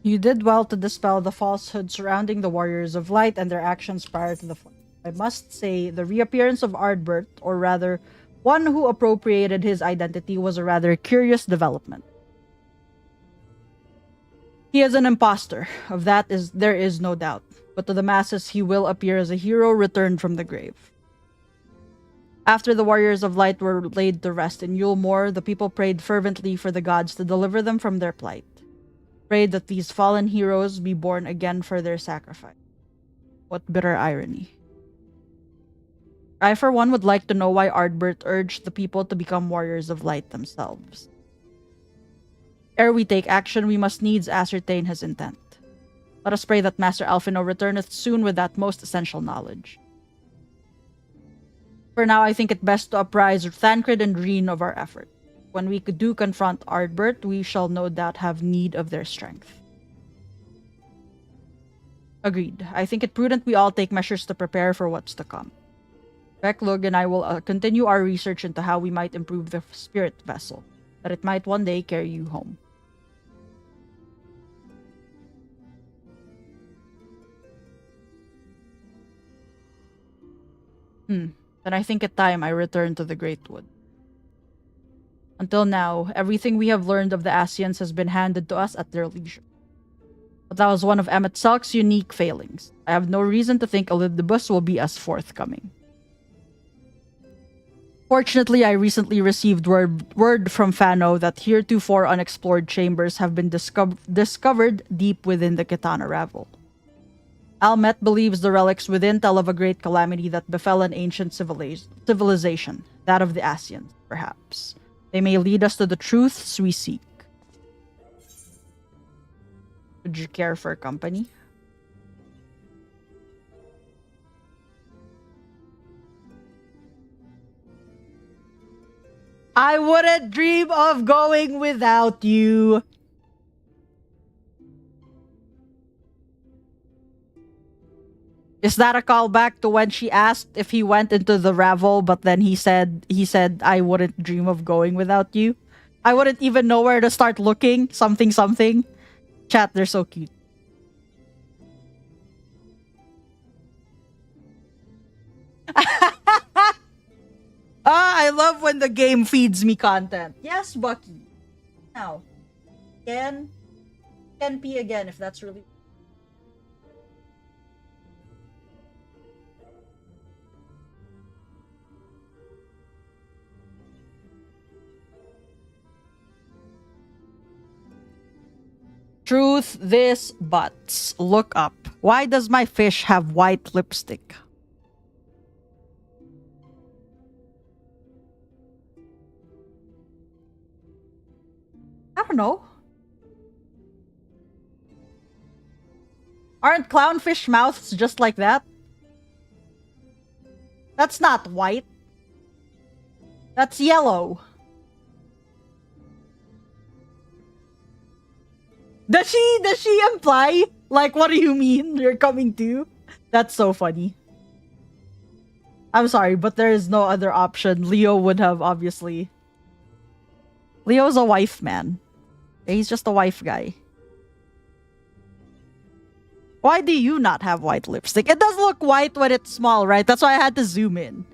You did well to dispel the falsehood surrounding the Warriors of Light and their actions prior to the flood. I must say, the reappearance of Ardbert, or rather, one who appropriated his identity, was a rather curious development. He is an imposter. Of that there is no doubt. But to the masses, he will appear as a hero returned from the grave. After the warriors of light were laid to rest in Yulmore, the people prayed fervently for the gods to deliver them from their plight. Prayed that these fallen heroes be born again for their sacrifice. What bitter irony. I, for one, would like to know why Ardbert urged the people to become warriors of light themselves. Ere we take action, we must needs ascertain his intent. Let us pray that Master Alphino returneth soon with that most essential knowledge. For now, I think it best to apprise Thancred and Reen of our effort. When we do confront Ardbert, we shall no doubt have need of their strength. Agreed. I think it prudent we all take measures to prepare for what's to come. Beklug and I will continue our research into how we might improve the spirit vessel, that it might one day carry you home. Then I think it time I return to the Great Wood. Until now, everything we have learned of the Asians has been handed to us at their leisure. But that was one of Emmet Selk's unique failings. I have no reason to think Elidibus will be as forthcoming. Fortunately, I recently received word from Fano that heretofore unexplored chambers have been discovered deep within the Kitana Ravel. Almet believes the relics within tell of a great calamity that befell an ancient civilization, that of the Asians, perhaps. They may lead us to the truths we seek. Would you care for company? I wouldn't dream of going without you. Is that a callback to when she asked if he went into the Ravel, but then he said, I wouldn't dream of going without you? I wouldn't even know where to start looking. Something. Chat, they're so cute. I love when the game feeds me content. Yes, Bucky. Now, can pee again if that's really... Truth, this, buts. Look up. Why does my fish have white lipstick? I don't know. Aren't clownfish mouths just like that? That's not white. That's yellow. Does she imply? Like, what do you mean? You're coming too? That's so funny. I'm sorry, but there is no other option. Leo would have, obviously. Leo's a wife man. He's just a wife guy. Why do you not have white lipstick? It does look white when it's small, right? That's why I had to zoom in.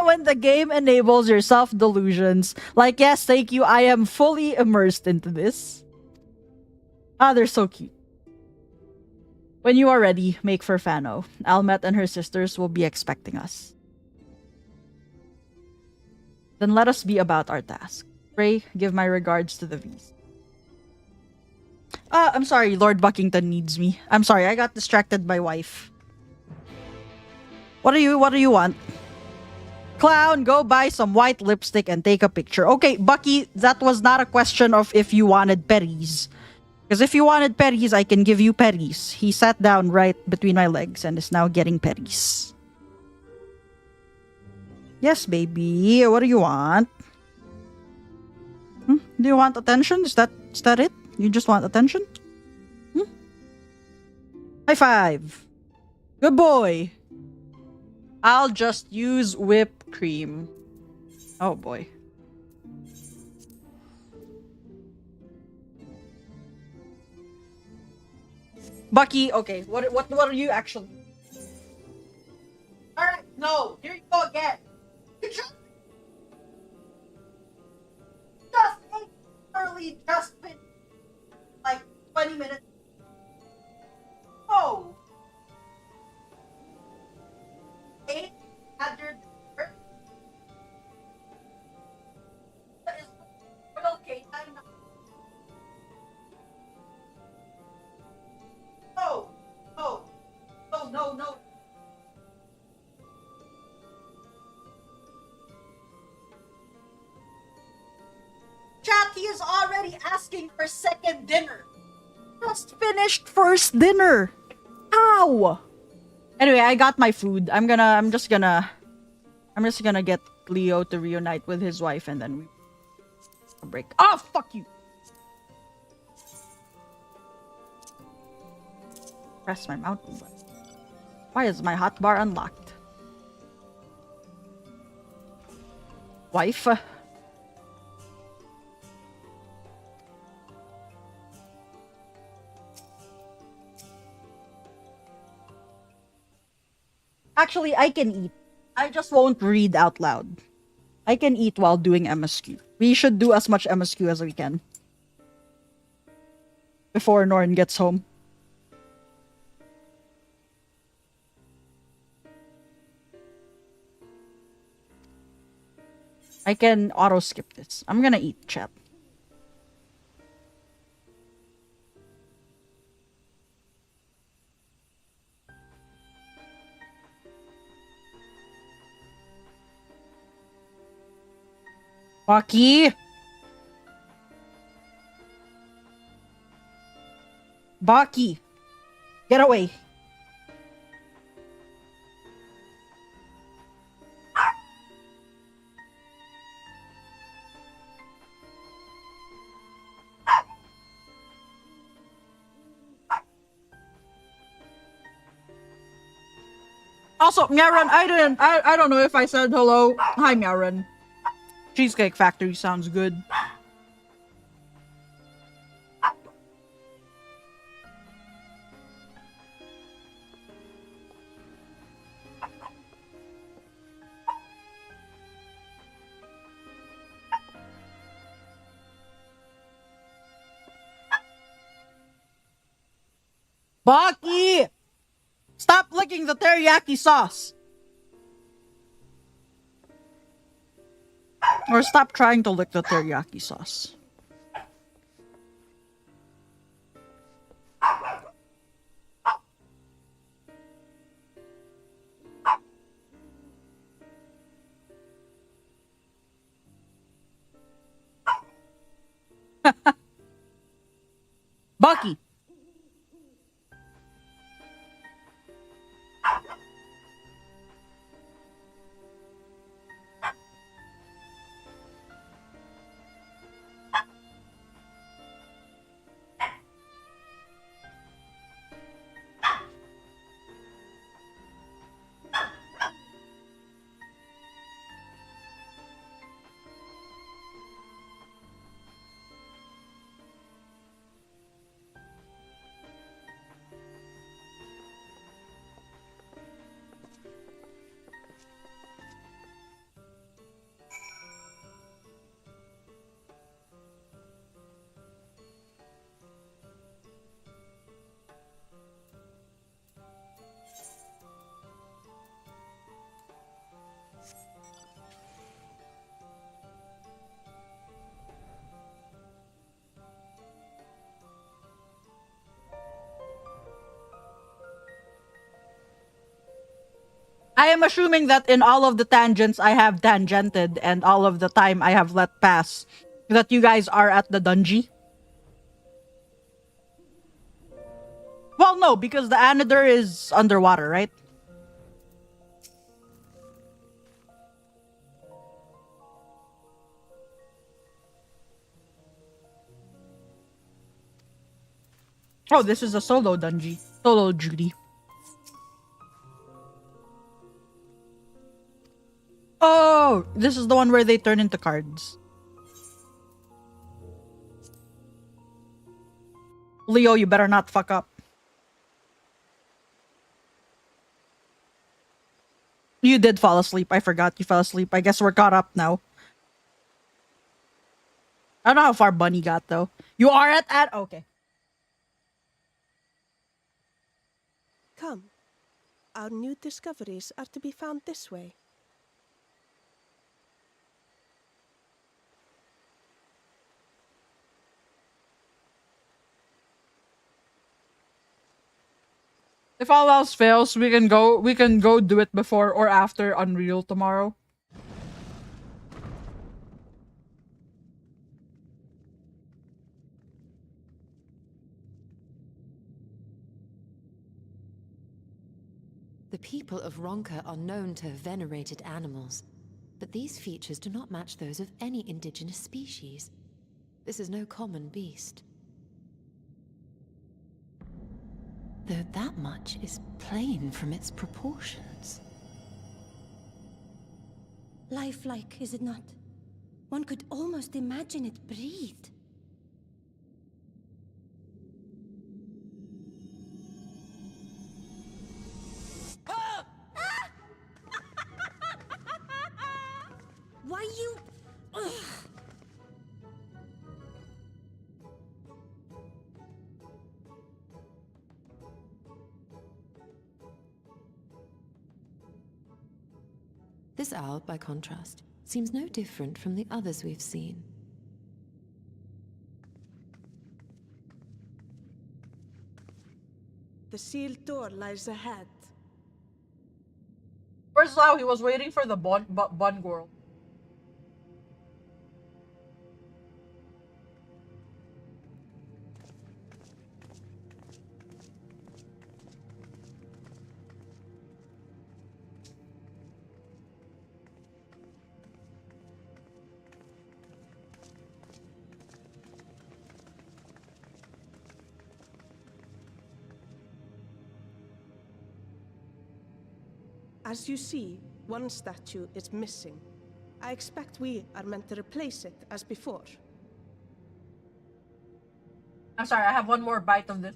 When the game enables your self-delusions. Like, yes, thank you. I am fully immersed into this. Ah, they're so cute. When you are ready, make for Fano. Almet and her sisters will be expecting us. Then let us be about our task. Pray, give my regards to the V's. I'm sorry, Lord Buckington needs me. I'm sorry, I got distracted by wife. What do you want? Clown, go buy some white lipstick and take a picture. Okay, Bucky, that was not a question of if you wanted petties. Because if you wanted petties, I can give you petties. He sat down right between my legs and is now getting petties. Yes, baby. What do you want? Do you want attention? Is that it? You just want attention? High five. Good boy. I'll just use whipped cream. Oh boy. Bucky, okay, what are you actually? Alright, no, here you go again. You just literally just been like 20 minutes. Baki is already asking for second dinner. Just finished first dinner. How? Anyway, I got my food. I'm just gonna get Leo to reunite with his wife and then we break. Oh, fuck you. Press my mountain button. Why is my hotbar unlocked? Wife? Actually, I can eat. I just won't read out loud. I can eat while doing MSQ. We should do as much MSQ as we can. Before Norn gets home. I can auto skip this. I'm gonna eat, chat. Baki! Baki! Get away! Also, Miaran, I don't know if I said hello. Hi, Miaran. Cheesecake Factory sounds good. Baki! Stop licking the teriyaki sauce! Or stop trying to lick the teriyaki sauce. Bucky! I am assuming that in all of the tangents I have tangented and all of the time I have let pass, that you guys are at the dungeon. Well, no, because the Anador is underwater, right? Oh, this is a solo dungeon. Solo duty. Oh, this is the one where they turn into cards. Leo, you better not fuck up. You did fall asleep. I forgot you fell asleep. I guess we're caught up now. I don't know how far Bunny got, though. You are at... Okay. Come. Our new discoveries are to be found this way. If all else fails, we can go do it before or after Unreal tomorrow. The people of Ronka are known to have venerated animals, but these features do not match those of any indigenous species. This is no common beast. Though that much is plain from its proportions. Lifelike, is it not? One could almost imagine it breathed. Why you... Ugh. This owl, by contrast, seems no different from the others we've seen. The sealed door lies ahead. Where's Lau? He was waiting for the bun girl. As you see, one statue is missing. I expect we are meant to replace it as before. I'm sorry, I have one more bite of this.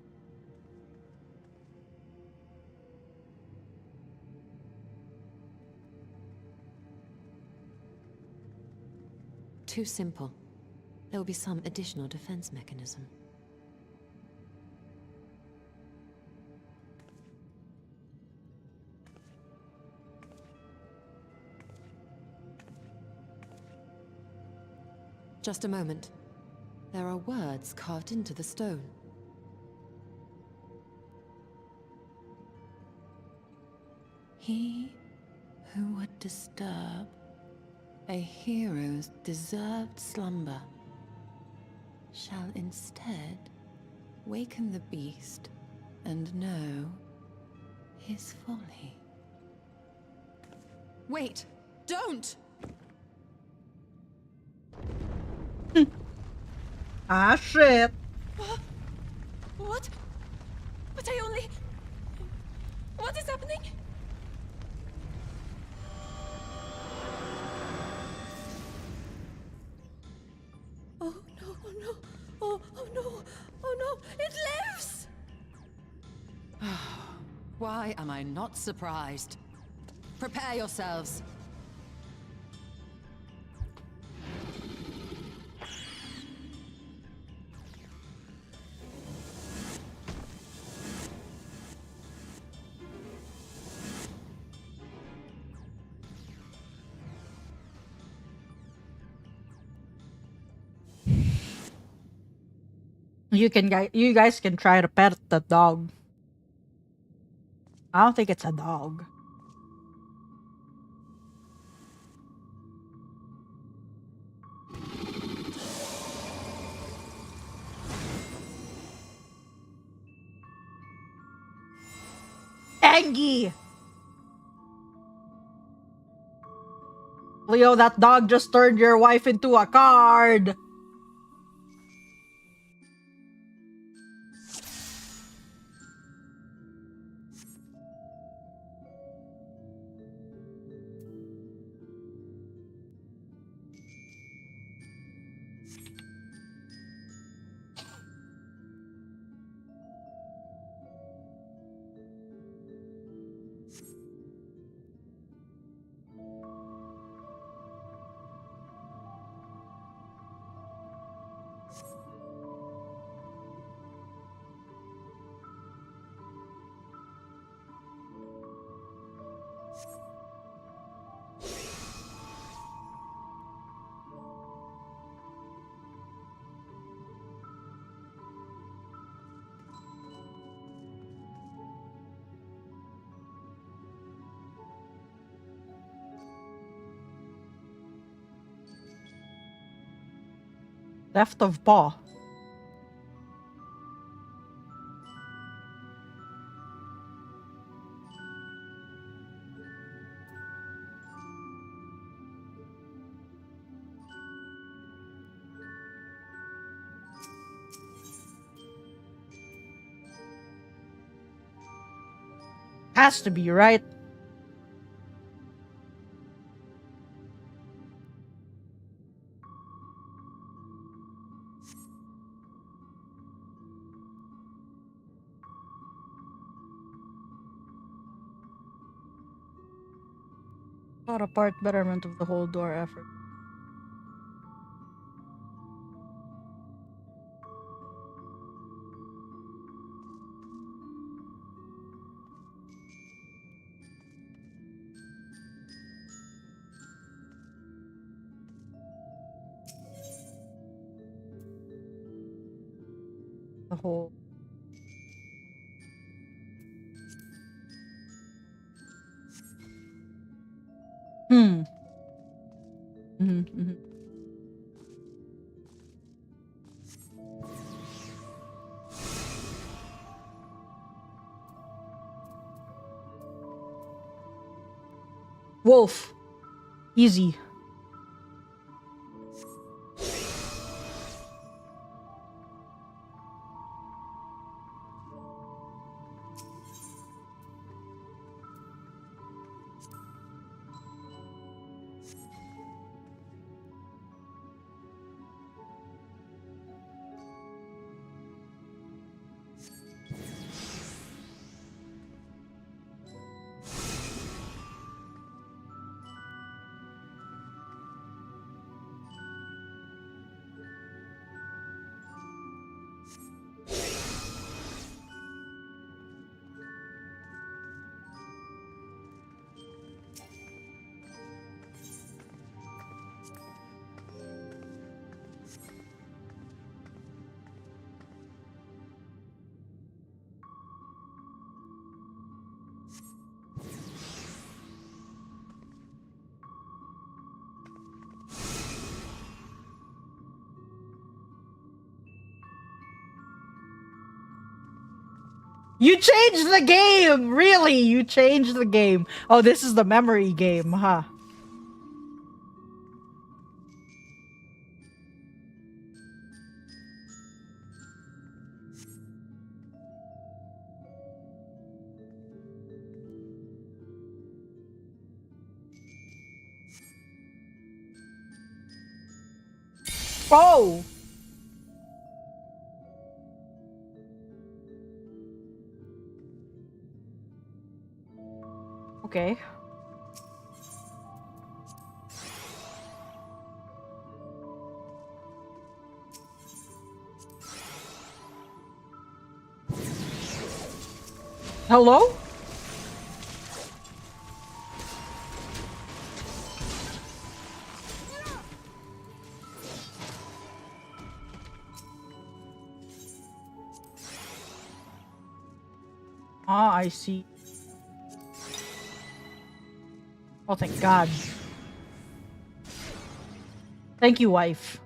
Too simple. There will be some additional defense mechanism. Just a moment. There are words carved into the stone. He who would disturb a hero's deserved slumber shall instead waken the beast and know his folly. Wait! Don't! Ah, shit. What? But I only... What is happening? Oh no, oh no, oh no, oh no, it lives! Why am I not surprised? Prepare yourselves. You guys can try to pet the dog. I don't think it's a dog. Angie! Leo, that dog just turned your wife into a card! Theft of paw. Has to be, right? Not a part betterment of the whole door effort. The whole. Hmm. Mm-hmm. Wolf. Easy. You changed the game! Really? You changed the game. Oh, this is the memory game, huh? Oh! Okay. Hello? Ah, I see. Oh, thank God. Thank you, wife.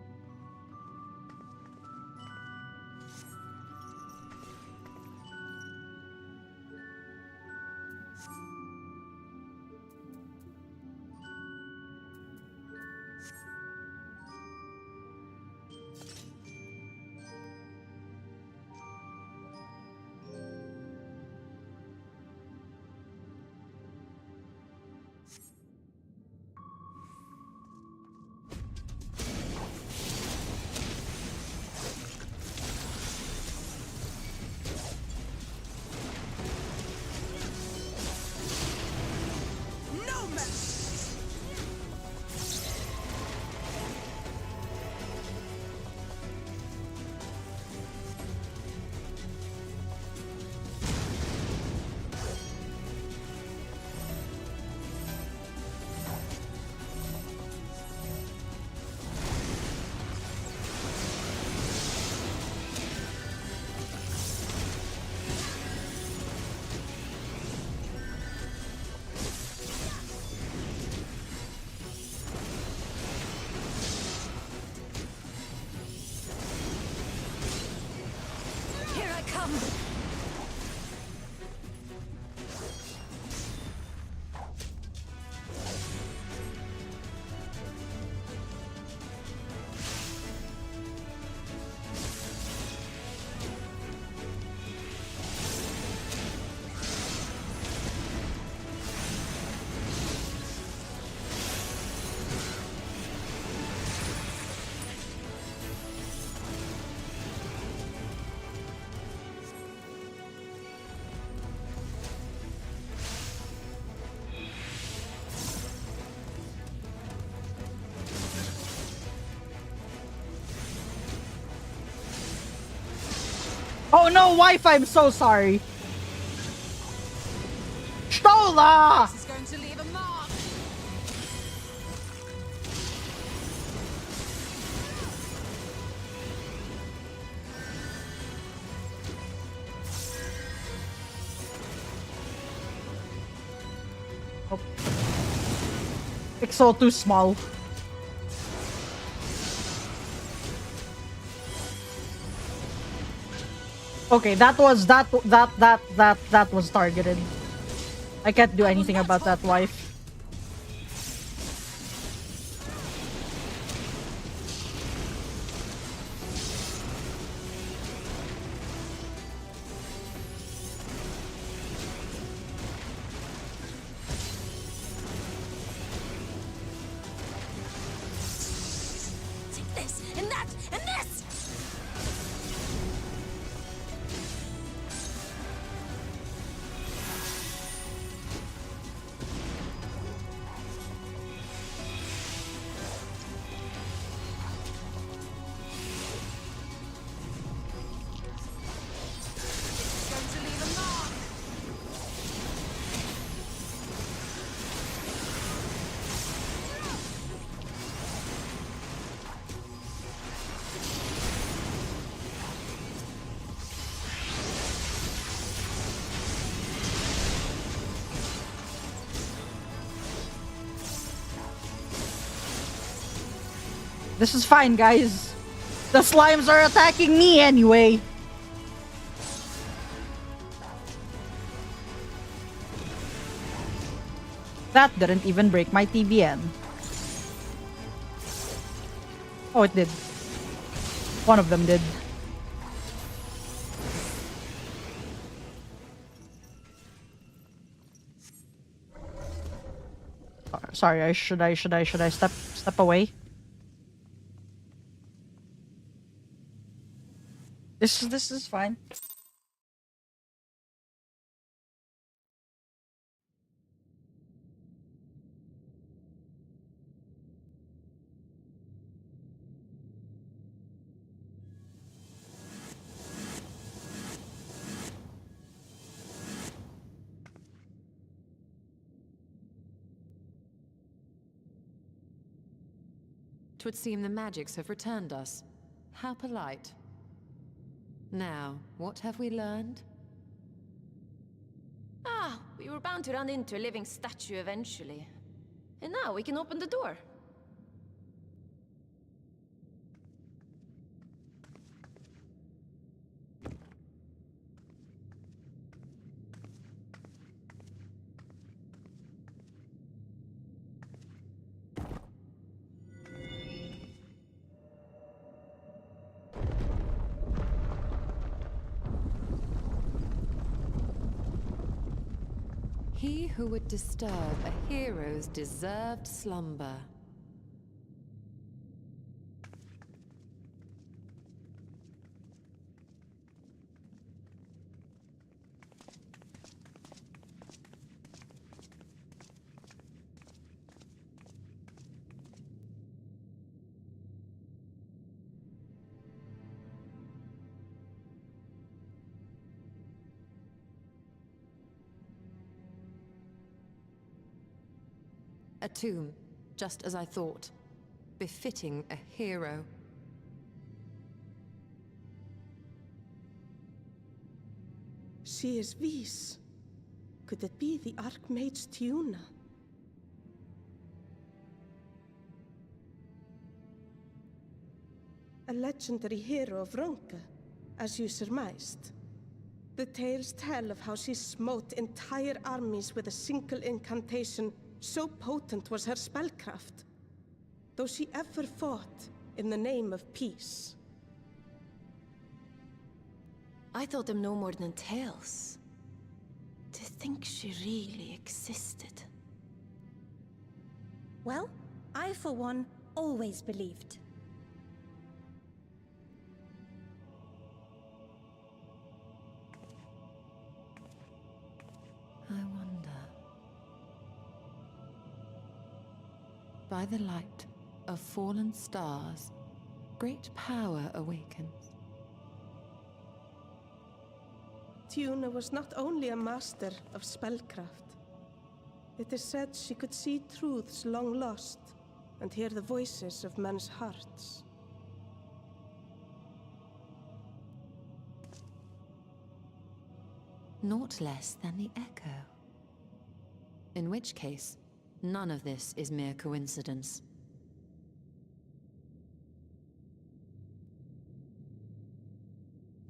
Oh no, wife, I'm so sorry. Stola! This is going to leave a mark. Oh. Pixel too small. Okay, that was that was targeted. I can't do anything about that, wife. Take this, and that, and this! Going to leave a mark. This is fine, guys. The slimes are attacking me anyway. That didn't even break my TBN. Oh, it did. One of them did. Sorry, should I step away? This is fine. Twould seem the magics have returned us. How polite. Now, what have we learned? Ah, we were bound to run into a living statue eventually. And now we can open the door. He who would disturb a hero's deserved slumber. A tomb, just as I thought. Befitting a hero. She is Vis. Could it be the Archmage Tiuna? A legendary hero of Ronka, as you surmised. The tales tell of how she smote entire armies with a single incantation. So potent was her spellcraft, though she ever fought in the name of peace. I thought them no more than tales. To think she really existed. Well, I for one always believed. I wonder. By the light of fallen stars, great power awakens. Tiuna was not only a master of spellcraft. It is said she could see truths long lost and hear the voices of men's hearts. Naught less than the Echo. In which case, none of this is mere coincidence.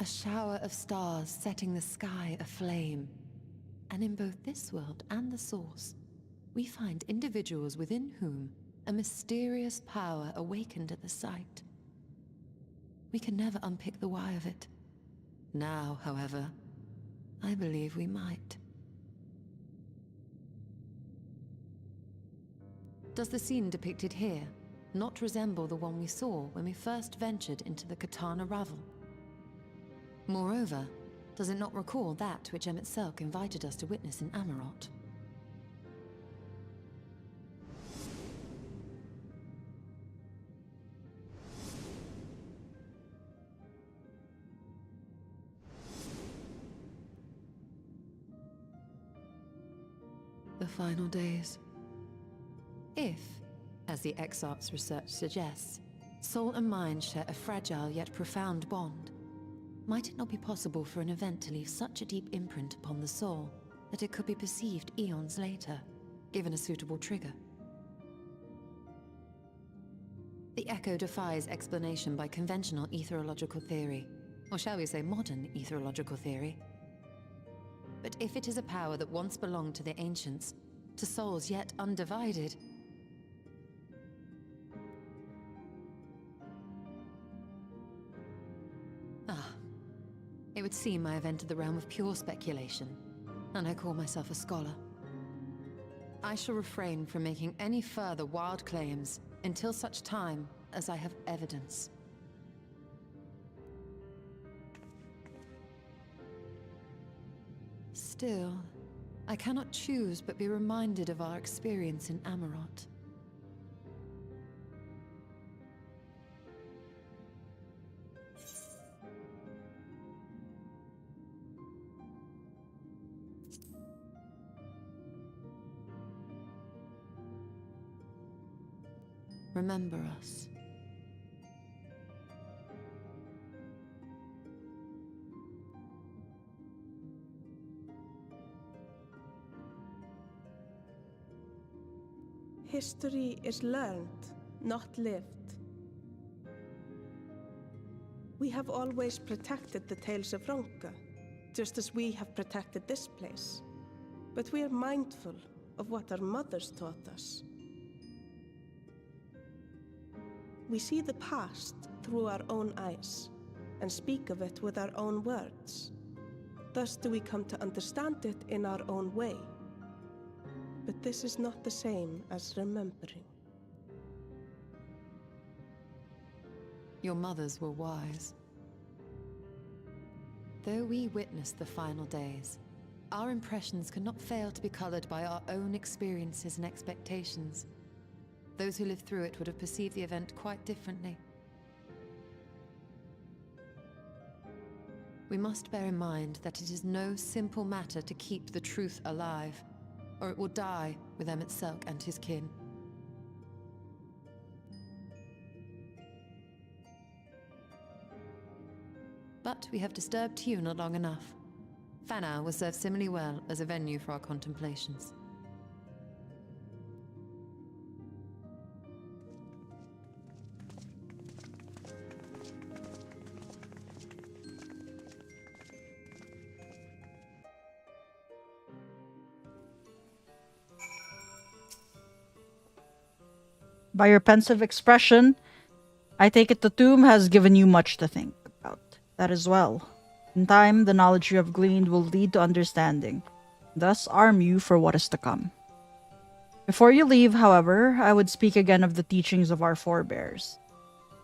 A shower of stars setting the sky aflame. And in both this world and the Source, we find individuals within whom a mysterious power awakened at the sight. We can never unpick the why of it. Now, however, I believe we might. Does the scene depicted here not resemble the one we saw when we first ventured into the Katana Ravel? Moreover, does it not recall that which Emmett Selk invited us to witness in Amarot? The final days. If, as the Exarch's research suggests, soul and mind share a fragile yet profound bond, might it not be possible for an event to leave such a deep imprint upon the soul that it could be perceived eons later, given a suitable trigger? The Echo defies explanation by conventional etherological theory, or shall we say modern etherological theory. But if it is a power that once belonged to the ancients, to souls yet undivided, it would seem I have entered the realm of pure speculation, and I call myself a scholar. I shall refrain from making any further wild claims until such time as I have evidence. Still, I cannot choose but be reminded of our experience in Amarot. Remember us. History is learned, not lived. We have always protected the Tales of Ronka, just as we have protected this place. But we are mindful of what our mothers taught us. We see the past through our own eyes, and speak of it with our own words. Thus do we come to understand it in our own way. But this is not the same as remembering. Your mothers were wise. Though we witnessed the final days, our impressions cannot fail to be colored by our own experiences and expectations. Those who lived through it would have perceived the event quite differently. We must bear in mind that it is no simple matter to keep the truth alive, or it will die with Emmett Selk and his kin. But we have disturbed Tiuna long enough. Fana will serve similarly well as a venue for our contemplations. By your pensive expression, I take it the tomb has given you much to think about. That as well. In time, the knowledge you have gleaned will lead to understanding, thus arm you for what is to come. Before you leave, however, I would speak again of the teachings of our forebears.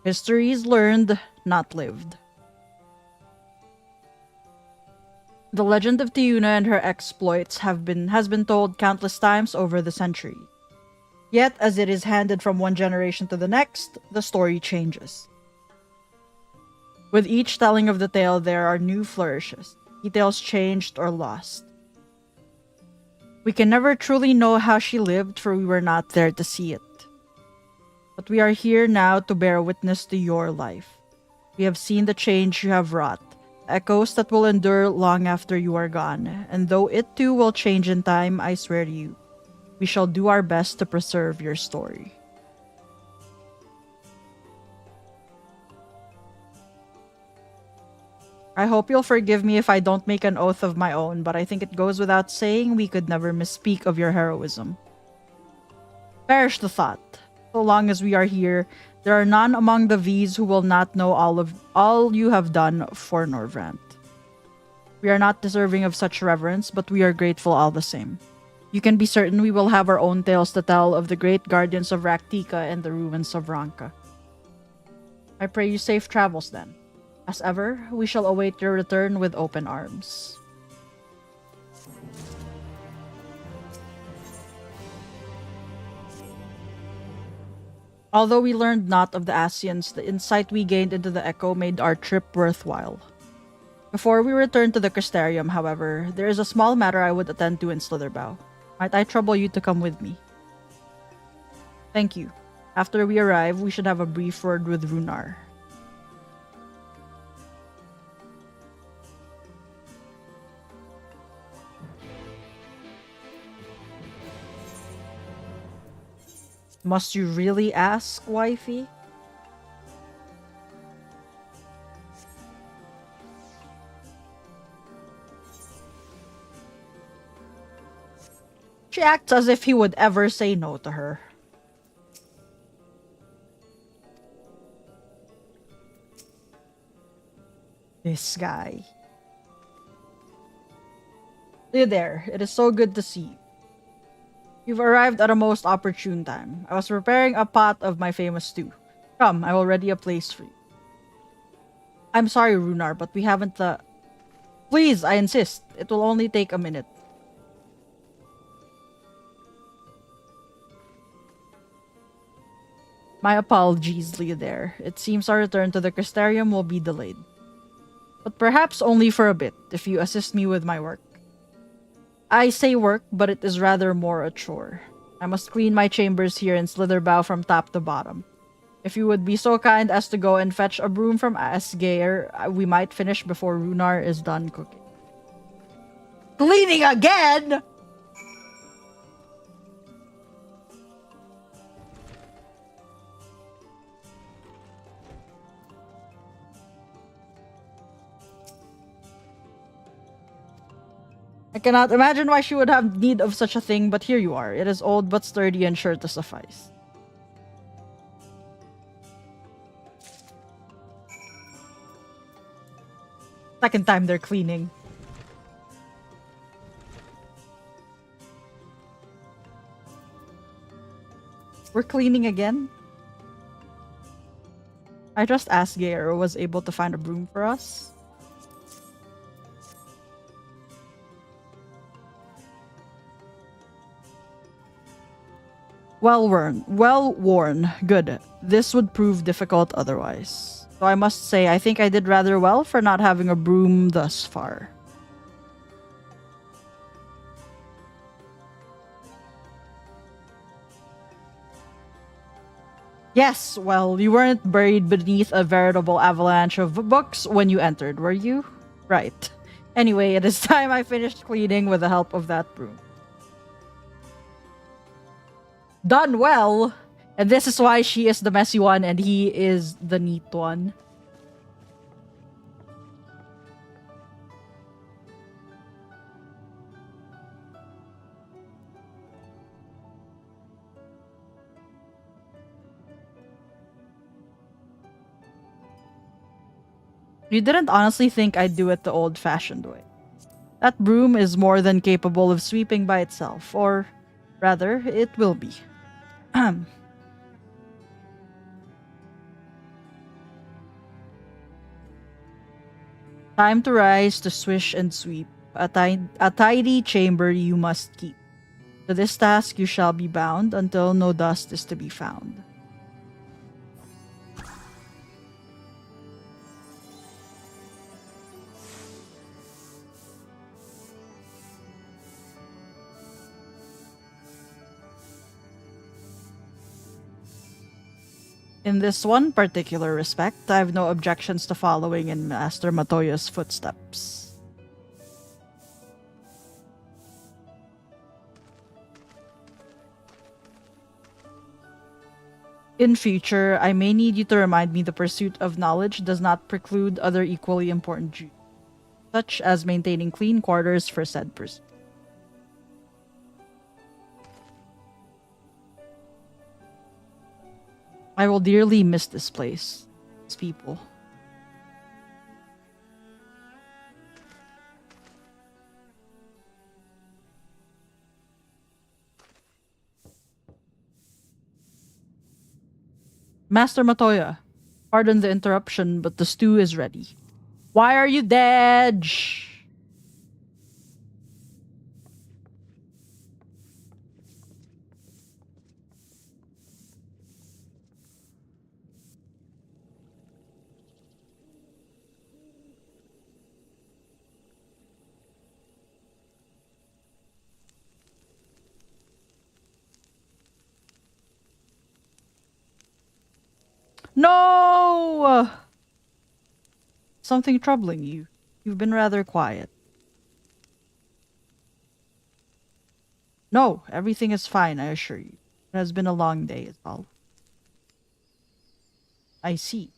History is learned, not lived. The legend of Tiuna and her exploits has been told countless times over the centuries. Yet, as it is handed from one generation to the next, the story changes. With each telling of the tale, there are new flourishes. details changed or lost. We can never truly know how she lived, for we were not there to see it. But we are here now to bear witness to your life. We have seen the change you have wrought, echoes that will endure long after you are gone, and though it too will change in time, I swear to you, we shall do our best to preserve your story. I hope you'll forgive me if I don't make an oath of my own, but I think it goes without saying we could never misspeak of your heroism. Perish the thought. So long as we are here, there are none among the V's who will not know all you have done for Norvrant. We are not deserving of such reverence, but we are grateful all the same. You can be certain we will have our own tales to tell of the great guardians of Raktika and the ruins of Ranka. I pray you safe travels then. As ever, we shall await your return with open arms. Although we learned not of the Asians, the insight we gained into the Echo made our trip worthwhile. Before we return to the Crystarium, however, there is a small matter I would attend to in Slitherbow. Might I trouble you to come with me? Thank you. After we arrive, we should have a brief word with Runar. Must you really ask, wifey? She acts as if he would ever say no to her. This guy. You there. It is so good to see you. You've arrived at a most opportune time. I was preparing a pot of my famous stew. Come, I will ready a place for you. I'm sorry, Runar, but we haven't the... Please, I insist. It will only take a minute. My apologies, there. It seems our return to the Crystarium will be delayed. But perhaps only for a bit, if you assist me with my work. I say work, but it is rather more a chore. I must clean my chambers here in Slitherbow from top to bottom. If you would be so kind as to go and fetch a broom from Asgeir, we might finish before Runar is done cooking. Cleaning again?! I cannot imagine why she would have need of such a thing, but here you are. It is old but sturdy and sure to suffice. Second time they're cleaning. We're cleaning again? I just asked Gayer was able to find a broom for us. Well worn. Good. This would prove difficult otherwise. So I must say, I think I did rather well for not having a broom thus far. Yes, well, you weren't buried beneath a veritable avalanche of books when you entered, were you? Right. Anyway, it is time I finished cleaning with the help of that broom. Done well! And this is why she is the messy one and he is the neat one. You didn't honestly think I'd do it the old-fashioned way. That broom is more than capable of sweeping by itself, or rather, it will be. Time to rise, to swish and sweep. A tidy chamber you must keep. To this task you shall be bound until no dust is to be found. In this one particular respect, I have no objections to following in Master Matoya's footsteps. In future, I may need you to remind me the pursuit of knowledge does not preclude other equally important duties, such as maintaining clean quarters for said pursuit. I will dearly miss this place, these people. Master Matoya, pardon the interruption, but the stew is ready. Why are you dead? Shh. No! Something troubling you. You've been rather quiet. No, everything is fine, I assure you. It has been a long day, is all. I see.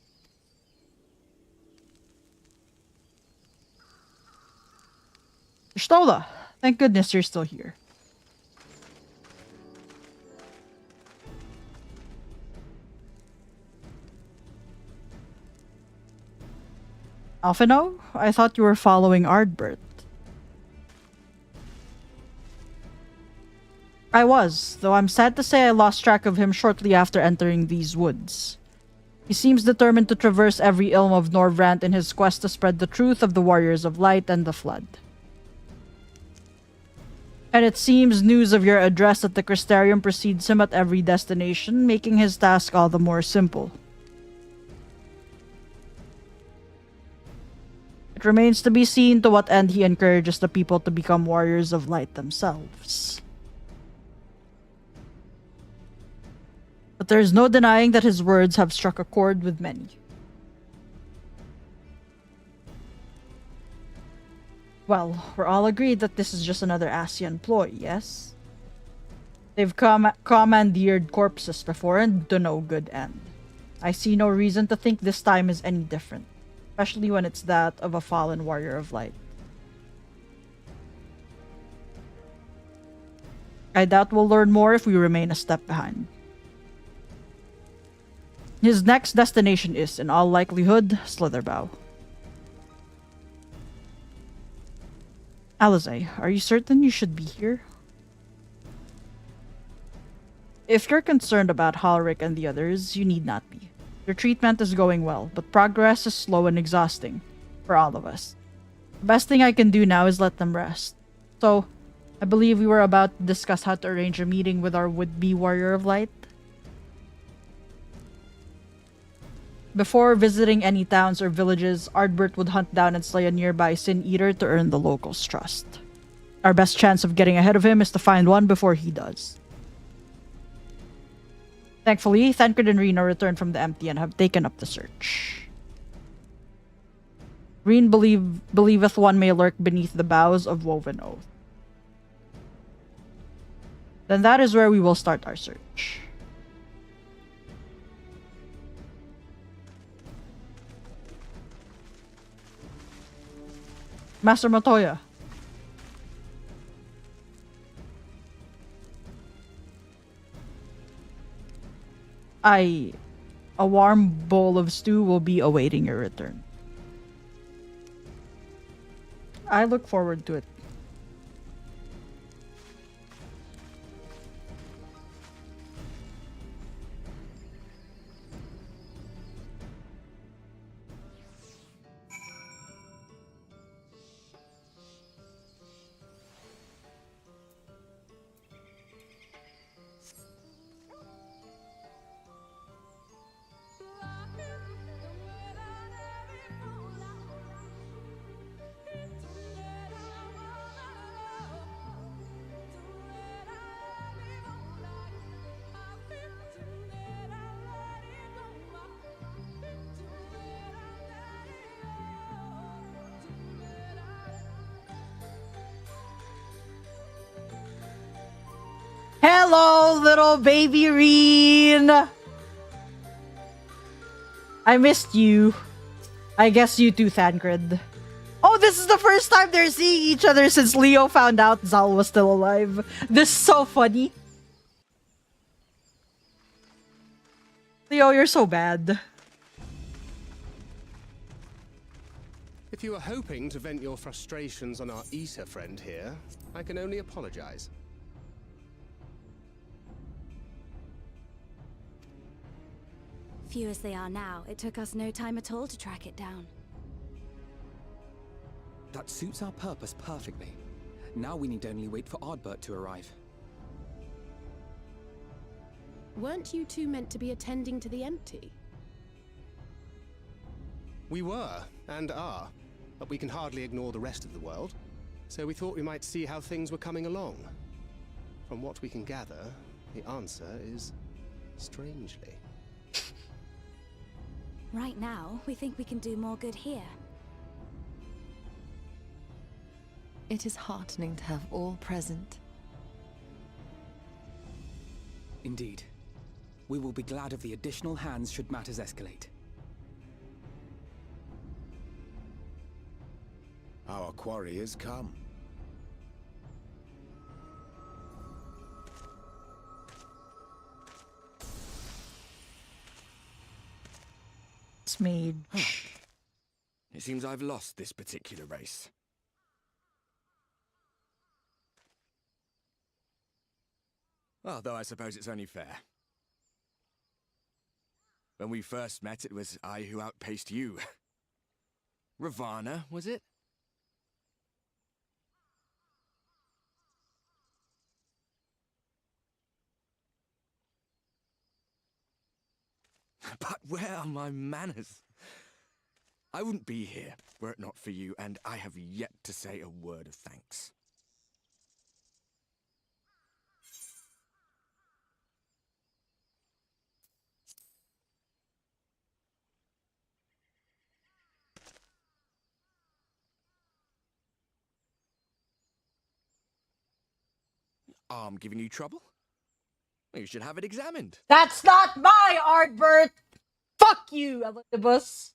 Stola, thank goodness you're still here. Alphino, I thought you were following Ardbert. I was, though I'm sad to say I lost track of him shortly after entering these woods. He seems determined to traverse every ilm of Norvrant in his quest to spread the truth of the Warriors of Light and the Flood. And it seems news of your address at the Crystarium precedes him at every destination, making his task all the more simple. It remains to be seen to what end he encourages the people to become Warriors of Light themselves. But there is no denying that his words have struck a chord with many. Well, we're all agreed that this is just another Asian ploy, yes? They've commandeered corpses before and to no good end. I see no reason to think this time is any different, especially when it's that of a fallen Warrior of Light. I doubt we'll learn more if we remain a step behind. His next destination is, in all likelihood, Slitherbow. Alizé, are you certain you should be here? If you're concerned about Halric and the others, you need not be. Your treatment is going well, but progress is slow and exhausting for all of us. The best thing I can do now is let them rest. So, I believe we were about to discuss how to arrange a meeting with our would-be Warrior of Light. Before visiting any towns or villages, Ardbert would hunt down and slay a nearby Sin Eater to earn the locals' trust. Our best chance of getting ahead of him is to find one before he does. Thankfully, Thancred and Rena returned from the empty and have taken up the search. Reen believeth one may lurk beneath the boughs of Woven Oath. Then that is where we will start our search. Master Matoya. A warm bowl of stew will be awaiting your return. I look forward to it. Hello, little baby Reen. I missed you. I guess you too, Thancred. Oh, this is the first time they're seeing each other since Leo found out Zal was still alive. This is so funny. Leo, you're so bad. If you were hoping to vent your frustrations on our Issa friend here, I can only apologize. Few as they are now, it took us no time at all to track it down. That suits our purpose perfectly. Now we need only wait for Ardbert to arrive. Weren't you two meant to be attending to the empty? We were, and are, but we can hardly ignore the rest of the world. So we thought we might see how things were coming along. From what we can gather, the answer is strangely. Right now, we think we can do more good here. It is heartening to have all present. Indeed. We will be glad of the additional hands should matters escalate. Our quarry has come. Mage. It seems I've lost this particular race. Although I suppose it's only fair. When we first met, it was I who outpaced you. Ravana, was it? But where are my manners? I wouldn't be here were it not for you, and I have yet to say a word of thanks. Arm giving you trouble? You should have it examined. That's not my Ardbert! Fuck you, Elidibus!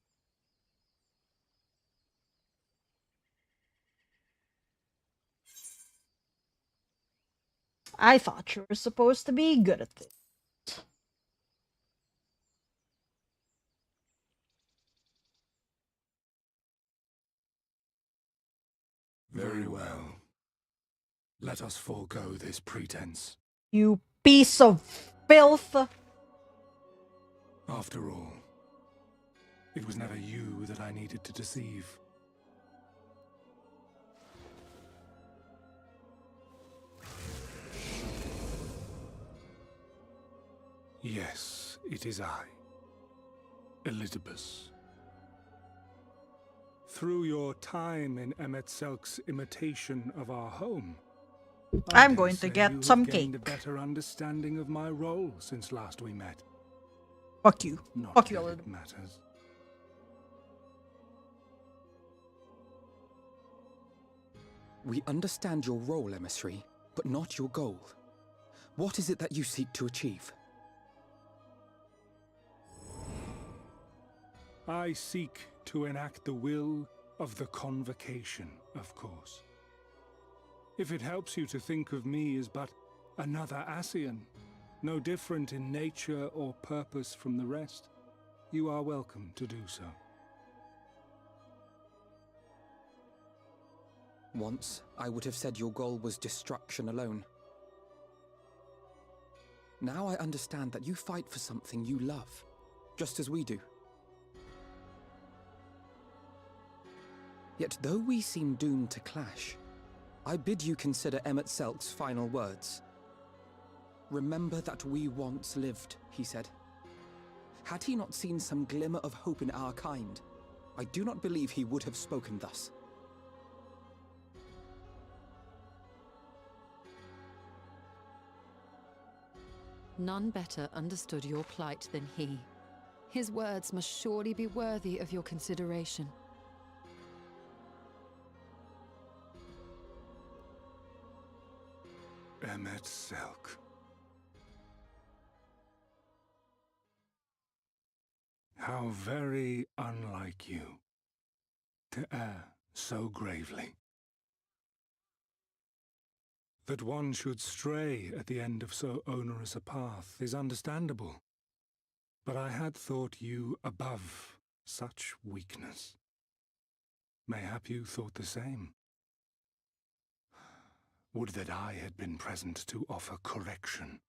I thought you were supposed to be good at this. Very well. Let us forego this pretense. You piece of filth! After all, it was never you that I needed to deceive. Yes, it is I, Elizabeth. Through your time in Emet-Selk's imitation of our home, I'm going to get some cake. A better understanding of my role since last we met. Fuck you. Not Fuck you, that it Elidibus. matters. We understand your role, emissary, but not your goal. What is it that you seek to achieve? I seek to enact the will of the Convocation, of course. If it helps you to think of me as but another Ascian, no different in nature or purpose from the rest, you are welcome to do so. Once, I would have said your goal was destruction alone. Now I understand that you fight for something you love, just as we do. Yet though we seem doomed to clash, I bid you consider Emet-Selk's final words. Remember that we once lived, he said. Had he not seen some glimmer of hope in our kind, I do not believe he would have spoken thus. None better understood your plight than he. His words must surely be worthy of your consideration. Emet-Selk. How very unlike you to err so gravely. That one should stray at the end of so onerous a path is understandable, but I had thought you above such weakness. Mayhap you thought the same. Would that I had been present to offer correction.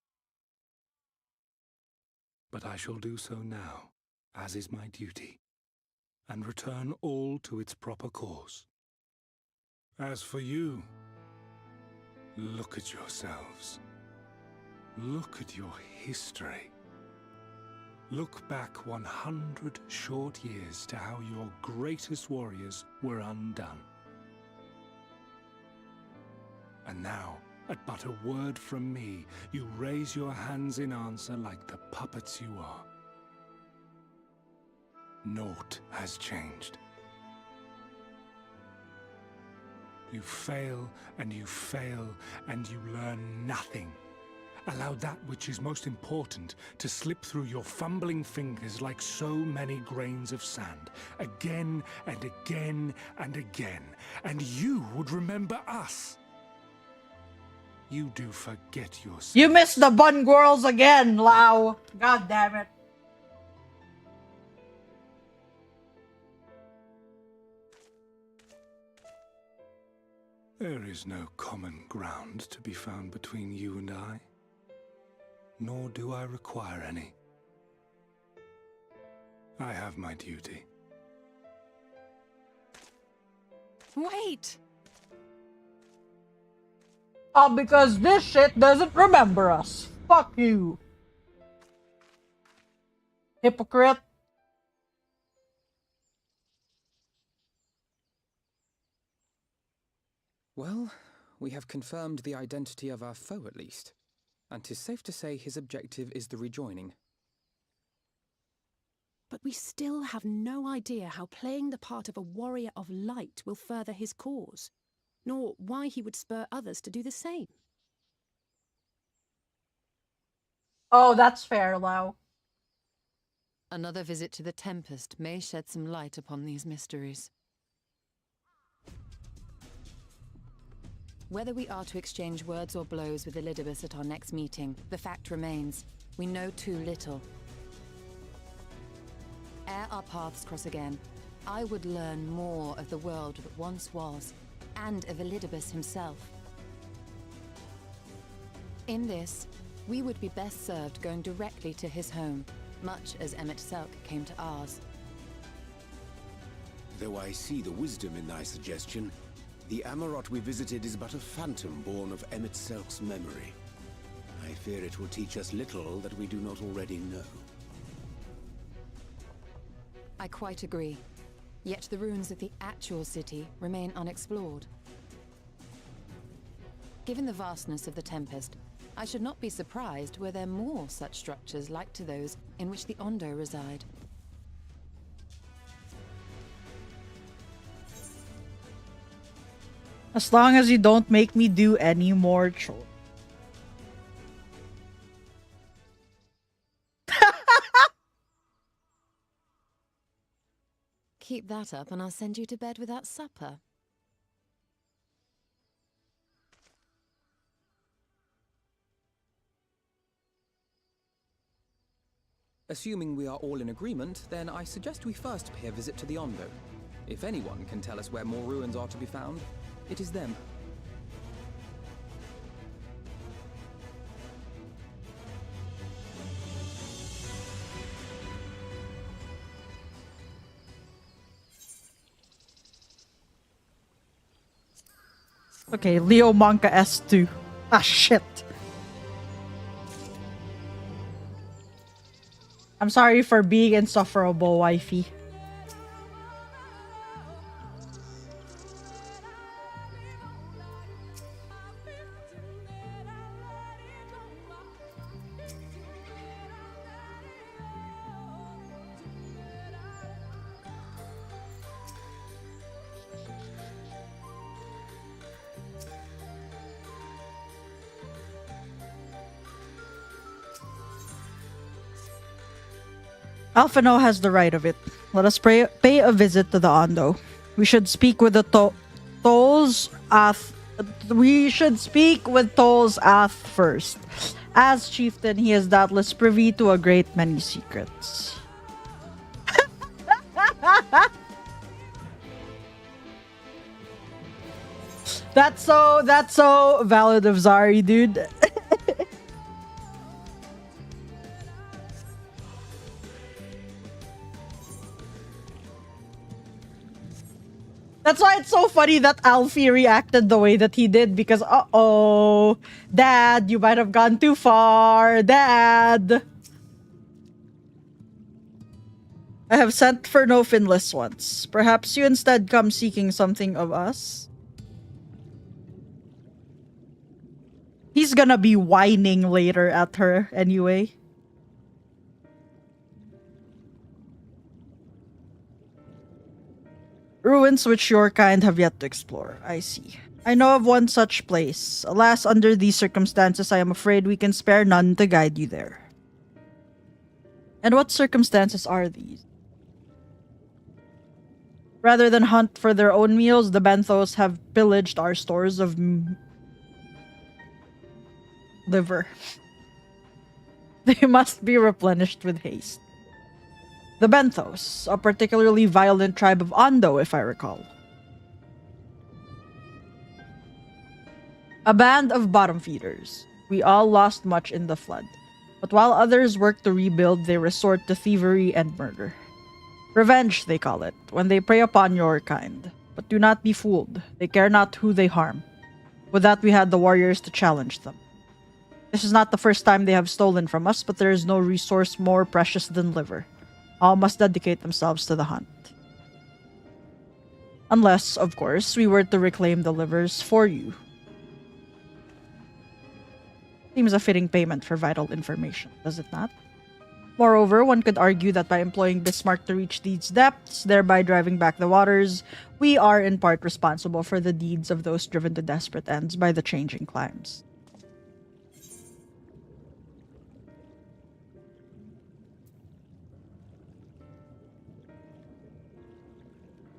But I shall do so now, as is my duty, and return all to its proper course. As for you, look at yourselves. Look at your history. Look back 100 short years to how your greatest warriors were undone. And now, at but a word from me, you raise your hands in answer like the puppets you are. Naught has changed. You fail, and you fail, and you learn nothing. Allow that which is most important to slip through your fumbling fingers like so many grains of sand, again and again and again, and you would remember us. You do forget yourself. You missed the bun girls again, Lau. God damn it. There is no common ground to be found between you and I, nor do I require any. I have my duty. Wait! Oh, because this shit doesn't remember us. Fuck you. Hypocrite. Well, we have confirmed the identity of our foe at least, and 'tis safe to say his objective is the rejoining. But we still have no idea how playing the part of a warrior of light will further his cause, nor why he would spur others to do the same. Oh, that's fair, Lau. Another visit to the Tempest may shed some light upon these mysteries. Whether we are to exchange words or blows with Elidibus at our next meeting, the fact remains, we know too little. Ere our paths cross again, I would learn more of the world that once was, and of Elidibus himself. In this, we would be best served going directly to his home, much as Emmett Selk came to ours. Though I see the wisdom in thy suggestion, the Amarot we visited is but a phantom born of Emmett Selk's memory. I fear it will teach us little that we do not already know. I quite agree. Yet the ruins of the actual city remain unexplored. Given the vastness of the Tempest, I should not be surprised were there more such structures like to those in which the Ondo reside. As long as you don't make me do any more chores. Keep that up and I'll send you to bed without supper. Assuming we are all in agreement, then I suggest we first pay a visit to the Ondo. If anyone can tell us where more ruins are to be found, it is them. Okay, Leo Monka S2. Ah, shit. I'm sorry for being insufferable, wifey. Alphino has the right of it. Let us pay a visit to the Ondo. We should speak with the Tol's Ath. We should speak with Tol's Ath first. As chieftain, he is doubtless privy to a great many secrets. That's so valid of Zari, dude. That's why it's so funny that Alfie reacted the way that he did, because uh-oh, Dad, you might have gone too far, Dad. I have sent for no Finless once. Perhaps you instead come seeking something of us? He's gonna be whining later at her anyway. Ruins which your kind have yet to explore. I see. I know of one such place. Alas, under these circumstances, I am afraid we can spare none to guide you there. And what circumstances are these? Rather than hunt for their own meals, the Benthos have pillaged our stores of liver. They must be replenished with haste. The Benthos, a particularly violent tribe of Ondo, if I recall. A band of bottom feeders. We all lost much in the flood. But while others work to rebuild, they resort to thievery and murder. Revenge, they call it, when they prey upon your kind. But do not be fooled. They care not who they harm. With that, we had the warriors to challenge them. This is not the first time they have stolen from us, but there is no resource more precious than liver. All must dedicate themselves to the hunt. Unless, of course, we were to reclaim the livers for you. Seems a fitting payment for vital information, does it not? Moreover, one could argue that by employing Bismarck to reach these depths, thereby driving back the waters, we are in part responsible for the deeds of those driven to desperate ends by the changing climes.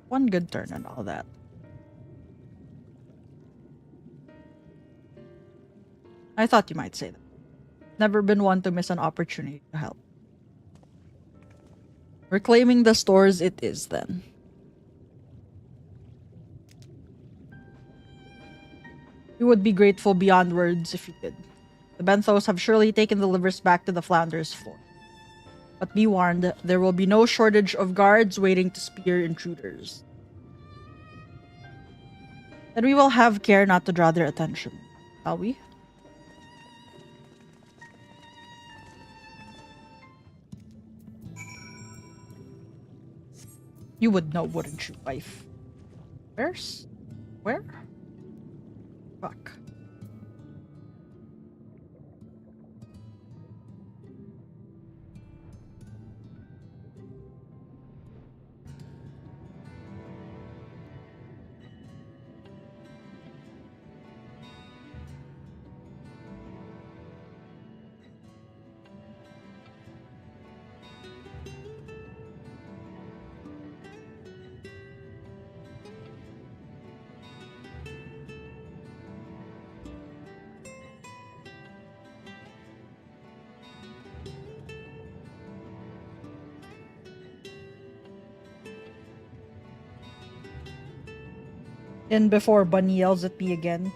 One good turn and all that. I thought you might say that. Never been one to miss an opportunity to help. Reclaiming the stores it is, then. You would be grateful beyond words if you did. The Benthos have surely taken the livers back to the Flounders floor. But be warned, there will be no shortage of guards waiting to spear intruders. Then we will have care not to draw their attention, shall we? You would know, wouldn't you, wife? Where? Fuck. In before Bunny yells at me again.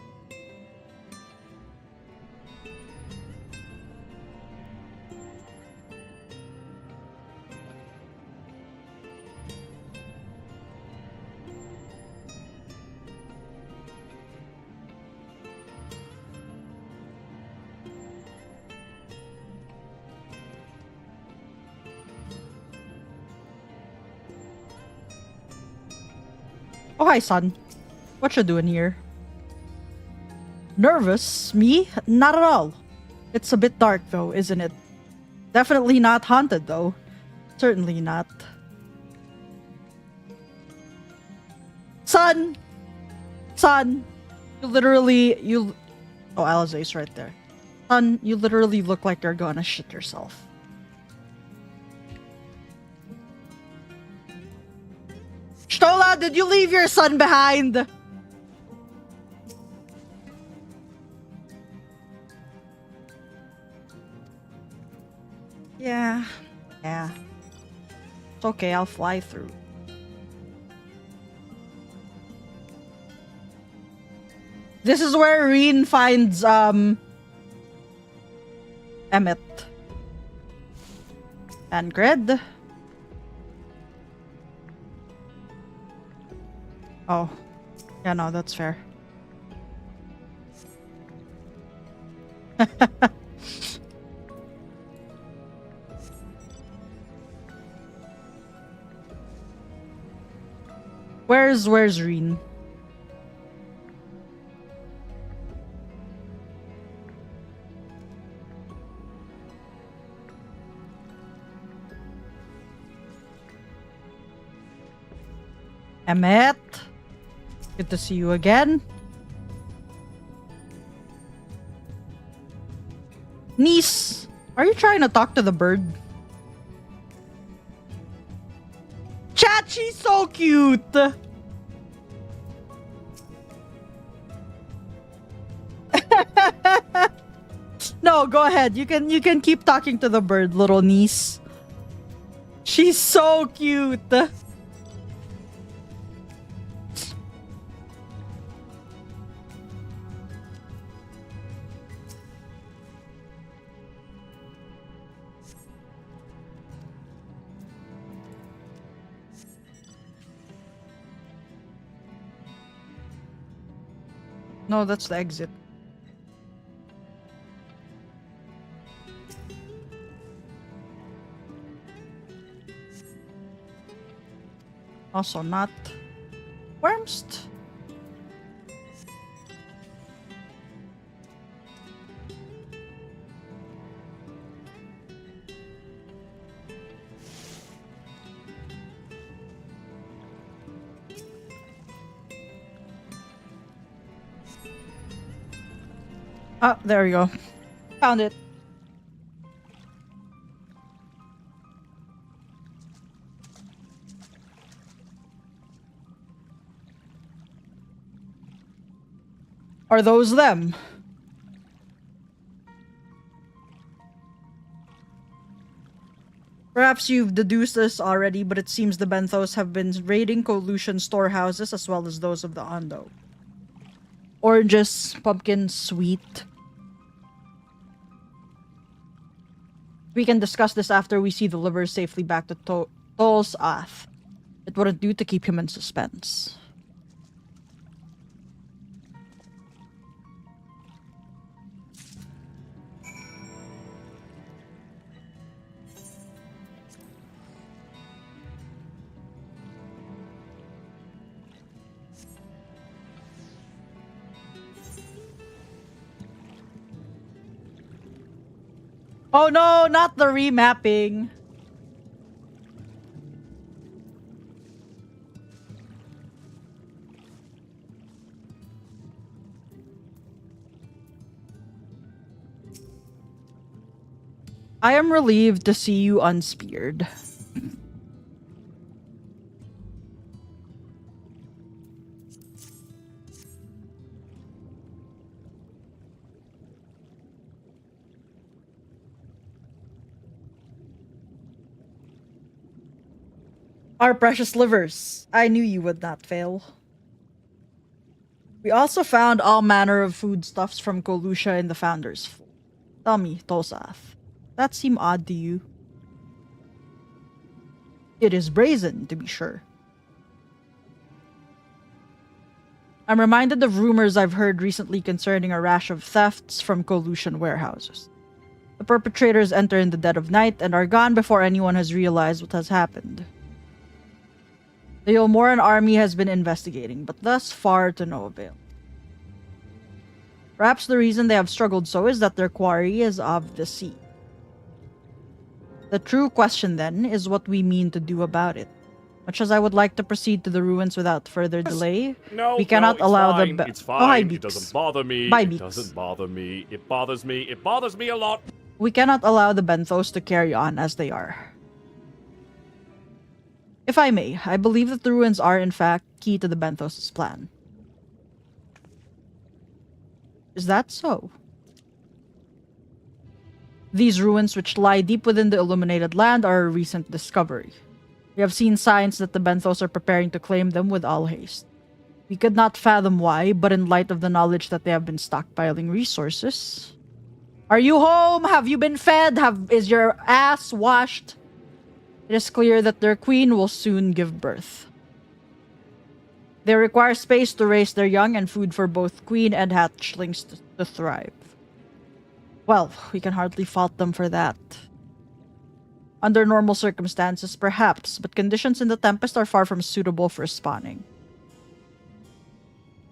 Oh, hi, son. What you doing here? Nervous? Me? Not at all. It's a bit dark, though, isn't it? Definitely not haunted, though. Certainly not. Son! Son! You literally... Oh, Alize's right there. Son, you literally look like you're gonna shit yourself. Stola, did you leave your son behind? Yeah. Yeah. It's okay, I'll fly through. This is where Reen finds, Emmett. And Grid. Oh. Yeah, no, that's fair. Where's Reen? Emmett, good to see you again. Niece, are you trying to talk to the bird? Chat, she's so cute. No, go ahead. You can keep talking to the bird, little niece. She's so cute. No, that's the exit. Also not Wormst. Oh, there we go. Found it. Are those them? Perhaps you've deduced this already, but it seems the Benthos have been raiding Colution storehouses as well as those of the Ondo. Oranges, pumpkin, sweet. We can discuss this after we see the liver safely back to Tol's Ath. It wouldn't do to keep him in suspense. Oh no, not the remapping. I am relieved to see you unspeared. Our precious livers, I knew you would not fail. We also found all manner of foodstuffs from Colusha in the Founder's Floor. Tell me, Tolsath, that seem odd to you? It is brazen, to be sure. I'm reminded of rumors I've heard recently concerning a rash of thefts from Colution warehouses. The perpetrators enter in the dead of night and are gone before anyone has realized what has happened. The Yulmoran army has been investigating, but thus far to no avail. Perhaps the reason they have struggled so is that their quarry is of the sea. The true question then is what we mean to do about it. Much as I would like to proceed to the ruins without further delay, we cannot allow fine. the... It's fine. Oh, hi, It Beaks. doesn't bother me. Bye, It Beaks. doesn't bother me. It bothers me. It bothers me a lot. We cannot allow the Benthos to carry on as they are. If I may, I believe that the ruins are, in fact, key to the Benthos' plan. Is that so? These ruins, which lie deep within the illuminated land, are a recent discovery. We have seen signs that the Benthos are preparing to claim them with all haste. We could not fathom why, but in light of the knowledge that they have been stockpiling resources... Are you home? Have you been fed? Is your ass washed? It is clear that their queen will soon give birth. They require space to raise their young and food for both queen and hatchlings to thrive. Well, we can hardly fault them for that. Under normal circumstances, perhaps, but conditions in the Tempest are far from suitable for spawning.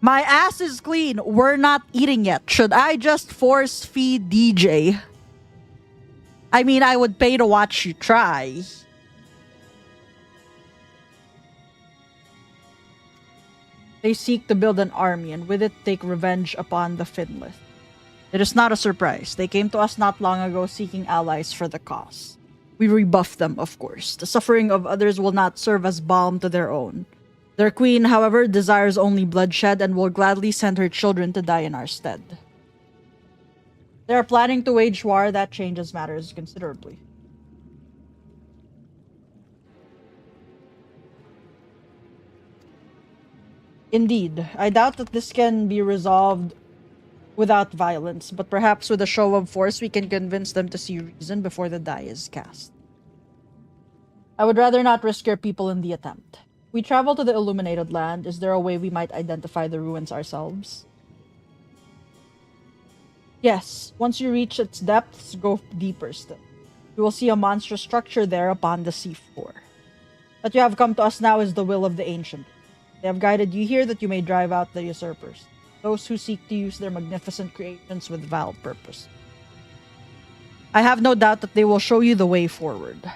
My ass is clean. We're not eating yet. Should I just force feed DJ? I mean, I would pay to watch you try. They seek to build an army, and with it take revenge upon the Finlith. It is not a surprise. They came to us not long ago seeking allies for the cause. We rebuffed them, of course. The suffering of others will not serve as balm to their own. Their queen, however, desires only bloodshed and will gladly send her children to die in our stead. They are planning to wage war. That changes matters considerably. Indeed, I doubt that this can be resolved without violence, but perhaps with a show of force we can convince them to see reason before the die is cast. I would rather not risk your people in the attempt. We travel to the illuminated land. Is there a way we might identify the ruins ourselves? Yes, once you reach its depths, go deeper still. You will see a monstrous structure there upon the seafloor. That you have come to us now is the will of the ancient. They have guided you here that you may drive out the usurpers, those who seek to use their magnificent creations with vile purpose. I have no doubt that they will show you the way forward.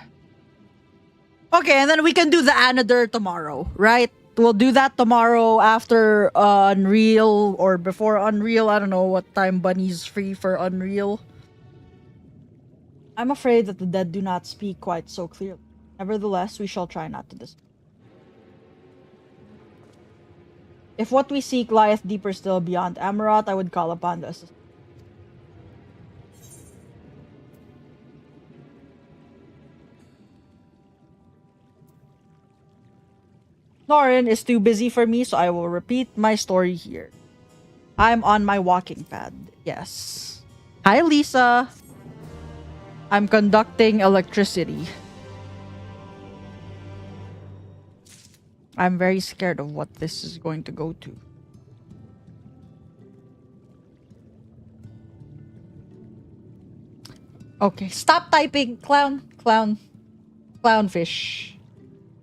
Okay, and then we can do the Anador tomorrow, right? We'll do that tomorrow after Unreal or before Unreal. I don't know what time Bunny's free for Unreal. I'm afraid that the dead do not speak quite so clearly. Nevertheless, we shall try not to dispute. If what we seek lieth deeper still beyond Amaroth, I would call upon the assistance. Norin is too busy for me, so I will repeat my story here. I'm on my walking pad. Yes. Hi, Lisa. I'm conducting electricity. I'm very scared of what this is going to go to. Okay, stop typing. Clownfish.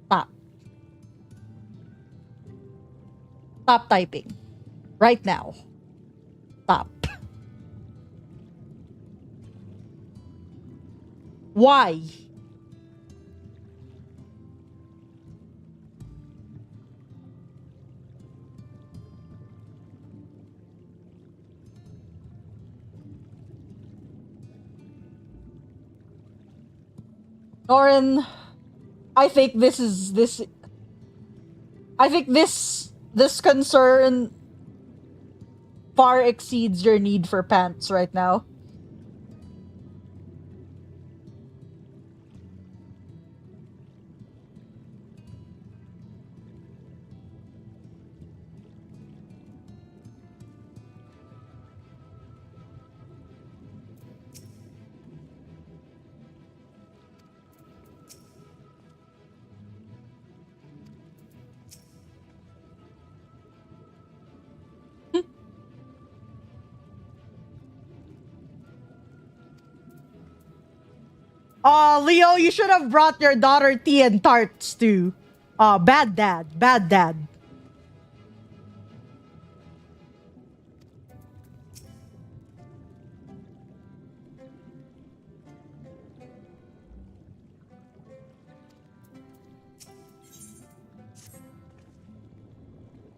Stop. Stop typing. Right now. Stop. Why? Norin, I think this concern far exceeds your need for pants right now. Oh, Leo, you should have brought your daughter tea and tarts too. Oh, bad dad. Bad dad.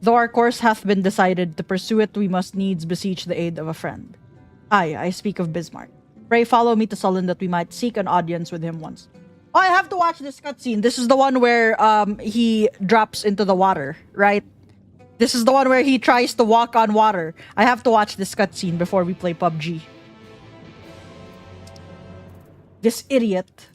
Though our course hath been decided, to pursue it we must needs beseech the aid of a friend. I speak of Bismarck. Pray follow me to Sullen that we might seek an audience with him once. Oh, I have to watch this cutscene. This is the one where he drops into the water, right? This is the one where he tries to walk on water. I have to watch this cutscene before we play PUBG. This idiot.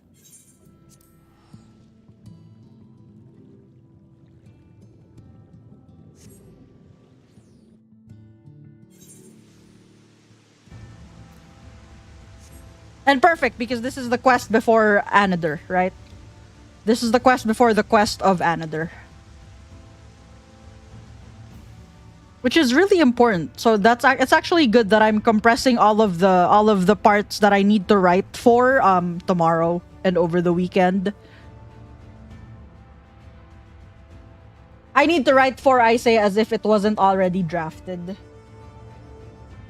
And perfect, because this is the quest before Another, right? This is the quest before the quest of Another. Which is really important. So it's actually good that I'm compressing all of the parts that I need to write for tomorrow and over the weekend. I need to write for Isay as if it wasn't already drafted.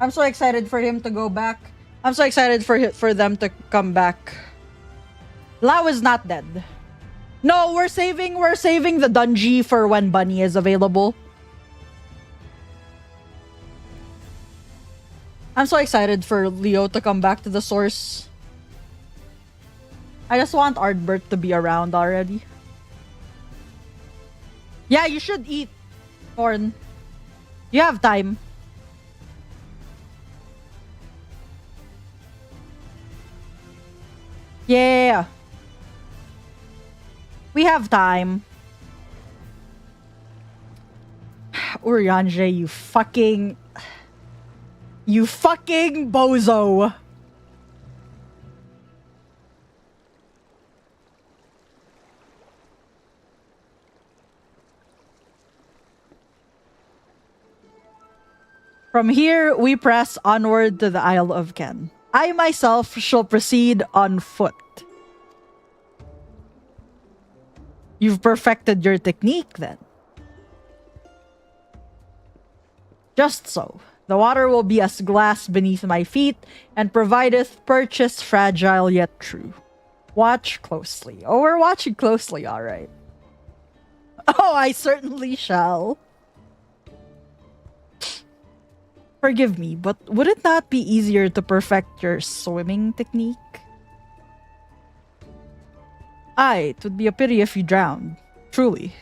I'm so excited for him to go back. I'm so excited for them to come back. Lao is not dead. No, we're saving the Dungy for when Bunny is available. I'm so excited for Leo to come back to the source. I just want Ardbert to be around already. Yeah, you should eat corn. You have time. Yeah. We have time. Urianger, you fucking bozo. From here, we press onward to the Isle of Ken. I myself shall proceed on foot. You've perfected your technique, then. Just so. The water will be as glass beneath my feet, and provideth purchase fragile yet true. Watch closely. Oh, we're watching closely, alright. Oh, I certainly shall. Forgive me, but would it not be easier to perfect your swimming technique? Aye, it would be a pity if you drowned. Truly.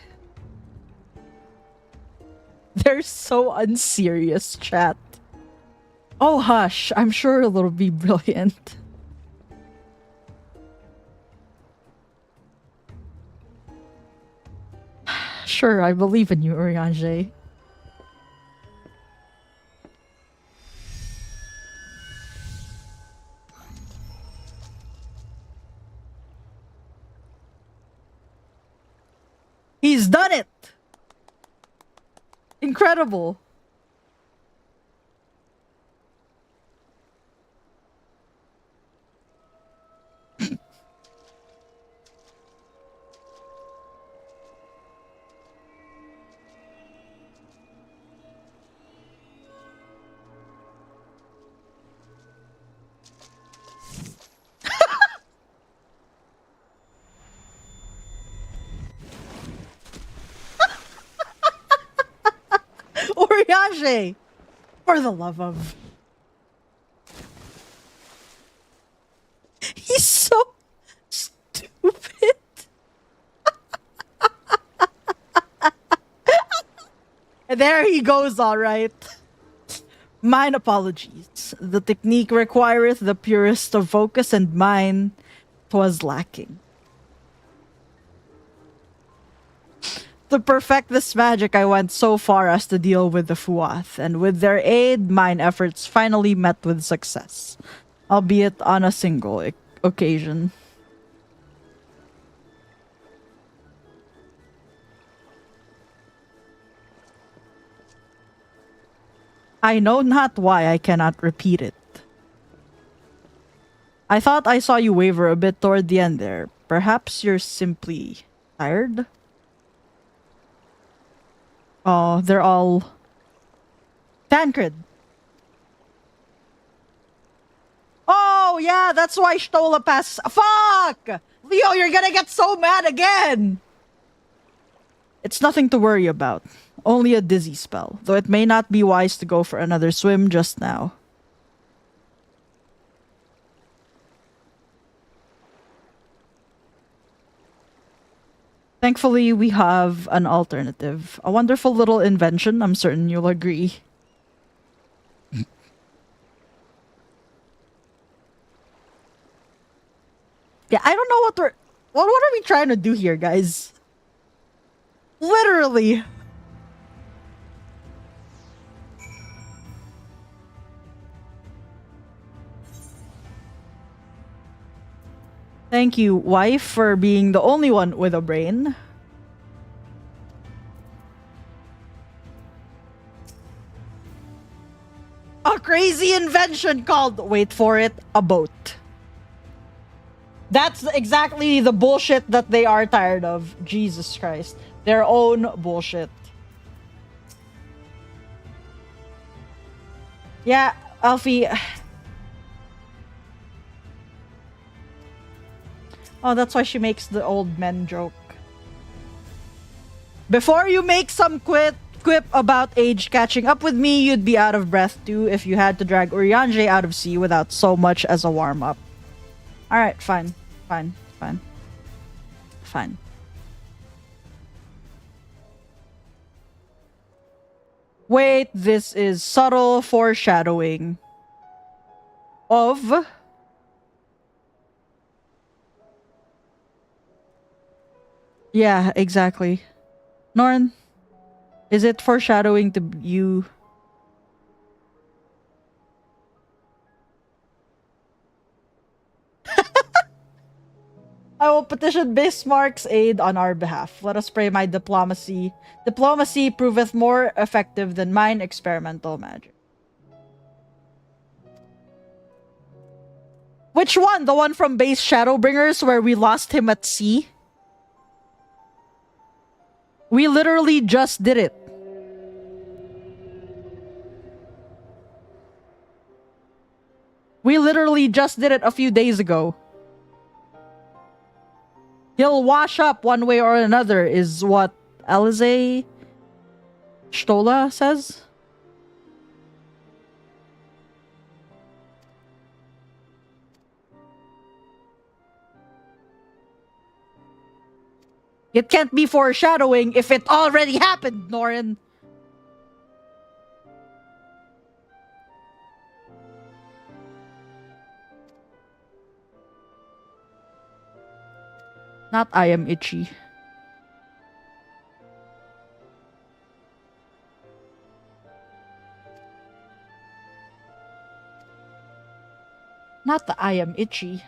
They're so unserious, chat. Oh, hush. I'm sure it'll be brilliant. Sure, I believe in you, Urianger. He's done it! Incredible. Oriage! For the love of... He's so stupid. And there he goes, alright. Mine apologies. The technique requireth the purest of focus, and mine 'twas lacking. To perfect this magic, I went so far as to deal with the Fuath, and with their aid, mine efforts finally met with success, albeit on a single occasion. I know not why I cannot repeat it. I thought I saw you waver a bit toward the end there. Perhaps you're simply tired? Oh, they're all... Tancred. Oh, yeah, that's why Stola passes... Fuck! Leo, you're gonna get so mad again! It's nothing to worry about. Only a dizzy spell, though it may not be wise to go for another swim just now. Thankfully, we have an alternative. A wonderful little invention, I'm certain you'll agree. Yeah, I don't know what are we trying to do here, guys? Literally. Thank you, wife, for being the only one with a brain. A crazy invention called, wait for it, a boat. That's exactly the bullshit that they are tired of. Jesus Christ. Their own bullshit. Yeah, Alfie. Oh, that's why she makes the old men joke. Before you make some quip about age catching up with me, you'd be out of breath too if you had to drag Urianger out of sea without so much as a warm-up. Alright, fine. Fine. Fine. Fine. Wait, this is subtle foreshadowing of... Yeah, exactly. Norn, is it foreshadowing to you? I will petition Bismarck's aid on our behalf. Let us pray my diplomacy. Diplomacy proveth more effective than mine experimental magic. Which one? The one from base Shadowbringers where we lost him at sea? We literally just did it. We literally just did it a few days ago. He'll wash up one way or another, is what Alize Stola says. It can't be foreshadowing if it already happened, Norin. Not I am itchy. Not the I am itchy.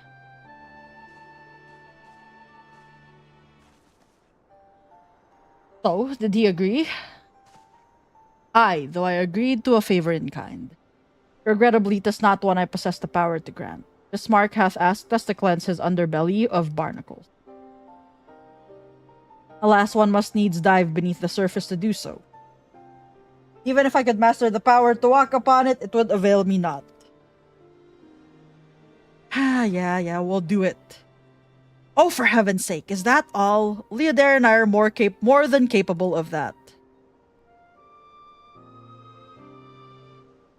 So, did he agree? Aye, though I agreed to a favor in kind. Regrettably, 'tis not one I possess the power to grant. Bismarck hath asked us to cleanse his underbelly of barnacles. Alas, one must needs dive beneath the surface to do so. Even if I could master the power to walk upon it, it would avail me not. Yeah, we'll do it. Oh, for heaven's sake, is that all? Leodare and I are more than capable of that.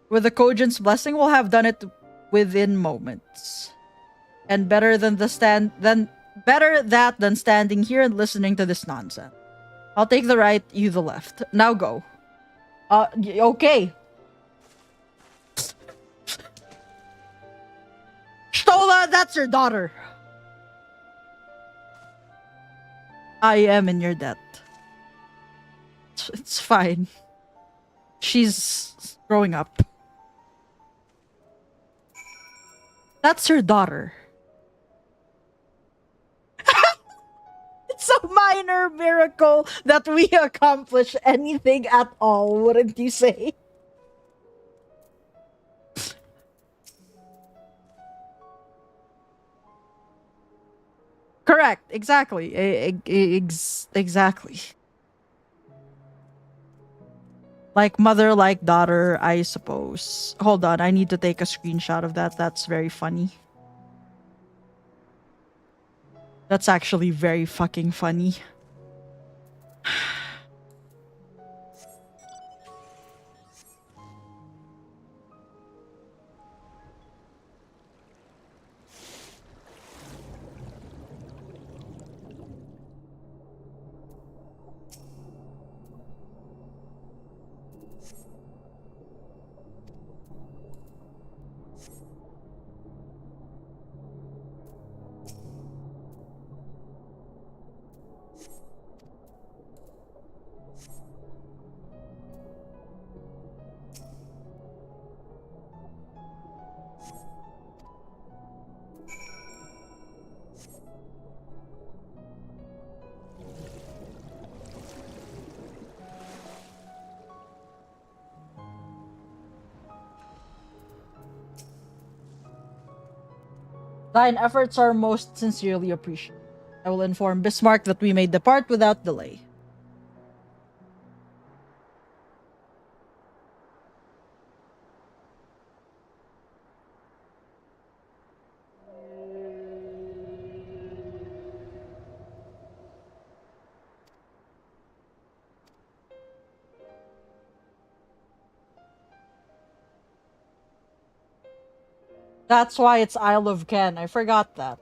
With the Cogent's blessing, we'll have done it within moments. And better that than standing here and listening to this nonsense. I'll take the right, you the left. Now go. Okay. Stola, that's your daughter. I am in your debt. It's fine. She's growing up. That's her daughter. It's a minor miracle that we accomplish anything at all, wouldn't you say? Correct. Exactly. Exactly. Like mother, like daughter, I suppose. Hold on, I need to take a screenshot of that. That's very funny. That's actually very fucking funny. Thine efforts are most sincerely appreciated. I will inform Bismarck that we may depart without delay. That's why it's Isle of Ken. I forgot that.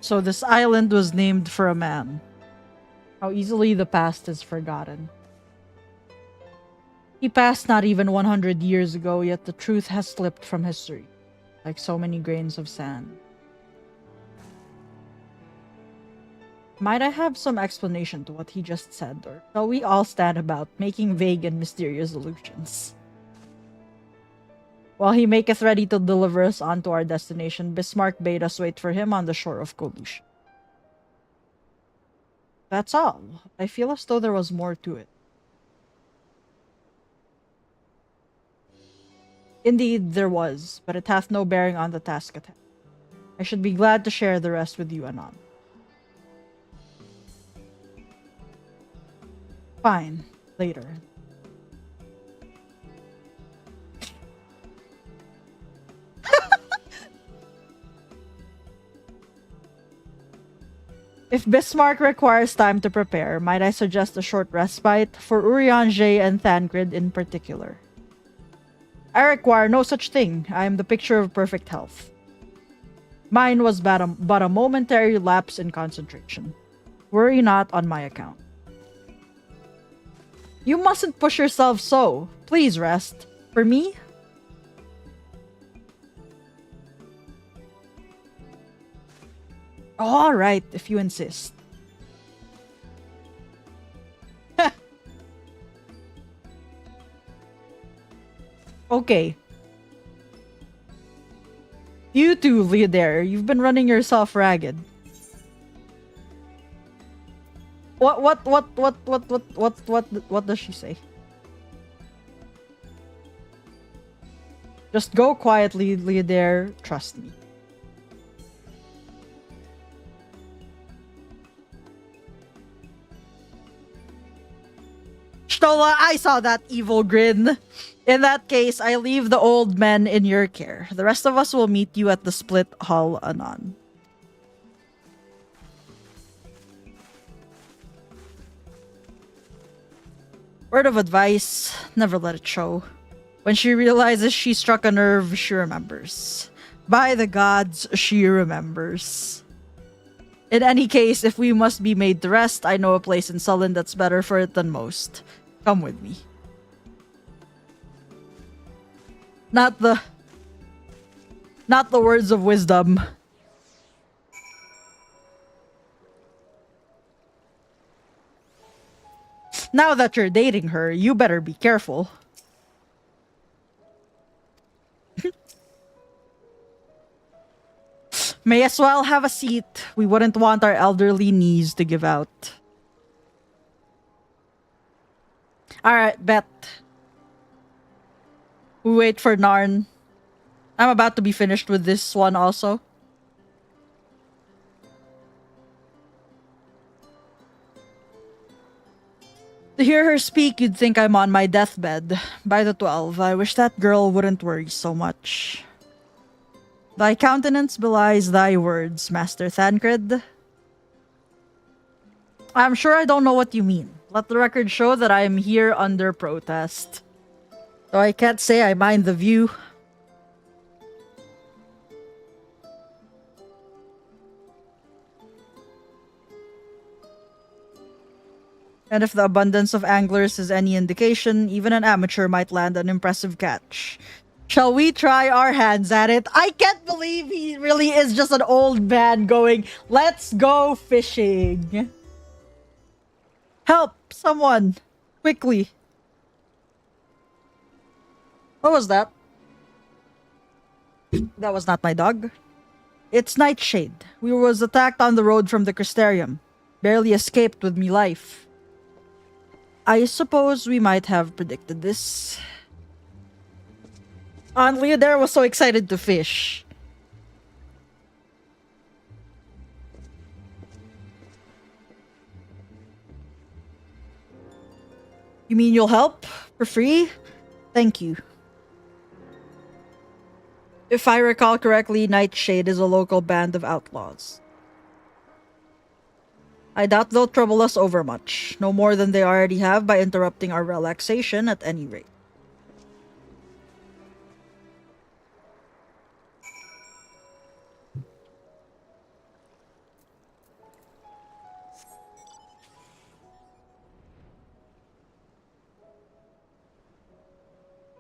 So this island was named for a man. How easily the past is forgotten. He passed not even 100 years ago, yet the truth has slipped from history, like so many grains of sand. Might I have some explanation to what he just said, or shall we all stand about making vague and mysterious allusions? While he maketh ready to deliver us on to our destination, Bismarck bade us wait for him on the shore of Coluche. That's all. I feel as though there was more to it. Indeed, there was, but it hath no bearing on the task at hand. I should be glad to share the rest with you anon. Fine. Later. If Bismarck requires time to prepare, might I suggest a short respite for Urianger and Thancred in particular? I require no such thing. I am the picture of perfect health. Mine was but a momentary lapse in concentration. Worry not on my account. You mustn't push yourself so. Please rest. For me? All right, if you insist. Okay. You too, Leodare. You've been running yourself ragged. What does she say? Just go quietly, Leodare. Trust me. Stola, I saw that evil grin. In that case, I leave the old men in your care. The rest of us will meet you at the split hall anon. Word of advice, never let it show. When she realizes she struck a nerve, she remembers. By the gods, she remembers. In any case, if we must be made to rest, I know a place in Sullen that's better for it than most. Come with me. Not the words of wisdom. Now that you're dating her, you better be careful. May as well have a seat. We wouldn't want our elderly knees to give out. Alright, bet. We wait for Narn. I'm about to be finished with this one also. To hear her speak, you'd think I'm on my deathbed. By the 12, I wish that girl wouldn't worry so much. Thy countenance belies thy words, Master Thancred. I'm sure I don't know what you mean. Let the record show that I am here under protest. So I can't say I mind the view. And if the abundance of anglers is any indication, even an amateur might land an impressive catch. Shall we try our hands at it? I can't believe he really is just an old man going, let's go fishing. Help! Someone! Quickly! What was that? That was not my dog. It's Nightshade. We was attacked on the road from the Crystarium. Barely escaped with me life. I suppose we might have predicted this. Aunt Leodera was so excited to fish. You mean you'll help? For free? Thank you. If I recall correctly, Nightshade is a local band of outlaws. I doubt they'll trouble us overmuch. No more than they already have by interrupting our relaxation at any rate.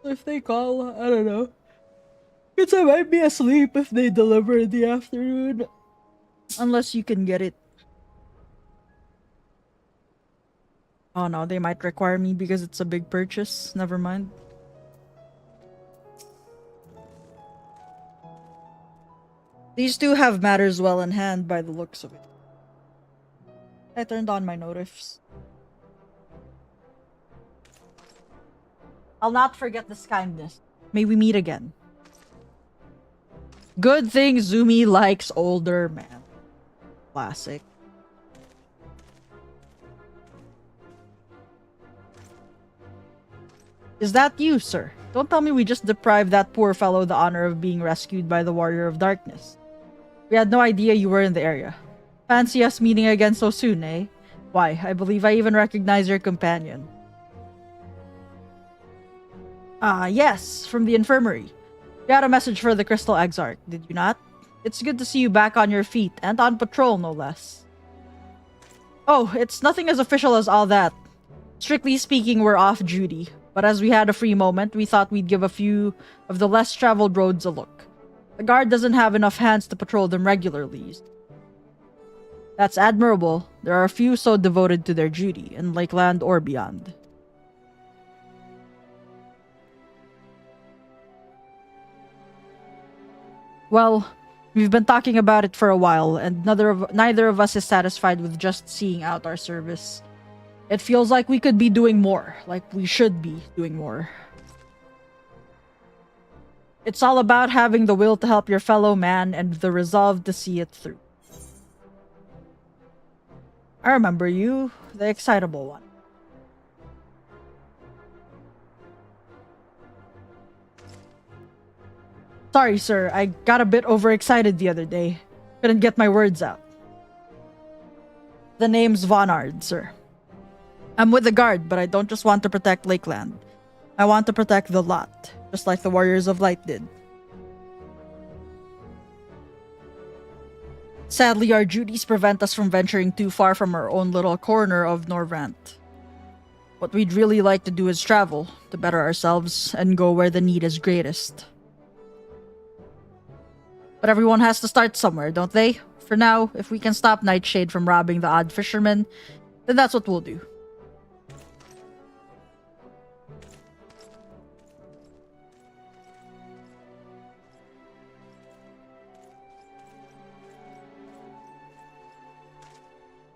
If they call, I don't know. Because I might be asleep if they deliver in the afternoon. Unless you can get it. Oh no, they might require me because it's a big purchase. Never mind. These two have matters well in hand by the looks of it. I turned on my notifs. I'll not forget this kindness. May we meet again. Good thing Zumi likes older man. Classic. Is that you, sir? Don't tell me we just deprived that poor fellow the honor of being rescued by the Warrior of Darkness. We had no idea you were in the area. Fancy us meeting again so soon, eh? Why, I believe I even recognize your companion. Ah, yes, from the infirmary. You had a message for the Crystal Exarch, did you not? It's good to see you back on your feet, and on patrol, no less. Oh, it's nothing as official as all that. Strictly speaking, we're off duty, but as we had a free moment, we thought we'd give a few of the less traveled roads a look. The guard doesn't have enough hands to patrol them regularly. That's admirable. There are a few so devoted to their duty, in Lakeland or beyond. Well, we've been talking about it for a while, and neither of us is satisfied with just seeing out our service. It feels like we could be doing more, like we should be doing more. It's all about having the will to help your fellow man and the resolve to see it through. I remember you, the excitable one. Sorry, sir. I got a bit overexcited the other day. Couldn't get my words out. The name's Vonard, sir. I'm with the guard, but I don't just want to protect Lakeland. I want to protect the lot, just like the Warriors of Light did. Sadly, our duties prevent us from venturing too far from our own little corner of Norvant. What we'd really like to do is travel, to better ourselves, and go where the need is greatest. But everyone has to start somewhere, don't they? For now, if we can stop Nightshade from robbing the odd fisherman, then that's what we'll do.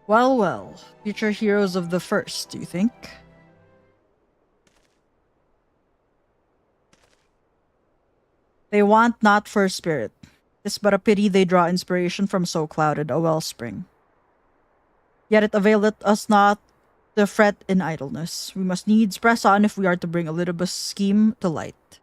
Well, well. Future heroes of the first, do you think? They want not for spirit. 'Tis but a pity they draw inspiration from so clouded a wellspring. Yet it availeth us not to fret in idleness. We must needs press on if we are to bring Elidibus' scheme to light.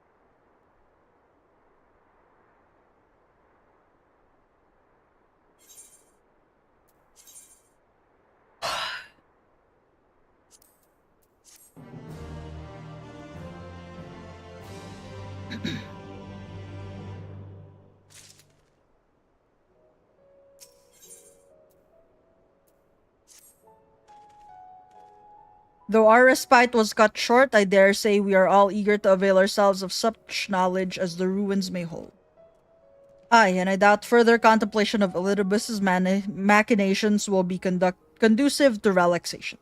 Though our respite was cut short, I dare say we are all eager to avail ourselves of such knowledge as the ruins may hold. Aye, and I doubt further contemplation of Elidibus's machinations will be conducive to relaxation.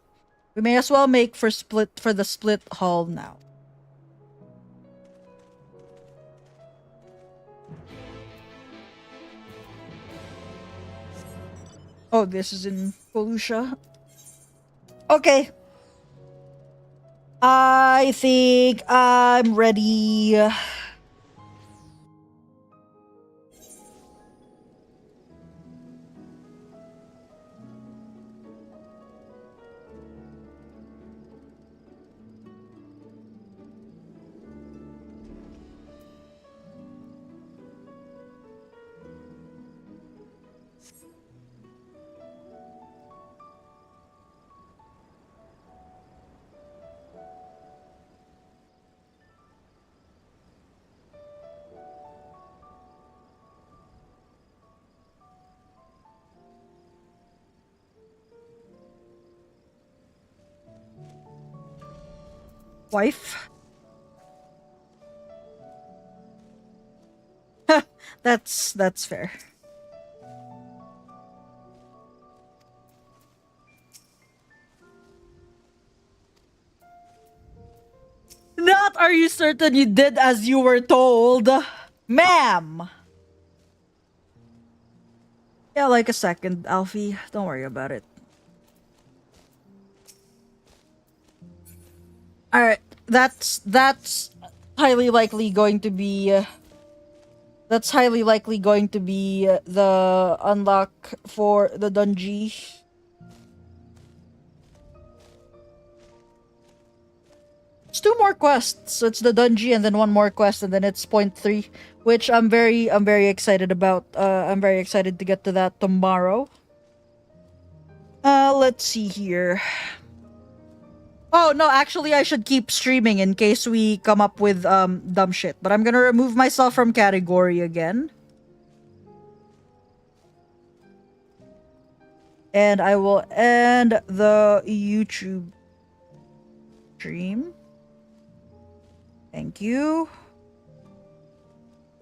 We may as well make for the split hall now. Oh, this is in Felucia. Okay. I think I'm ready. Wife? That's fair. Not are you certain you did as you were told? Ma'am! Yeah, like a second, Alfie. Don't worry about it. Alright, that's highly likely going to be the unlock for the dungeon. It's 2 more quests. So it's the dungeon and then 1 more quest and then it's point 3, which I'm very excited about. I'm very excited to get to that tomorrow. Let's see here. Oh, no, actually I should keep streaming in case we come up with dumb shit. But I'm gonna remove myself from category again. And I will end the YouTube stream. Thank you.